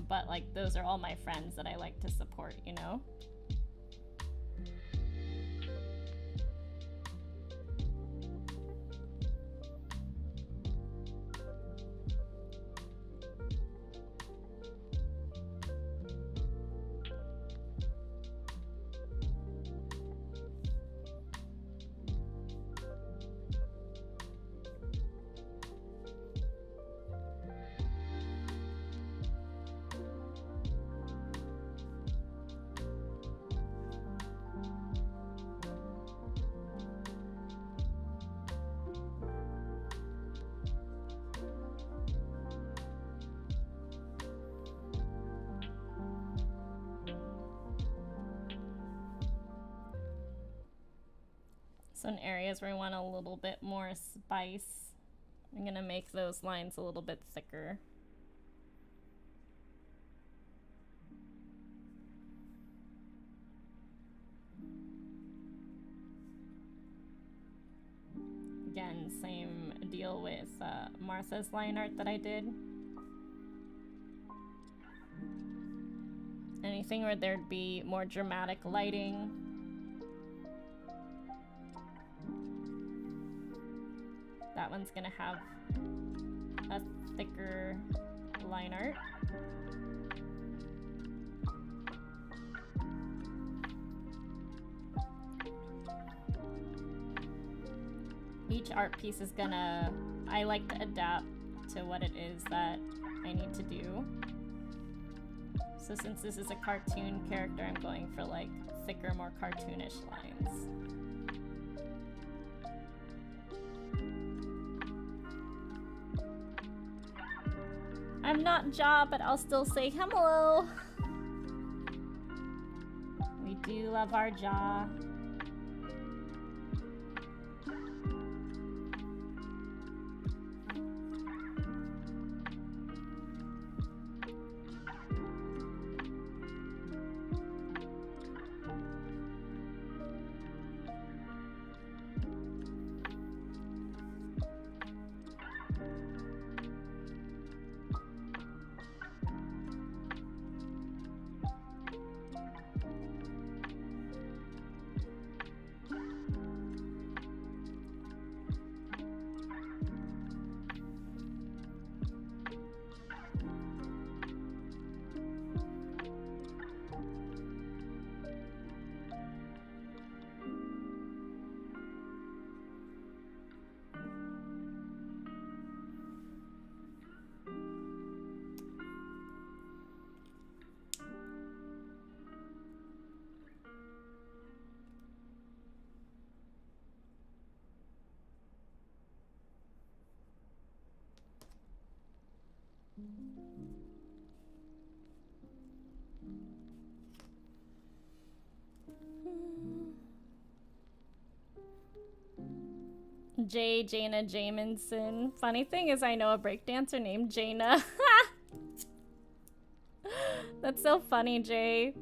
But like, those are all my friends that I like to support, you know? So in areas where I want a little bit more spice, I'm gonna make those lines a little bit thicker. Again, same deal with Martha's line art that I did. Anything where there'd be more dramatic lighting. That one's gonna have a thicker line art. Each art piece is gonna, I like to adapt to what it is that I need to do. So since this is a cartoon character, I'm going for like thicker, more cartoonish lines. I'm not Ja, but I'll still say hello. We do love our Ja. Jaina Jamison. Funny thing is I know a breakdancer named Jaina. That's so funny, Jay.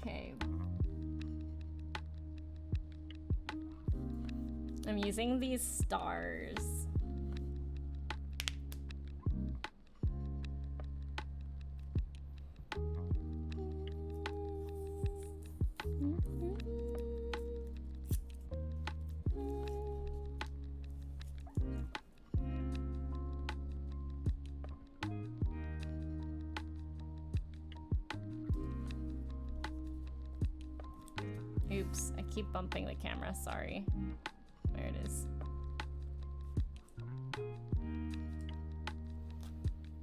Okay. I'm using these stars. Oops, I keep bumping the camera, sorry. There it is.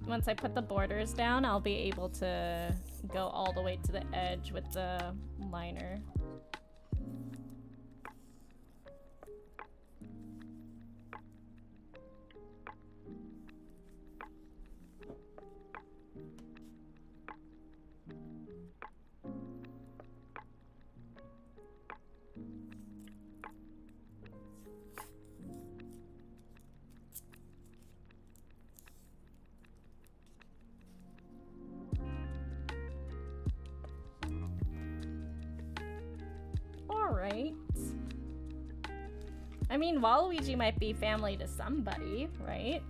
Once I put the borders down, I'll be able to go all the way to the edge with the liner. Alright. I mean, Waluigi might be family to somebody, right?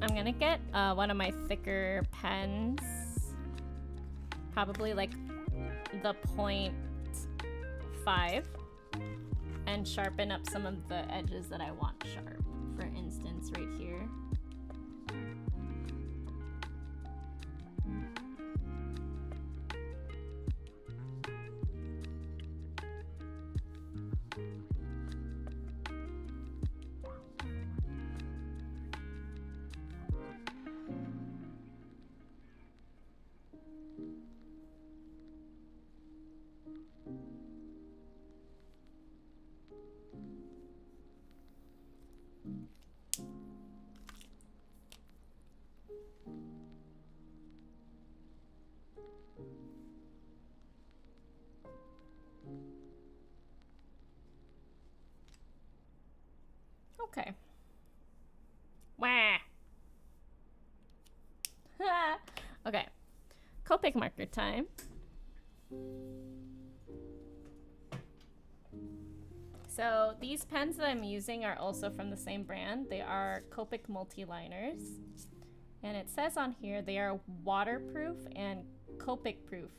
I'm gonna get one of my thicker pens. Probably like the 0.5. And sharpen up some of the edges that I want sharp. For instance, right here. Okay. Wah. Okay. Copic marker time. So these pens that I'm using are also from the same brand. They are Copic multi-liners. And it says on here they are waterproof and Copic proof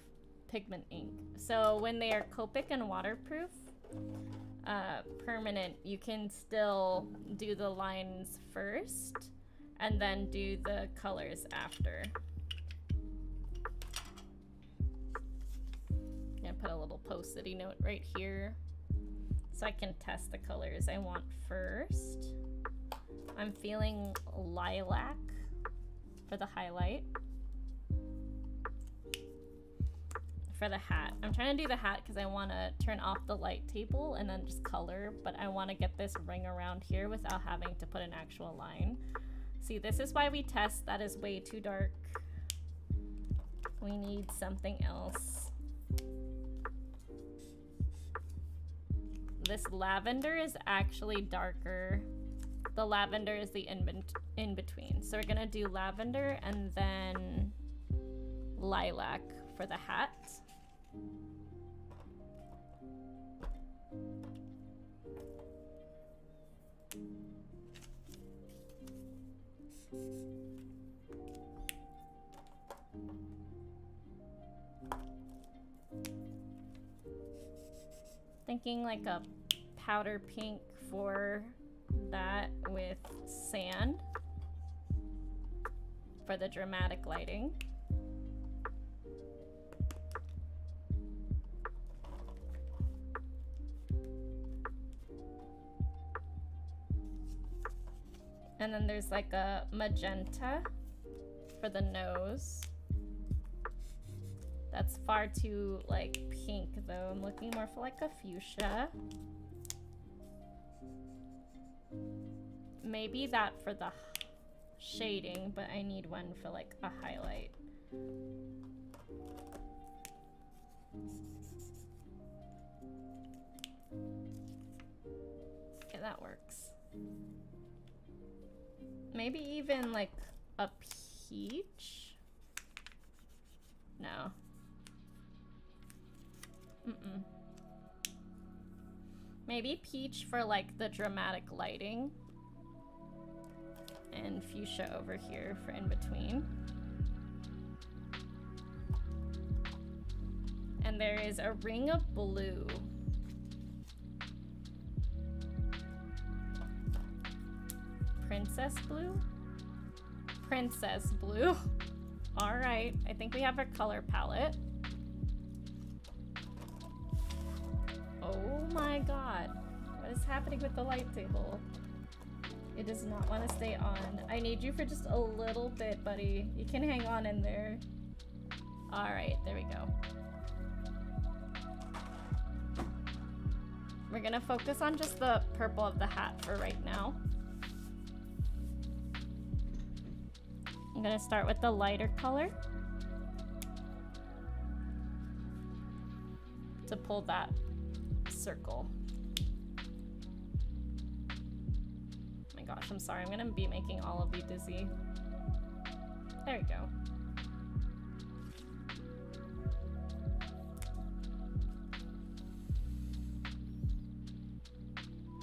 pigment ink. So when they are Copic and waterproof, permanent, you can still do the lines first and then do the colors after. I'm gonna put a little post-it note right here so I can test the colors I want first. I'm feeling lilac for the highlight. For the hat, I'm trying to do the hat because I want to turn off the light table and then just color, but I want to get this ring around here without having to put an actual line. See, this is why we test. That is way too dark. We need something else. This lavender is actually darker. The lavender is the in between. So we're gonna do lavender and then lilac for the hat. Thinking like a powder pink for that with sand for the dramatic lighting. And then there's like a magenta for the nose. That's far too like pink though. I'm looking more for like a fuchsia. Maybe that for the shading, but I need one for like a highlight. Okay, that works. Maybe even like a peach? No. Mm-mm. Maybe peach for like the dramatic lighting. And fuchsia over here for in between. And there is a ring of blue. Princess blue? Princess blue. All right, I think we have our color palette. Oh my god. What is happening with the light table? It does not want to stay on. I need you for just a little bit, buddy. You can hang on in there. All right, there we go. We're gonna focus on just the purple of the hat for right now. I'm gonna start with the lighter color to pull that circle. Oh my gosh, I'm sorry. I'm gonna be making all of you dizzy. There we go.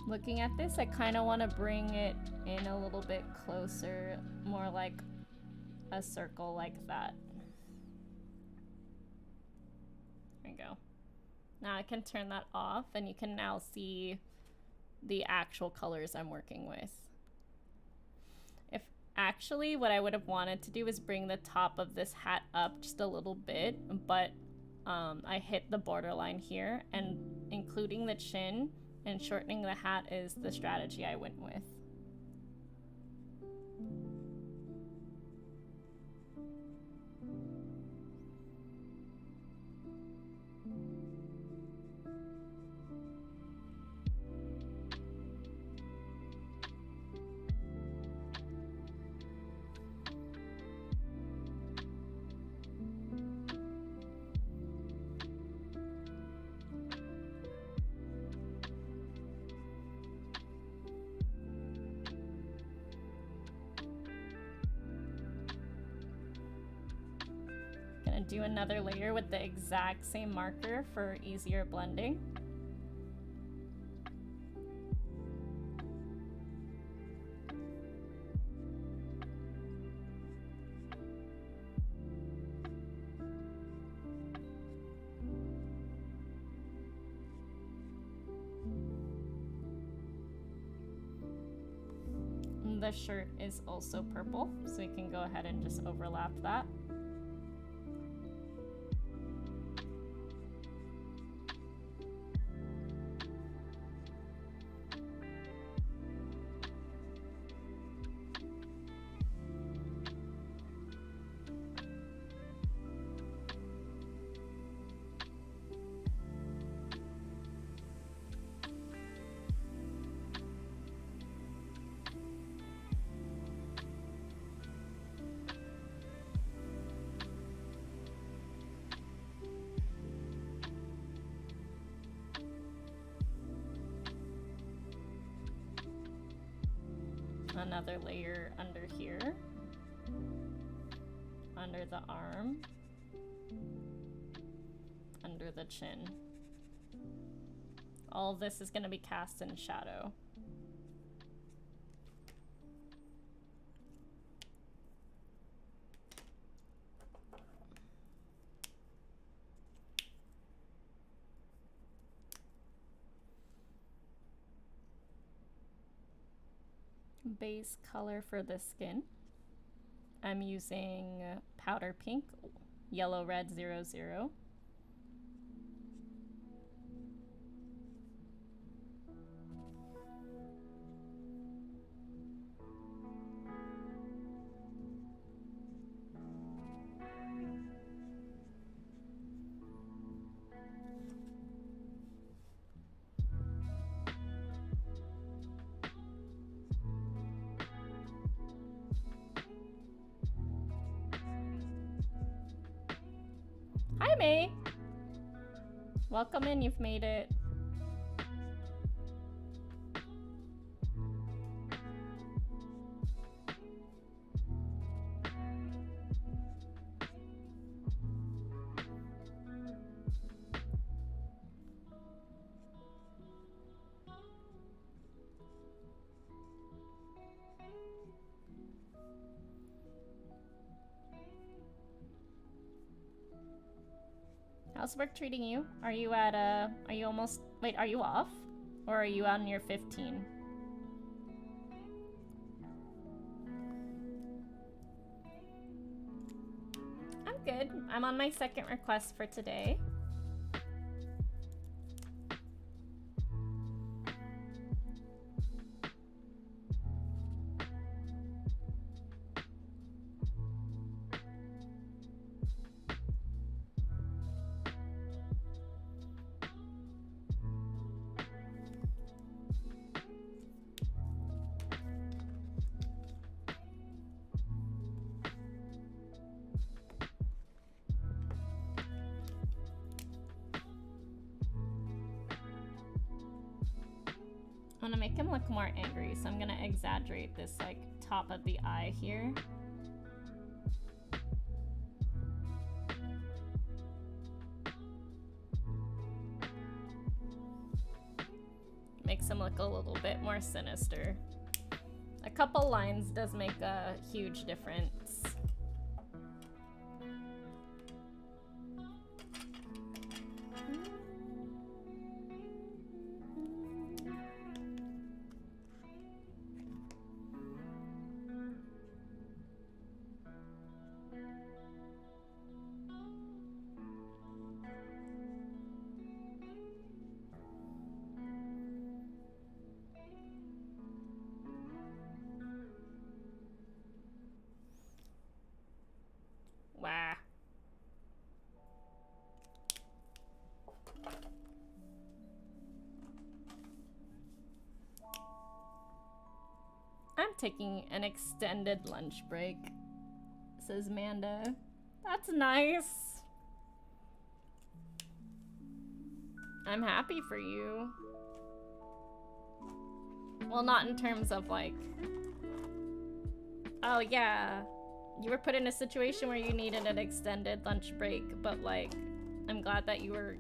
Looking at this, I kind of want to bring it in a little bit closer, more like a circle like that. There we go. Now I can turn that off and you can now see the actual colors I'm working with. If actually what I would have wanted to do is bring the top of this hat up just a little bit, but I hit the borderline here, and including the chin and shortening the hat is the strategy I went with. Do another layer with the exact same marker for easier blending. And the shirt is also purple, so we can go ahead and just overlap that. Another layer under here, under the arm, under the chin. All of this is going to be cast in shadow. base color for the skin. I'm using powder pink, yellow red 00. Hi, May. Welcome in, you've made it. How's work treating you? Are you at are you almost, wait, are you off? Or are you on your 15? I'm good. I'm on my second request for today. I'm gonna make him look more angry, so I'm gonna exaggerate this like top of the eye here. Makes him look a little bit more sinister. A couple lines does make a huge difference. Wow. I'm taking an extended lunch break, says Manda. That's nice. I'm happy for you. Well, not in terms of like, oh yeah, you were put in a situation where you needed an extended lunch break, but like, I'm glad that you were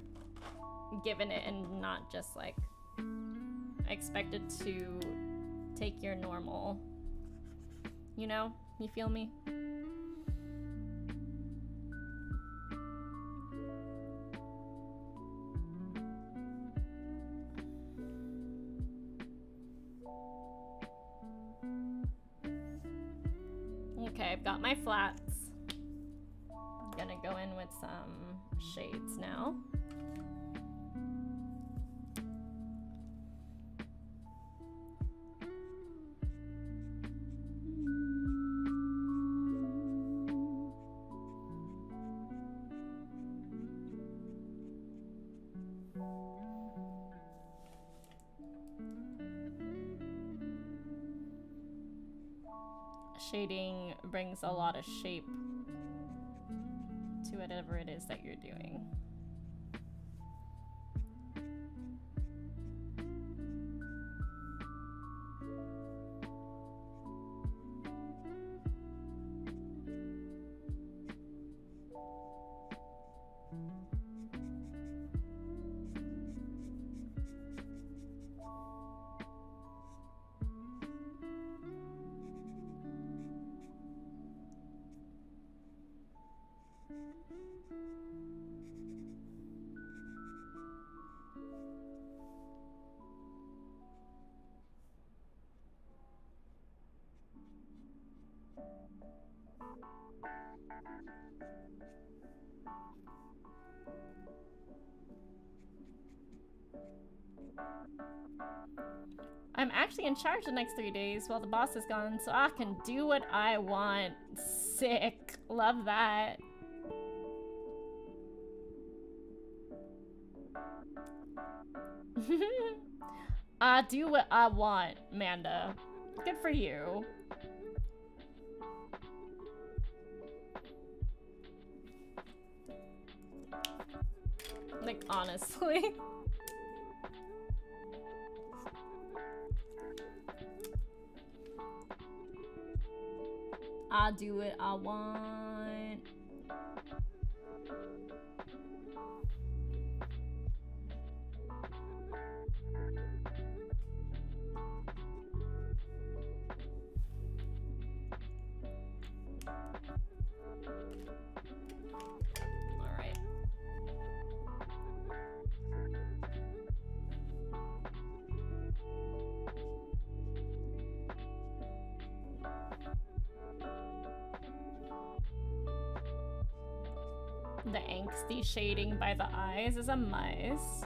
given it and not just like expected to take your normal, you know? You feel me? Okay, I've got my flats. I'm gonna go in with some shades now. Shading brings a lot of shape to whatever it is that you're doing. I'm actually in charge the next 3 days while the boss is gone, so I can do what I want. Sick. Love that. I do what I want, Manda. Good for you. Like, honestly. I do what I want. All right. The angsty shading by the eyes is a must.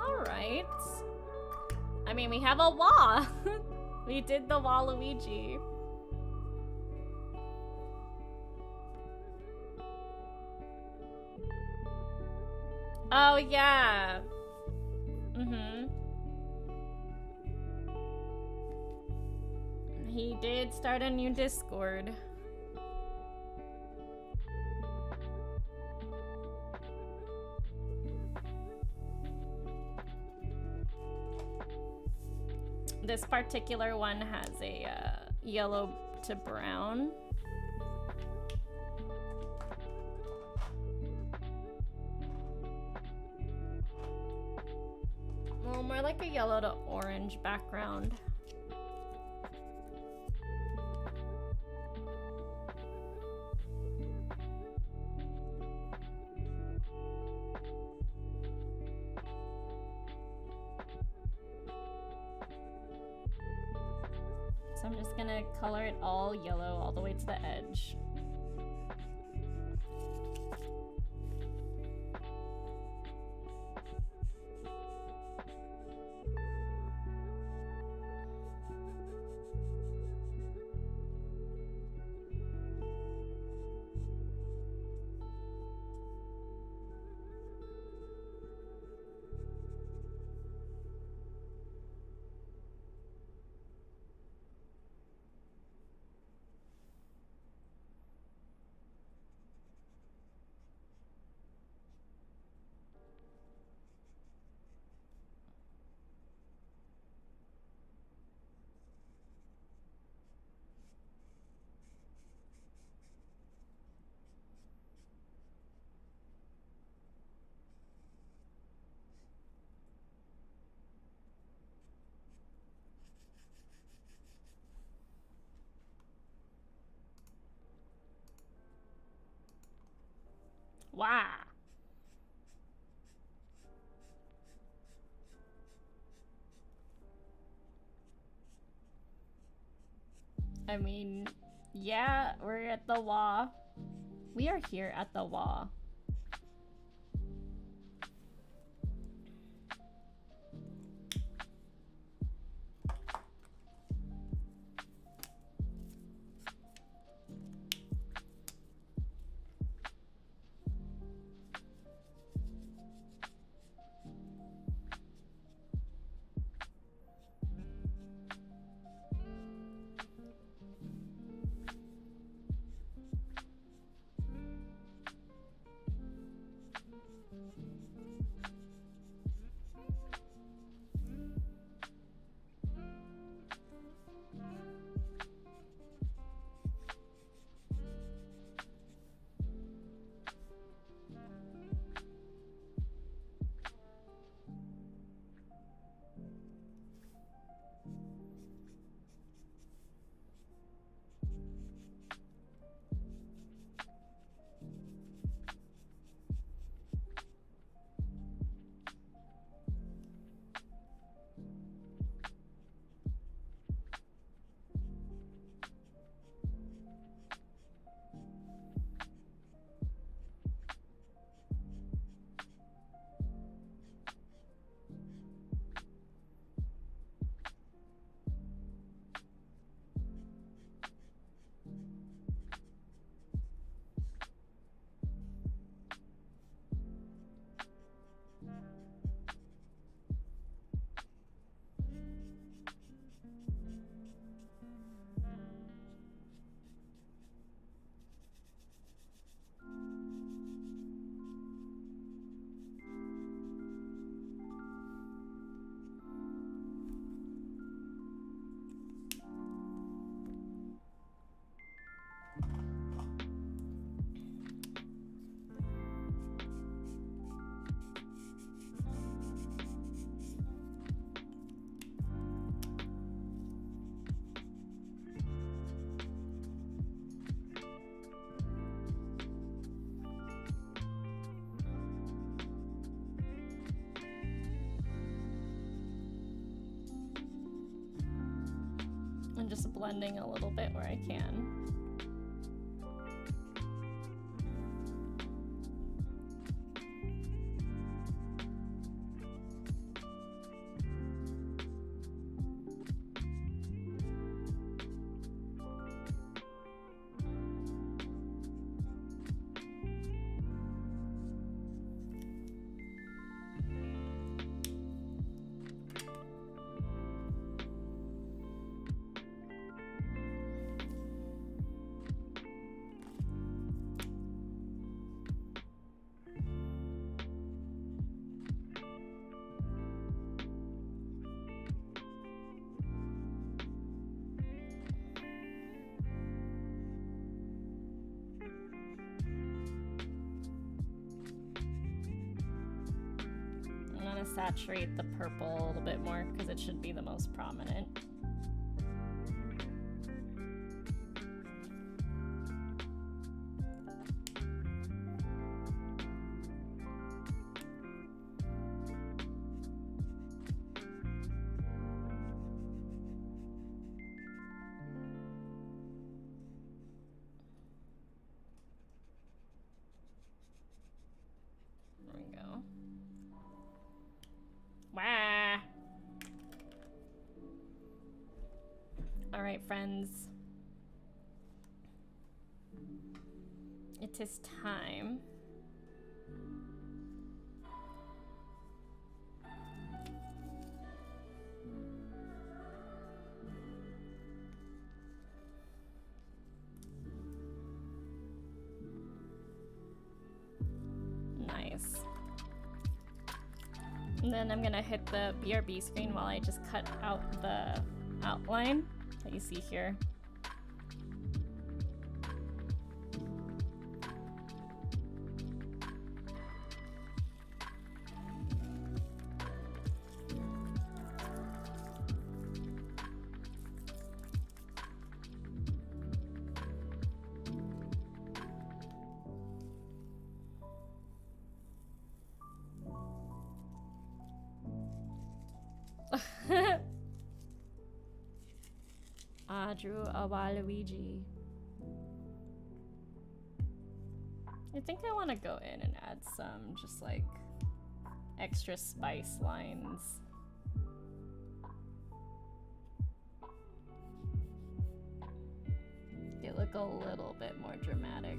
Alright. I mean, we have a wah. We did the Waluigi. Oh, yeah. Mm-hmm. He did start a new Discord. This particular one has a yellow to brown. Well, more like a yellow to orange background. So I'm just gonna color it all yellow all the way to the edge. Wow. I mean, yeah, we're at the wall. We are here at the wall. I'm just blending a little bit where I can. Saturate the purple a little bit more because it should be the most prominent. Alright, friends. It is time. Nice. And then I'm gonna hit the BRB screen while I just cut out the outline that you see here. Drew a Waluigi. I think I want to go in and add some just like extra spice lines. They look a little bit more dramatic.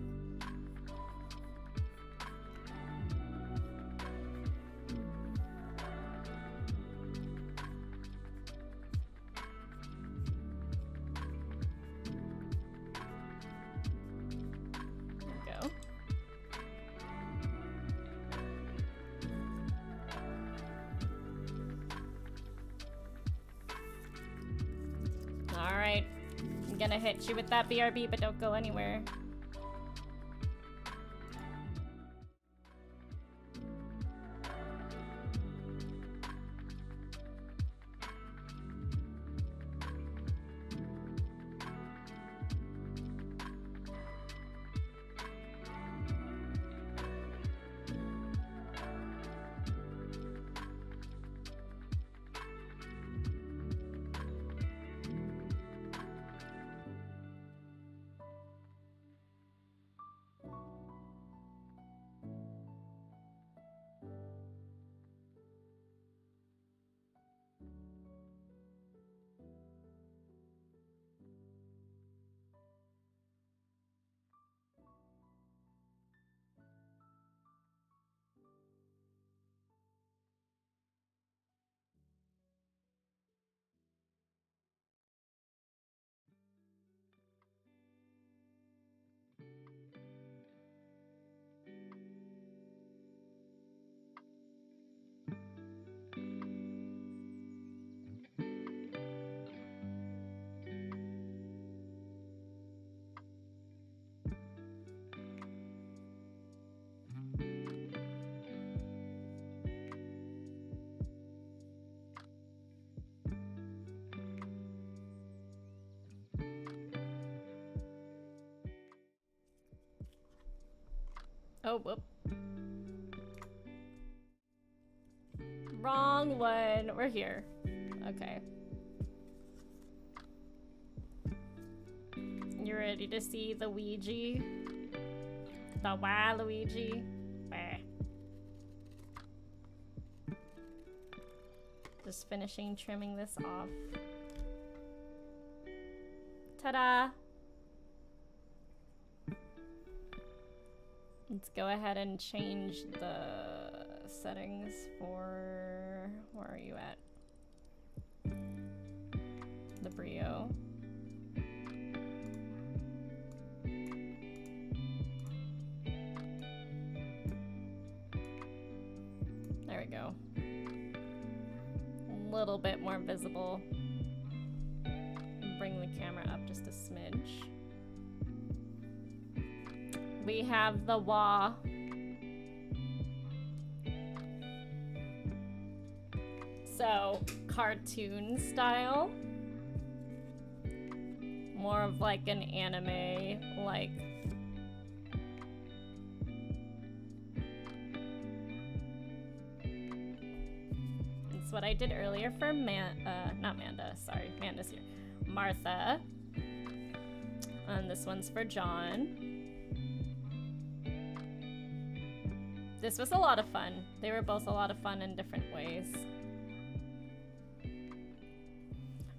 Gonna hit you with that BRB, but don't go anywhere. Oh, whoop. Wrong one. We're here. Okay. ready to see the Ouija? The Waluigi? Bah. Just finishing trimming this off. Ta-da! Let's go ahead and change the settings for... Where are you at? The Brio. There we go. A little bit more visible. Bring the camera up just a smidge. We have the wah. So, cartoon style. More of like an anime, like. It's what I did earlier for not Manda, sorry, Manda's here. Martha. And this one's for John. This was a lot of fun. They were both a lot of fun in different ways.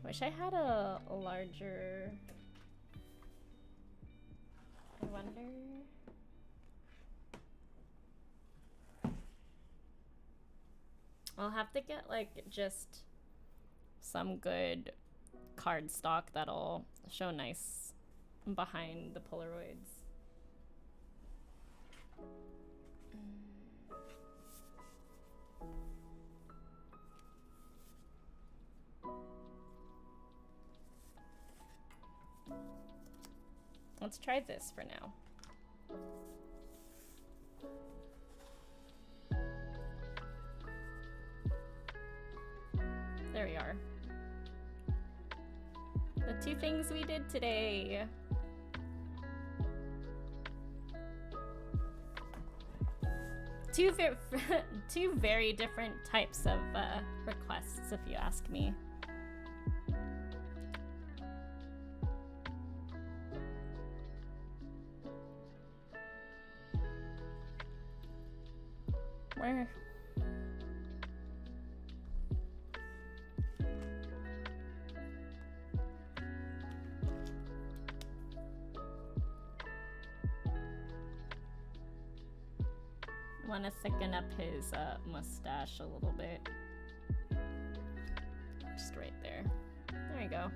Wish I had a larger... I wonder... I'll have to get like just some good cardstock that'll show nice behind the Polaroids. Let's try this for now. There we are. The two things we did today. Two very different types of requests, if you ask me. Where? Want to thicken up his mustache a little bit. Just right there. There you go.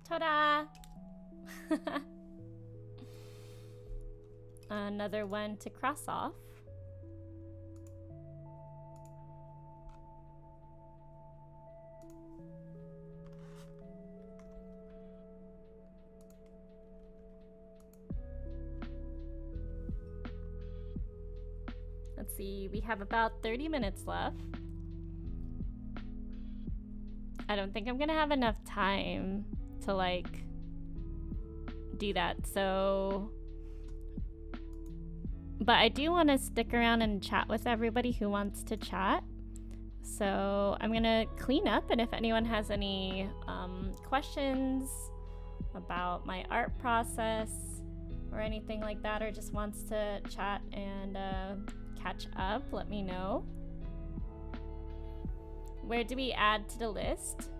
Ta-da! Another one to cross off. Let's see, we have about 30 minutes left. I don't think I'm gonna have enough time to like do that, so but I do want to stick around and chat with everybody who wants to chat, so I'm gonna clean up, and if anyone has any questions about my art process or anything like that, or just wants to chat and catch up, let me know. Where do we add to the list?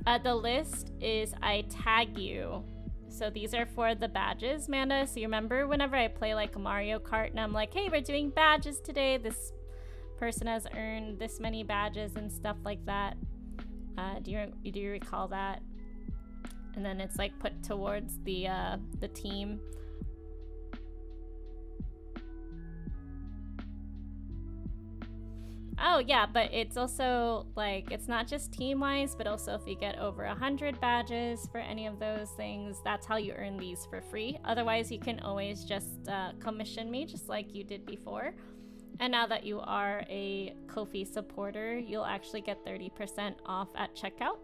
The list is I tag you. So these are for the badges, Amanda. So you remember whenever I play like Mario Kart and I'm like, hey, we're doing badges today. This person has earned this many badges and stuff like that. Do you recall that? And then it's like put towards the team. Oh yeah, but it's also like, it's not just team-wise, but also if you get over 100 badges for any of those things, that's how you earn these for free. Otherwise, you can always just commission me, just like you did before. And now that you are a Ko-fi supporter, you'll actually get 30% off at checkout.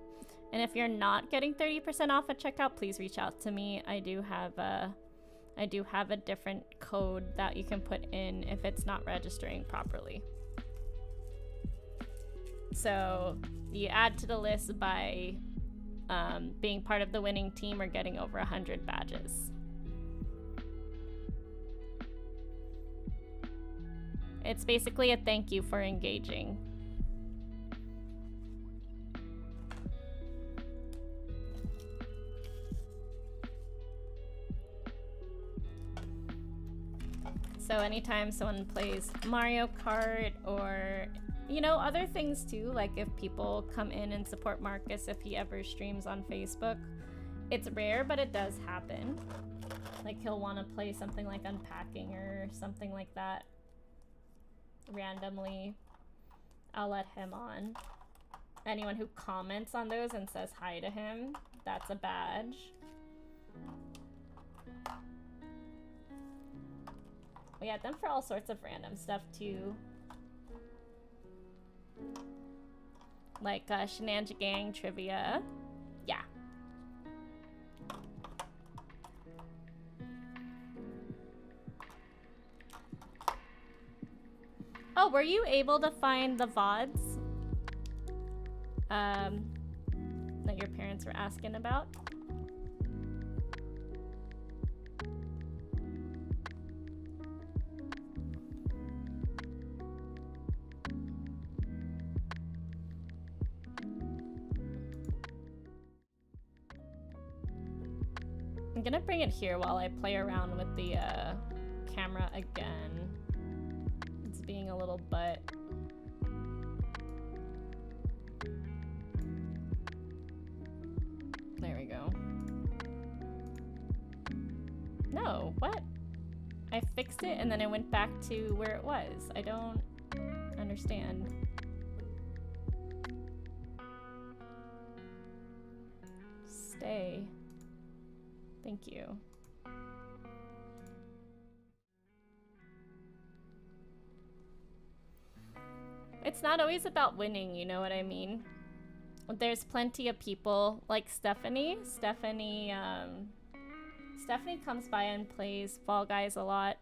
And if you're not getting 30% off at checkout, please reach out to me. I do have a different code that you can put in if it's not registering properly. So you add to the list by being part of the winning team or getting over 100 badges. It's basically a thank you for engaging. So anytime someone plays Mario Kart or, you know, other things too, like if people come in and support Marcus if he ever streams on Facebook, it's rare, but it does happen. Like he'll want to play something like unpacking or something like that randomly. I'll let him on. Anyone who comments on those and says hi to him, that's a badge. We had them for all sorts of random stuff too. Like Shenanigans trivia. Yeah. Oh, were you able to find the VODs? That your parents were asking about? I'm gonna bring it here while I play around with the camera again. It's being a little butt. There we go. No, what? I fixed it and then it went back to where it was. I don't understand. Stay. Thank you. It's not always about winning, you know what I mean? There's plenty of people like Stephanie. Stephanie comes by and plays Fall Guys a lot.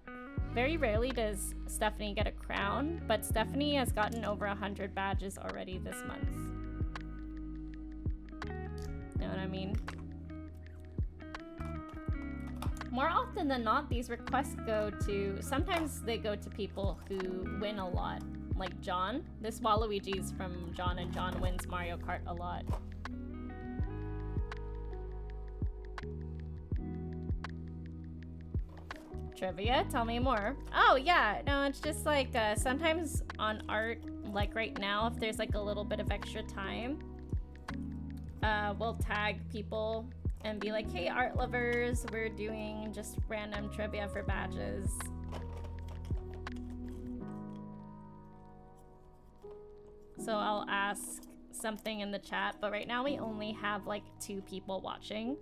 Very rarely does Stephanie get a crown, but Stephanie has gotten over 100 badges already this month. Know what I mean? More often than not, these requests go to, sometimes they go to people who win a lot. Like John. This Waluigi's from John, and John wins Mario Kart a lot. Trivia? Tell me more. Oh yeah, no, it's just like sometimes on art, like right now, if there's like a little bit of extra time, we'll tag people and be like, hey art lovers, we're doing just random trivia for badges. So I'll ask something in the chat, but right now we only have like 2 people watching.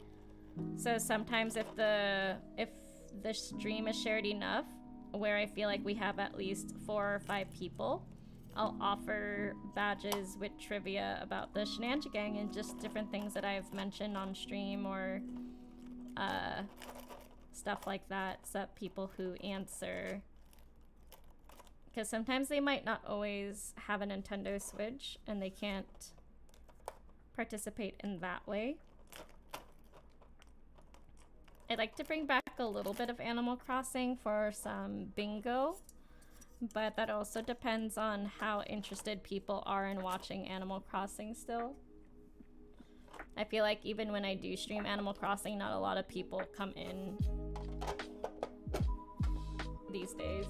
So sometimes if the stream is shared enough where I feel like we have at least 4 or 5 people, I'll offer badges with trivia about the Shenanigans and just different things that I've mentioned on stream or stuff like that, so that people who answer, because sometimes they might not always have a Nintendo Switch and they can't participate in that way. I'd like to bring back a little bit of Animal Crossing for some bingo, but that also depends on how interested people are in watching Animal Crossing still. I feel like even when I do stream Animal Crossing, not a lot of people come in these days.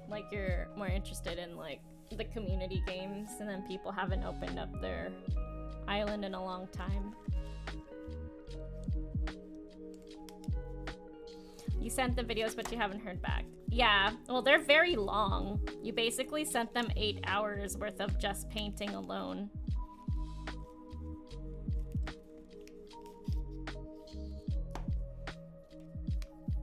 Like, you're more interested in like the community games, and then people haven't opened up their island in a long time. You sent the videos, but you haven't heard back. Yeah, well, they're very long. You basically sent them 8 hours worth of just painting alone.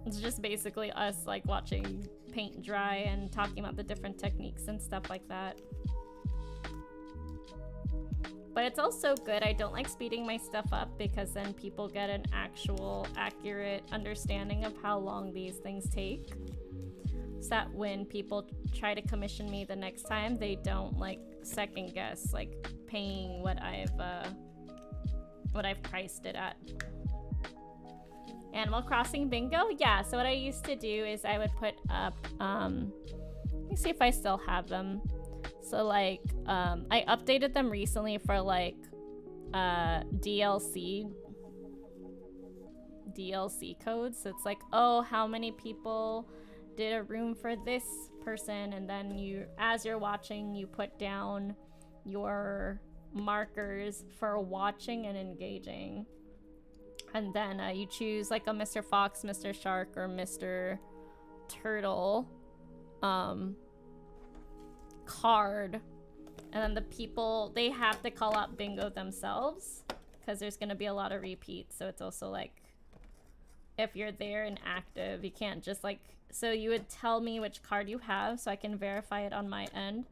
It's just basically us like watching paint dry and talking about the different techniques and stuff like that. But it's also good. I don't like speeding my stuff up because then people get an actual accurate understanding of how long these things take. So that when people try to commission me the next time, they don't like second guess like paying what I've priced it at. Animal Crossing bingo? Yeah, so what I used to do is I would put up, let me see if I still have them. So like, I updated them recently for like, DLC codes. So it's like, oh, how many people did a room for this person? And then you, as you're watching, you put down your markers for watching and engaging. And then you choose like a Mr. Fox, Mr. Shark, or Mr. Turtle card. And then the people, they have to call out bingo themselves because there's going to be a lot of repeats. So it's also like, if you're there and active, you can't just like, so you would tell me which card you have so I can verify it on my end.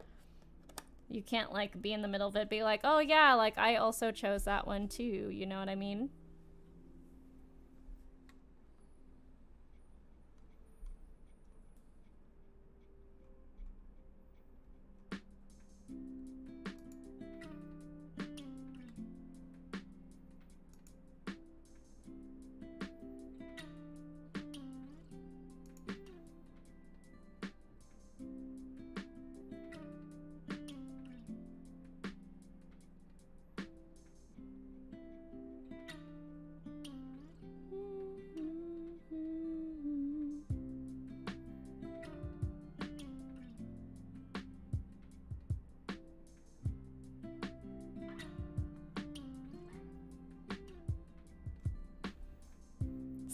You can't like be in the middle of it, be like, oh yeah, like I also chose that one too. You know what I mean?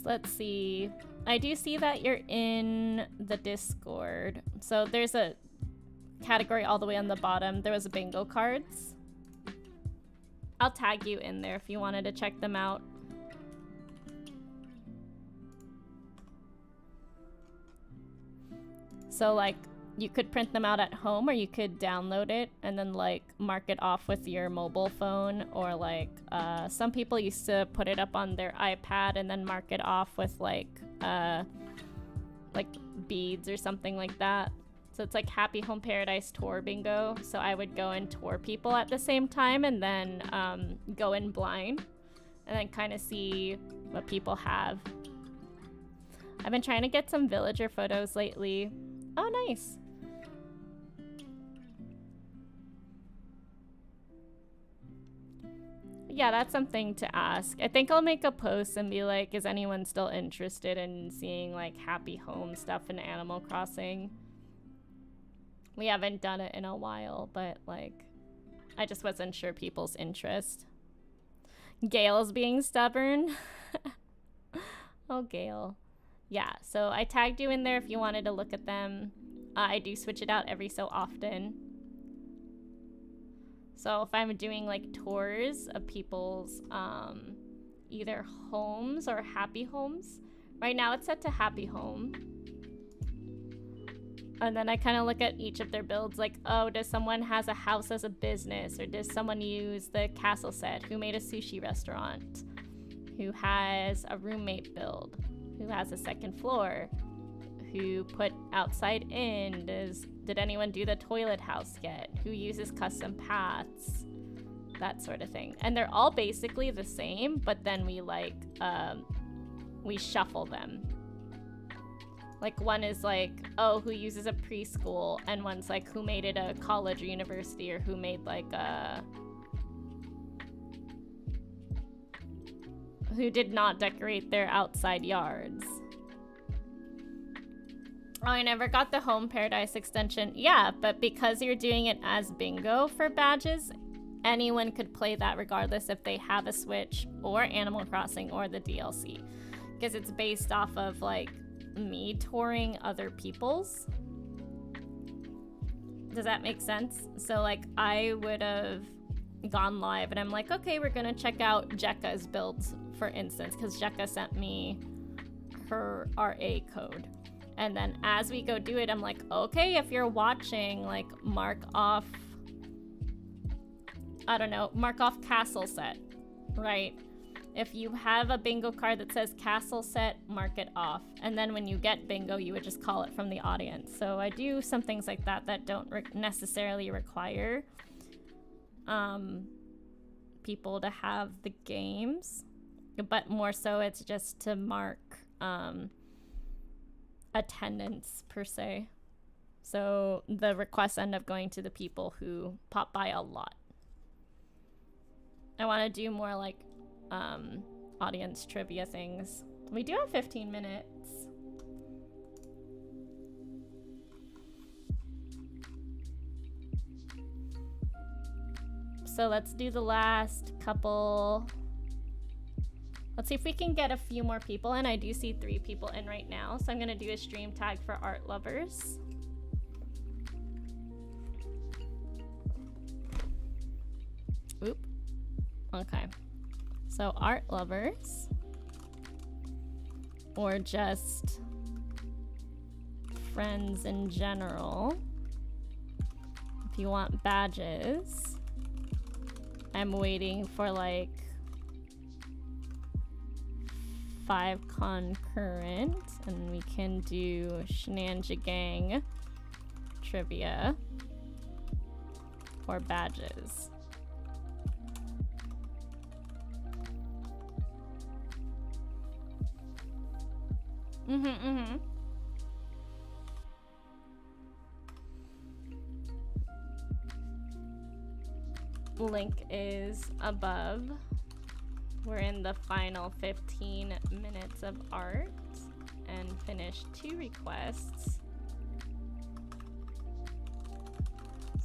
Let's see. I do see that you're in the Discord. So there's a category all the way on the bottom. There was bingo cards. I'll tag you in there if you wanted to check them out. So like you could print them out at home, or you could download it and then like mark it off with your mobile phone, or like some people used to put it up on their iPad and then mark it off with like beads or something like that. So it's like Happy Home Paradise Tour bingo. So I would go and tour people at the same time and then go in blind and then kind of see what people have. I've been trying to get some villager photos lately. Oh, nice. Yeah, that's something to ask. I think I'll make a post and be like, is anyone still interested in seeing like happy home stuff in Animal Crossing? We haven't done it in a while, but like, I just wasn't sure people's interest. Gail's being stubborn. Oh, Gail. Yeah, so I tagged you in there if you wanted to look at them. I do switch it out every so often. So if I'm doing like tours of people's either homes or happy homes, right now it's set to happy home. And then I kind of look at each of their builds like, oh, does someone has a house as a business, or does someone use the castle set? Who made a sushi restaurant? Who has a roommate build? Who has a second floor? Who put outside in? Did anyone do the toilet house yet? Who uses custom paths? That sort of thing. And they're all basically the same, but then we like we shuffle them. Like one is like, oh, who uses a preschool, and one's like, who made it a college or university, or who made like a... who did not decorate their outside yards. Oh, I never got the Home Paradise extension. Yeah, but because you're doing it as bingo for badges, anyone could play that regardless if they have a Switch or Animal Crossing or the DLC. Because it's based off of, like, me touring other people's. Does that make sense? So, like, I would have gone live and I'm like, okay, we're gonna check out Jekka's builds, for instance, because Jekka sent me her RA code. And then as we go do it, I'm like, okay, if you're watching, like, mark off, I don't know, mark off castle set, right? If you have a bingo card that says castle set, mark it off. And then when you get bingo, you would just call it from the audience. So I do some things like that that don't necessarily require people to have the games, but more so it's just to mark attendance per se. So the requests end up going to the people who pop by a lot. I want to do more like audience trivia things. We do have 15 minutes. So let's do the last couple. Let's see if we can get a few more people in. I do see 3 people in right now. So I'm gonna do a stream tag for art lovers. Oop. Okay. So art lovers. Or just friends in general. If you want badges. I'm waiting for like 5 concurrent, and we can do Shenanjigang trivia for badges. Link is above. We're in the final 15 minutes of art and finished 2 requests.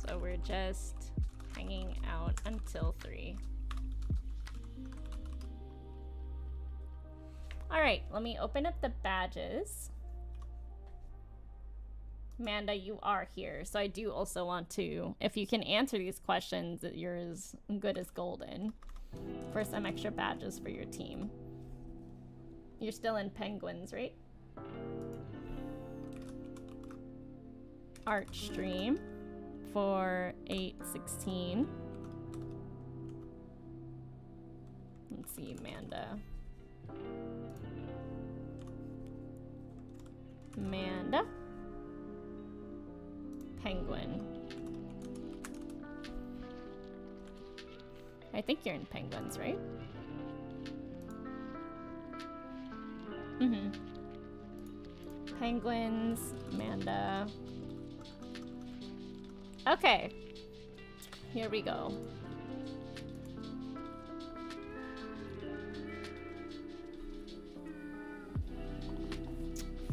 So we're just hanging out until 3. All right, let me open up the badges. Amanda, you are here, so I do also want to, if you can answer these questions, you're as good as golden for some extra badges for your team. You're still in Penguins, right? Art stream for 8/16. Let's see, Amanda. Amanda. Penguin. I think you're in Penguins, right? Penguins, Amanda. Okay. Here we go.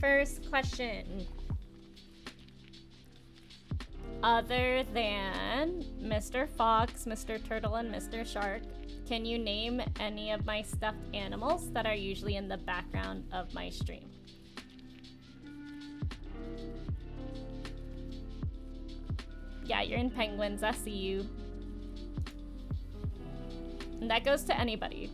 First question. Other than Mr. Fox, Mr. Turtle, and Mr. Shark, can you name any of my stuffed animals that are usually in the background of my stream? Yeah, you're in Penguins. I see you. And that goes to anybody.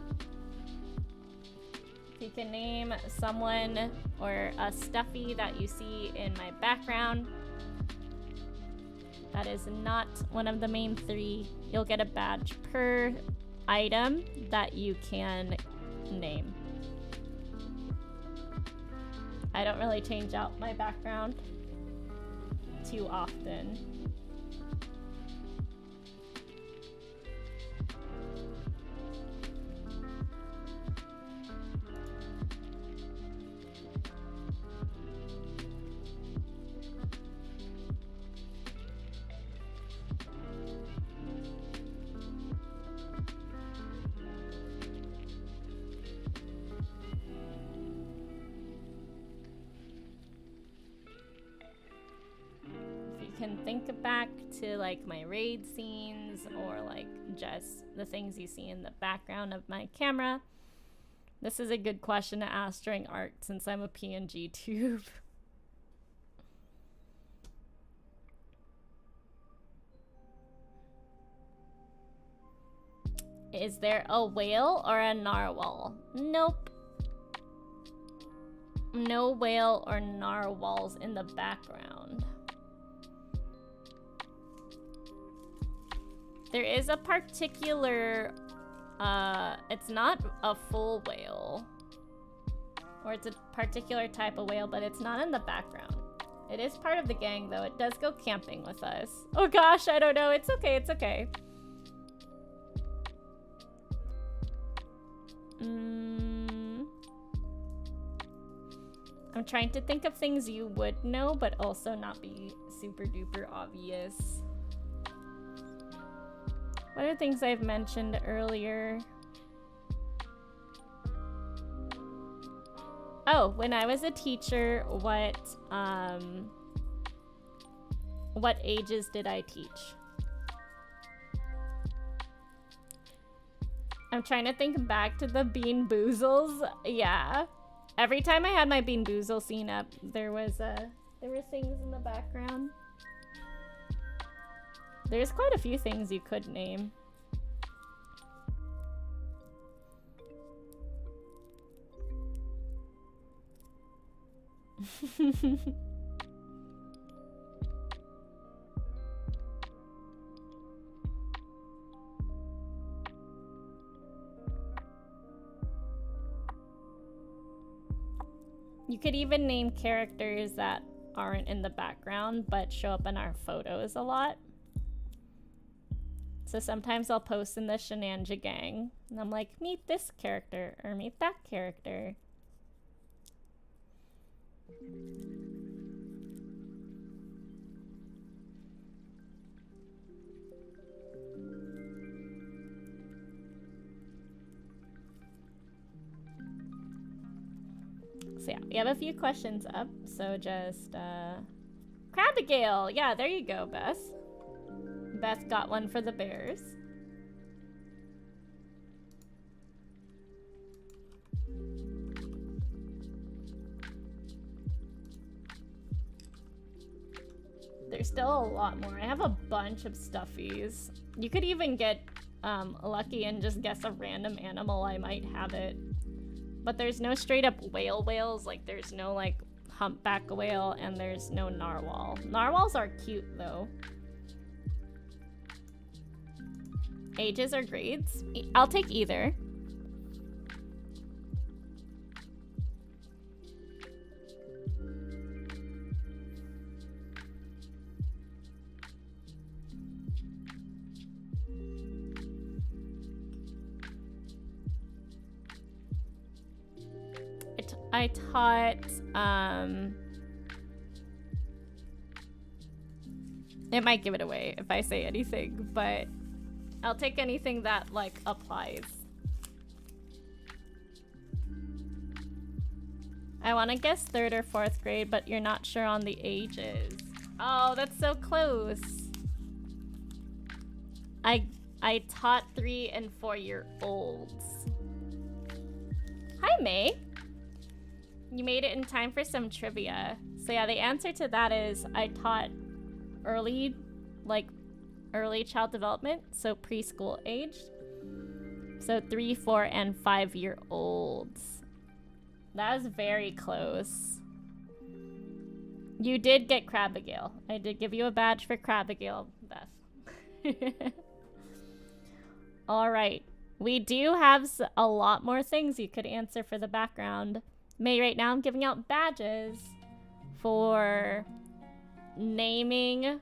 If you can name someone or a stuffy that you see in my background, that is not one of the main 3. You'll get a badge per item that you can name. I don't really change out my background too often. can think back to like my raid scenes or like just the things you see in the background of my camera. This is a good question to ask during art since I'm a PNG tube. Is there a whale or a narwhal? Nope. No whale or narwhals in the background. There is a particular, it's not a full whale. Or it's a particular type of whale, but it's not in the background. It is part of the gang though. It does go camping with us. Oh gosh, I don't know. It's okay, it's okay. I'm trying to think of things you would know, but also not be super duper obvious. What are things I've mentioned earlier? Oh, when I was a teacher, what ages did I teach? I'm trying to think back to the Bean Boozles. Yeah. Every time I had my Bean Boozle scene up, there were things in the background. There's quite a few things you could name. You could even name characters that aren't in the background but show up in our photos a lot. So sometimes I'll post in the Shenanja gang and I'm like, meet this character or meet that character. So yeah, we have a few questions up, so just Crabigale. Yeah, there you go, Beth. Beth got one for the bears. There's still a lot more. I have a bunch of stuffies. You could even get lucky and just guess a random animal. I might have it. But there's no straight up whales, like there's no like humpback whale and there's no narwhal. Narwhals are cute though. Ages or grades? I'll take either. I taught, it might give it away if I say anything, but I'll take anything that, like, applies. I want to guess 3rd or 4th grade, but you're not sure on the ages. Oh, that's so close. I taught 3 and 4-year-olds. Hi, May. You made it in time for some trivia. So yeah, the answer to that is I taught early child development, so preschool age. So 3, 4, and 5-year-olds. That was very close. You did get Crabigale. I did give you a badge for Crabigale, Beth. All right. We do have a lot more things you could answer for the background. May, right now I'm giving out badges for naming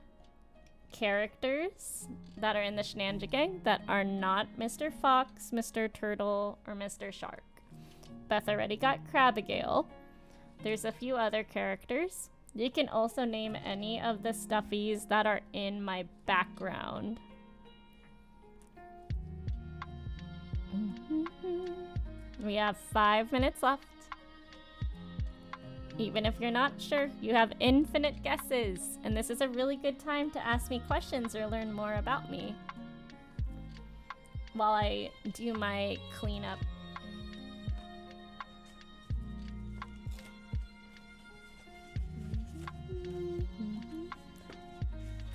characters that are in the Shenanja gang that are not Mr. Fox, Mr. Turtle, or Mr. Shark. Beth already got Crabigale. There's a few other characters. You can also name any of the stuffies that are in my background. We have 5 minutes left. Even if you're not sure, you have infinite guesses, and this is a really good time to ask me questions or learn more about me while I do my cleanup.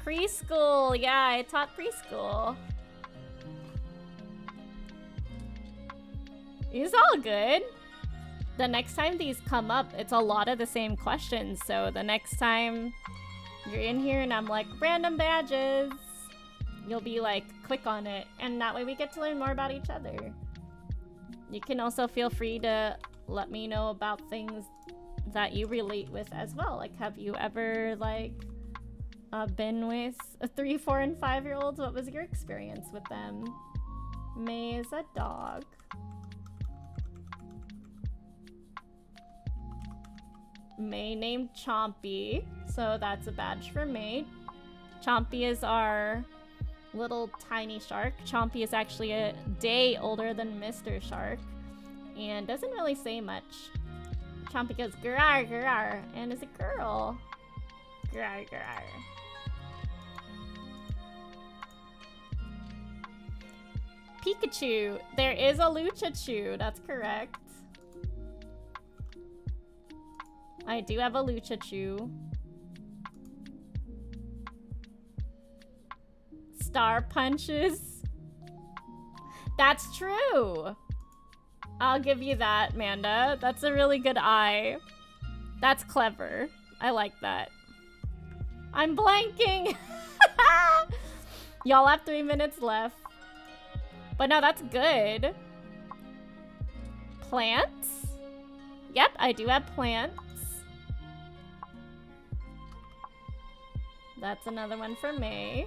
Preschool, yeah, I taught preschool. It's all good. The next time these come up, it's a lot of the same questions. So the next time you're in here and I'm like, random badges, you'll be like, click on it. And that way we get to learn more about each other. You can also feel free to let me know about things that you relate with as well. Like, have you ever like been with 3, 4, and 5-year-olds? What was your experience with them? May is a dog. May named Chompy, so that's a badge for May. Chompy is our little tiny shark. Chompy is actually a day older than Mr. Shark and doesn't really say much. Chompy goes grar grar and is a girl. Grar grar. Pikachu. There is a Luchachu, that's correct. I do have a Luchachu. Star punches. That's true. I'll give you that, Manda. That's a really good eye. That's clever. I like that. I'm blanking. Y'all have 3 minutes left. But no, that's good. Plants? Yep, I do have plants. That's another one for May.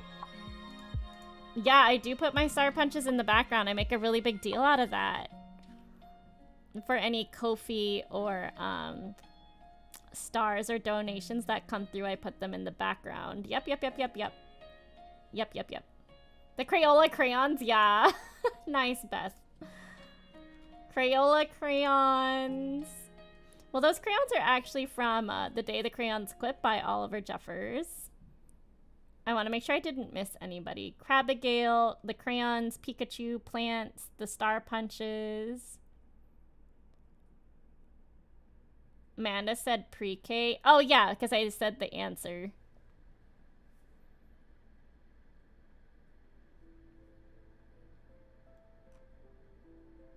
Yeah, I do put my star punches in the background. I make a really big deal out of that. For any Ko-fi or stars or donations that come through, I put them in the background. Yep. The Crayola crayons, yeah. Nice, Beth. Crayola crayons. Well, those crayons are actually from The Day the Crayons Quit by Oliver Jeffers. I want to make sure I didn't miss anybody. Crabigale, the crayons, Pikachu, plants, the star punches. Amanda said pre-K. Oh, yeah, because I said the answer.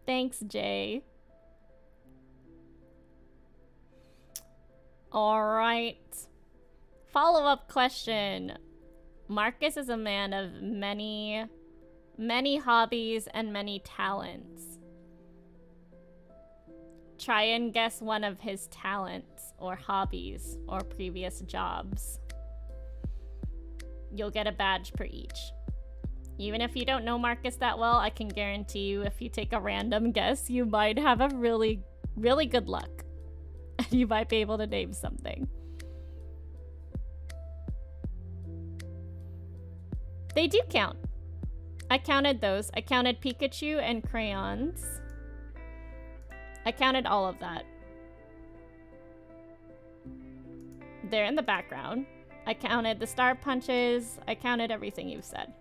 Thanks, Jay. All right. Follow-up question. Marcus is a man of many hobbies and many talents. Try and guess one of his talents or hobbies or previous jobs. You'll get a badge per each. Even if you don't know Marcus that well, I can guarantee you if you take a random guess, you might have a really good luck. And you might be able to name something. They do count. I counted those. I counted Pikachu and crayons. I counted all of that. They're in the background. I counted the star punches. I counted everything you've said.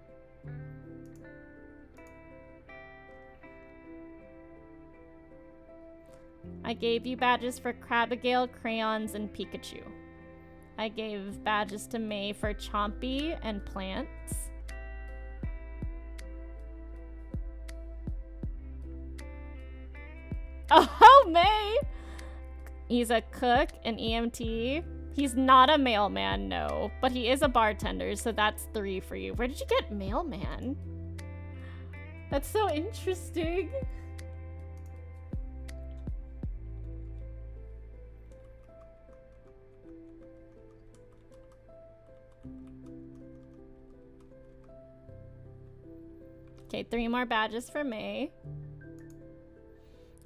I gave you badges for Crabigale, crayons, and Pikachu. I gave badges to May for Chompy and plants. Oh, May! He's a cook, an EMT. He's not a mailman, no. But he is a bartender, so that's 3 for you. Where did you get mailman? That's so interesting. Okay, 3 more badges for May.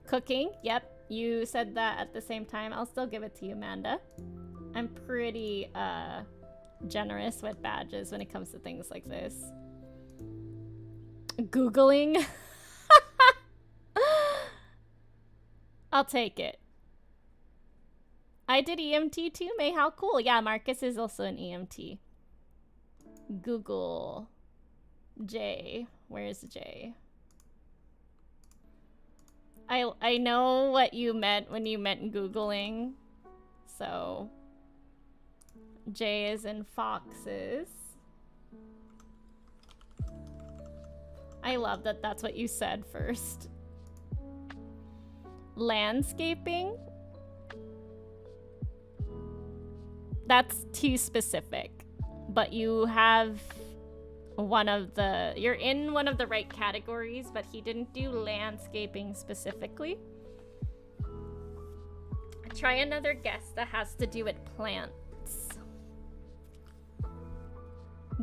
Cooking, yep. You said that at the same time. I'll still give it to you, Amanda. I'm pretty generous with badges when it comes to things like this. Googling. I'll take it. I did EMT too, May. How cool. Yeah, Marcus is also an EMT. Google. J. Where's J? I know what you meant when you meant Googling. So J is in foxes. I love that that's what you said first. Landscaping? That's too specific. But you have you're in one of the right categories, but he didn't do landscaping specifically. Try another guess that has to do with plants.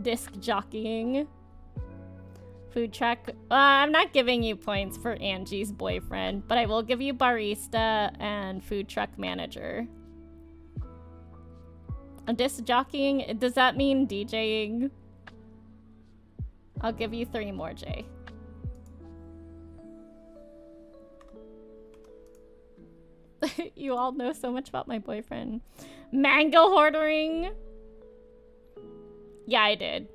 Disc jockeying. Food truck. I'm not giving you points for Angie's boyfriend, but I will give you barista and food truck manager. Disc jockeying, does that mean DJing? I'll give you 3 more, Jay. You all know so much about my boyfriend. Mango hoarding. Yeah, I did.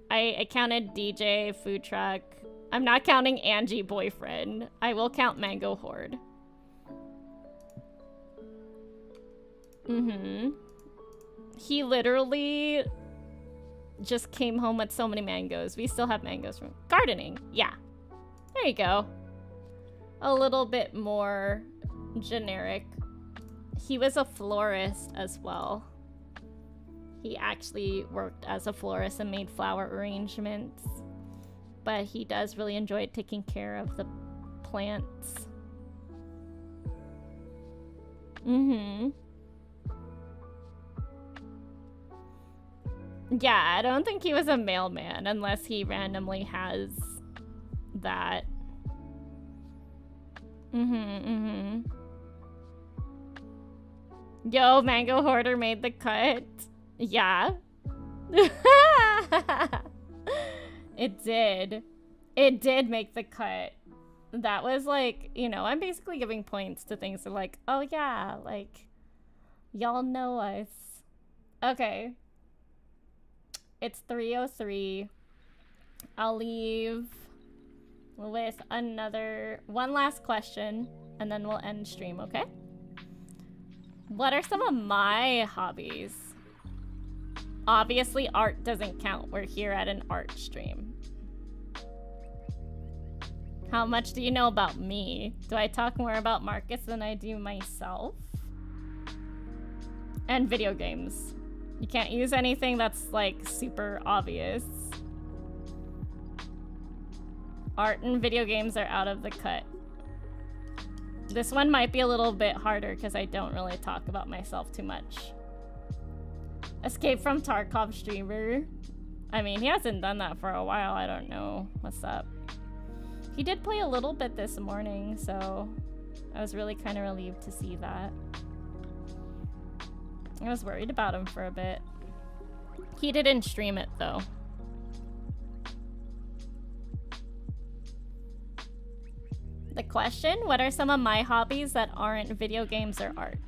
I counted DJ, food truck. I'm not counting Angie boyfriend. I will count mango hoard. He literally just came home with so many mangoes. We still have mangoes from gardening. Yeah. There you go. A little bit more generic. He was a florist as well. He actually worked as a florist and made flower arrangements. But he does really enjoy taking care of the plants. Yeah, I don't think he was a mailman unless he randomly has that. Yo, Mango Hoarder made the cut. Yeah. It did. It did make the cut. That was like, you know, I'm basically giving points to things that are like, oh yeah, like, y'all know us. Okay. It's 3:03. I'll leave with one last question, and then we'll end stream, okay? What are some of my hobbies? Obviously, art doesn't count. We're here at an art stream. How much do you know about me? Do I talk more about Marcus than I do myself? And video games. You can't use anything that's like super obvious. Art and video games are out of the cut. This one might be a little bit harder because I don't really talk about myself too much. Escape from Tarkov streamer. I mean, he hasn't done that for a while. I don't know what's up. He did play a little bit this morning, so I was really kind of relieved to see that. I was worried about him for a bit. He didn't stream it, though. The question, what are some of my hobbies that aren't video games or art?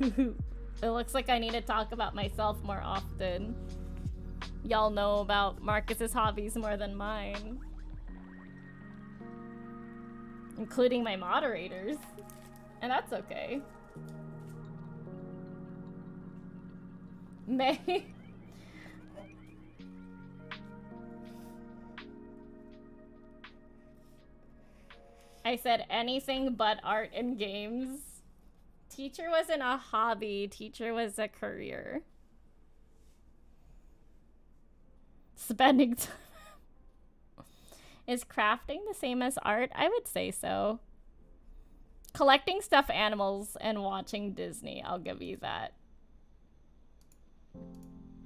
It looks like I need to talk about myself more often. Y'all know about Marcus's hobbies more than mine. Including my moderators. And that's okay. May. I said anything but art and games. Teacher wasn't a hobby. Teacher was a career. Spending time. Is crafting the same as art? I would say so. Collecting stuffed animals and watching Disney. I'll give you that.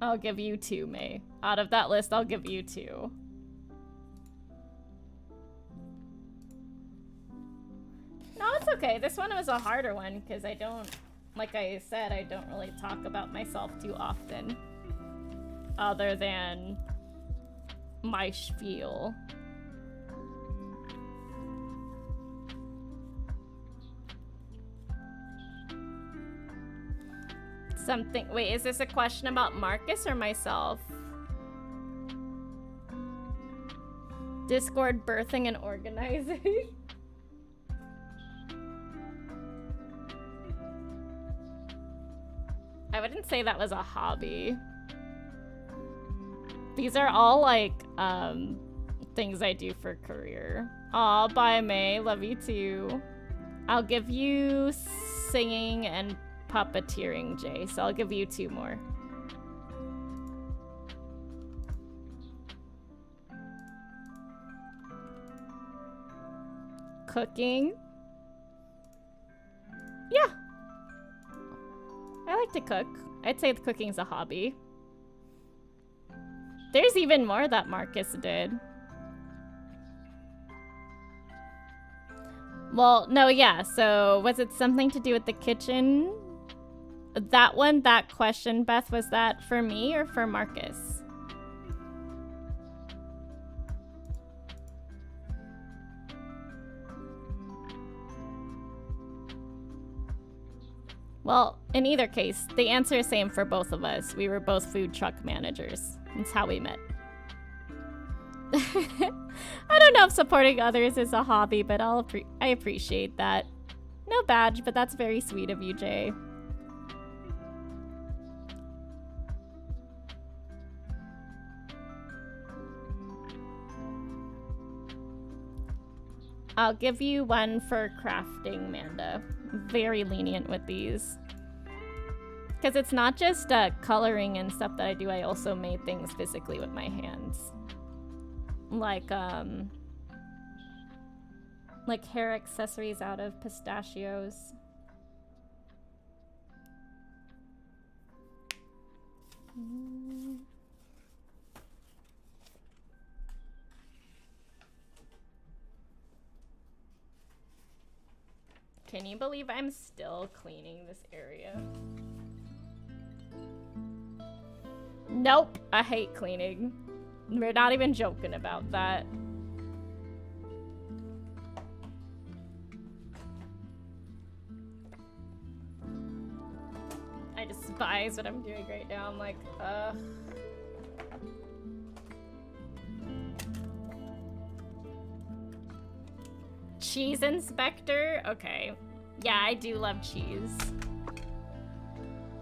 I'll give you 2, May. Out of that list, I'll give you 2. No, it's okay. This one was a harder one because I don't, like I said, I don't really talk about myself too often. Other than my spiel. Something. Wait, is this a question about Marcus or myself? Discord birthing and organizing. I wouldn't say that was a hobby. These are all like things I do for career. Aw, bye May, love you too. I'll give you singing and puppeteering, Jay, so I'll give you 2 more. Cooking. Yeah. I like to cook. I'd say the cooking's a hobby. There's even more that Marcus did. Well, no, yeah, so was it something to do with the kitchen? That one, that question, Beth, was that for me or for Marcus? Well, in either case, the answer is same for both of us. We were both food truck managers. That's how we met. I don't know if supporting others is a hobby, but I appreciate that. No badge, but that's very sweet of you, Jay. I'll give you 1 for crafting, Manda. Very lenient with these. Because it's not just coloring and stuff that I do, I also made things physically with my hands. Like hair accessories out of pistachios. Can you believe I'm still cleaning this area? Nope, I hate cleaning. We're not even joking about that. I despise what I'm doing right now. I'm like, ugh. Cheese inspector? Okay. Yeah, I do love cheese.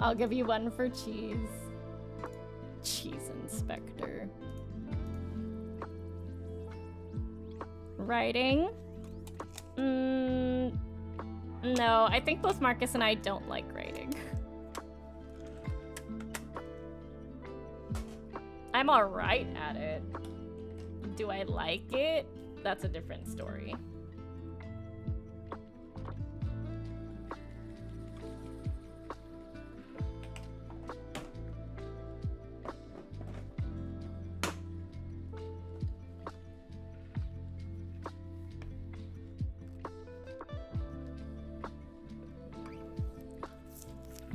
I'll give you 1 for cheese. Cheese inspector. Writing? No, I think both Marcus and I don't like writing. I'm alright at it. Do I like it? That's a different story.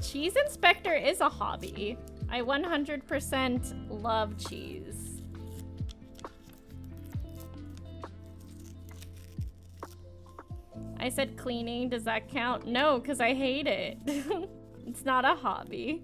Cheese inspector is a hobby. I 100% love cheese. I said cleaning, does that count? No, because I hate it. It's not a hobby.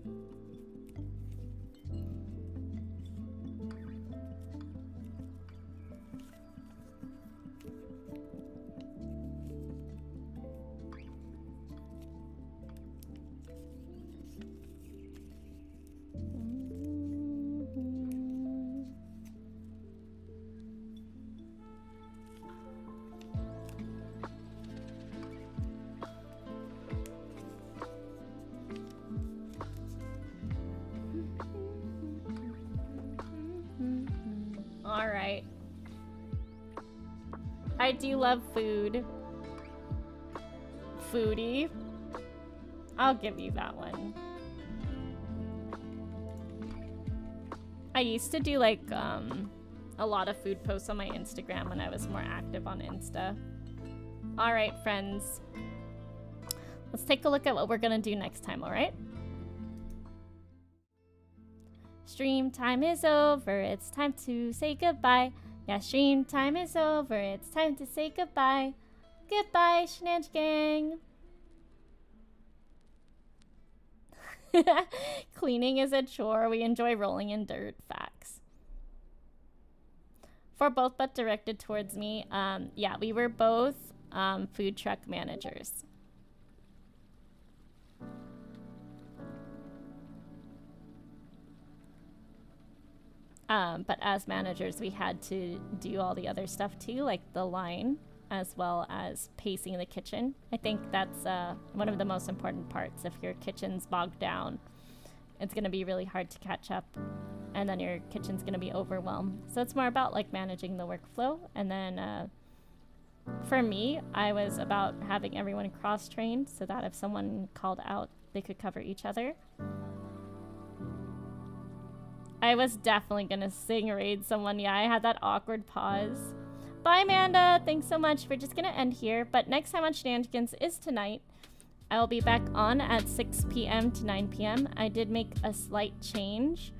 Alright. I do love food. Foodie. I'll give you that one. I used to do like a lot of food posts on my Instagram when I was more active on Insta. Alright, friends. Let's take a look at what we're gonna do next time, alright? Stream time is over, it's time to say goodbye. Yeah, stream time is over, it's time to say goodbye. Goodbye, Shenanigans Gang. Cleaning is a chore. We enjoy rolling in dirt. Facts. For both but directed towards me. Yeah, we were both food truck managers. But as managers, we had to do all the other stuff too, like the line, as well as pacing the kitchen. I think that's one of the most important parts. If your kitchen's bogged down, it's going to be really hard to catch up, and then your kitchen's going to be overwhelmed. So it's more about like managing the workflow. And then for me, I was about having everyone cross-trained so that if someone called out, they could cover each other. I was definitely gonna sing raid someone. Yeah, I had that awkward pause. Bye, Amanda. Thanks so much. We're just gonna end here. But next time on Shenanigans is tonight. I will be back on at 6 p.m. to 9 p.m. I did make a slight change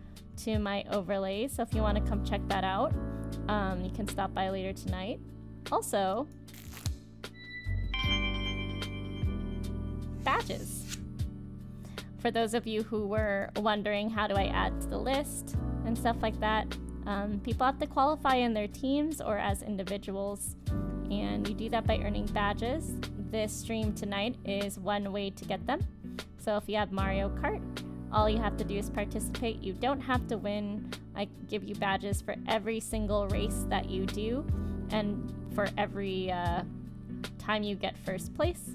to my overlay, so if you want to come check that out, you can stop by later tonight. Also, badges. For those of you who were wondering how do I add to the list and stuff like that, people have to qualify in their teams or as individuals, and you do that by earning badges. This stream tonight is one way to get them. So if you have Mario Kart, all you have to do is participate. You don't have to win. I give you badges for every single race that you do and for every time you get first place.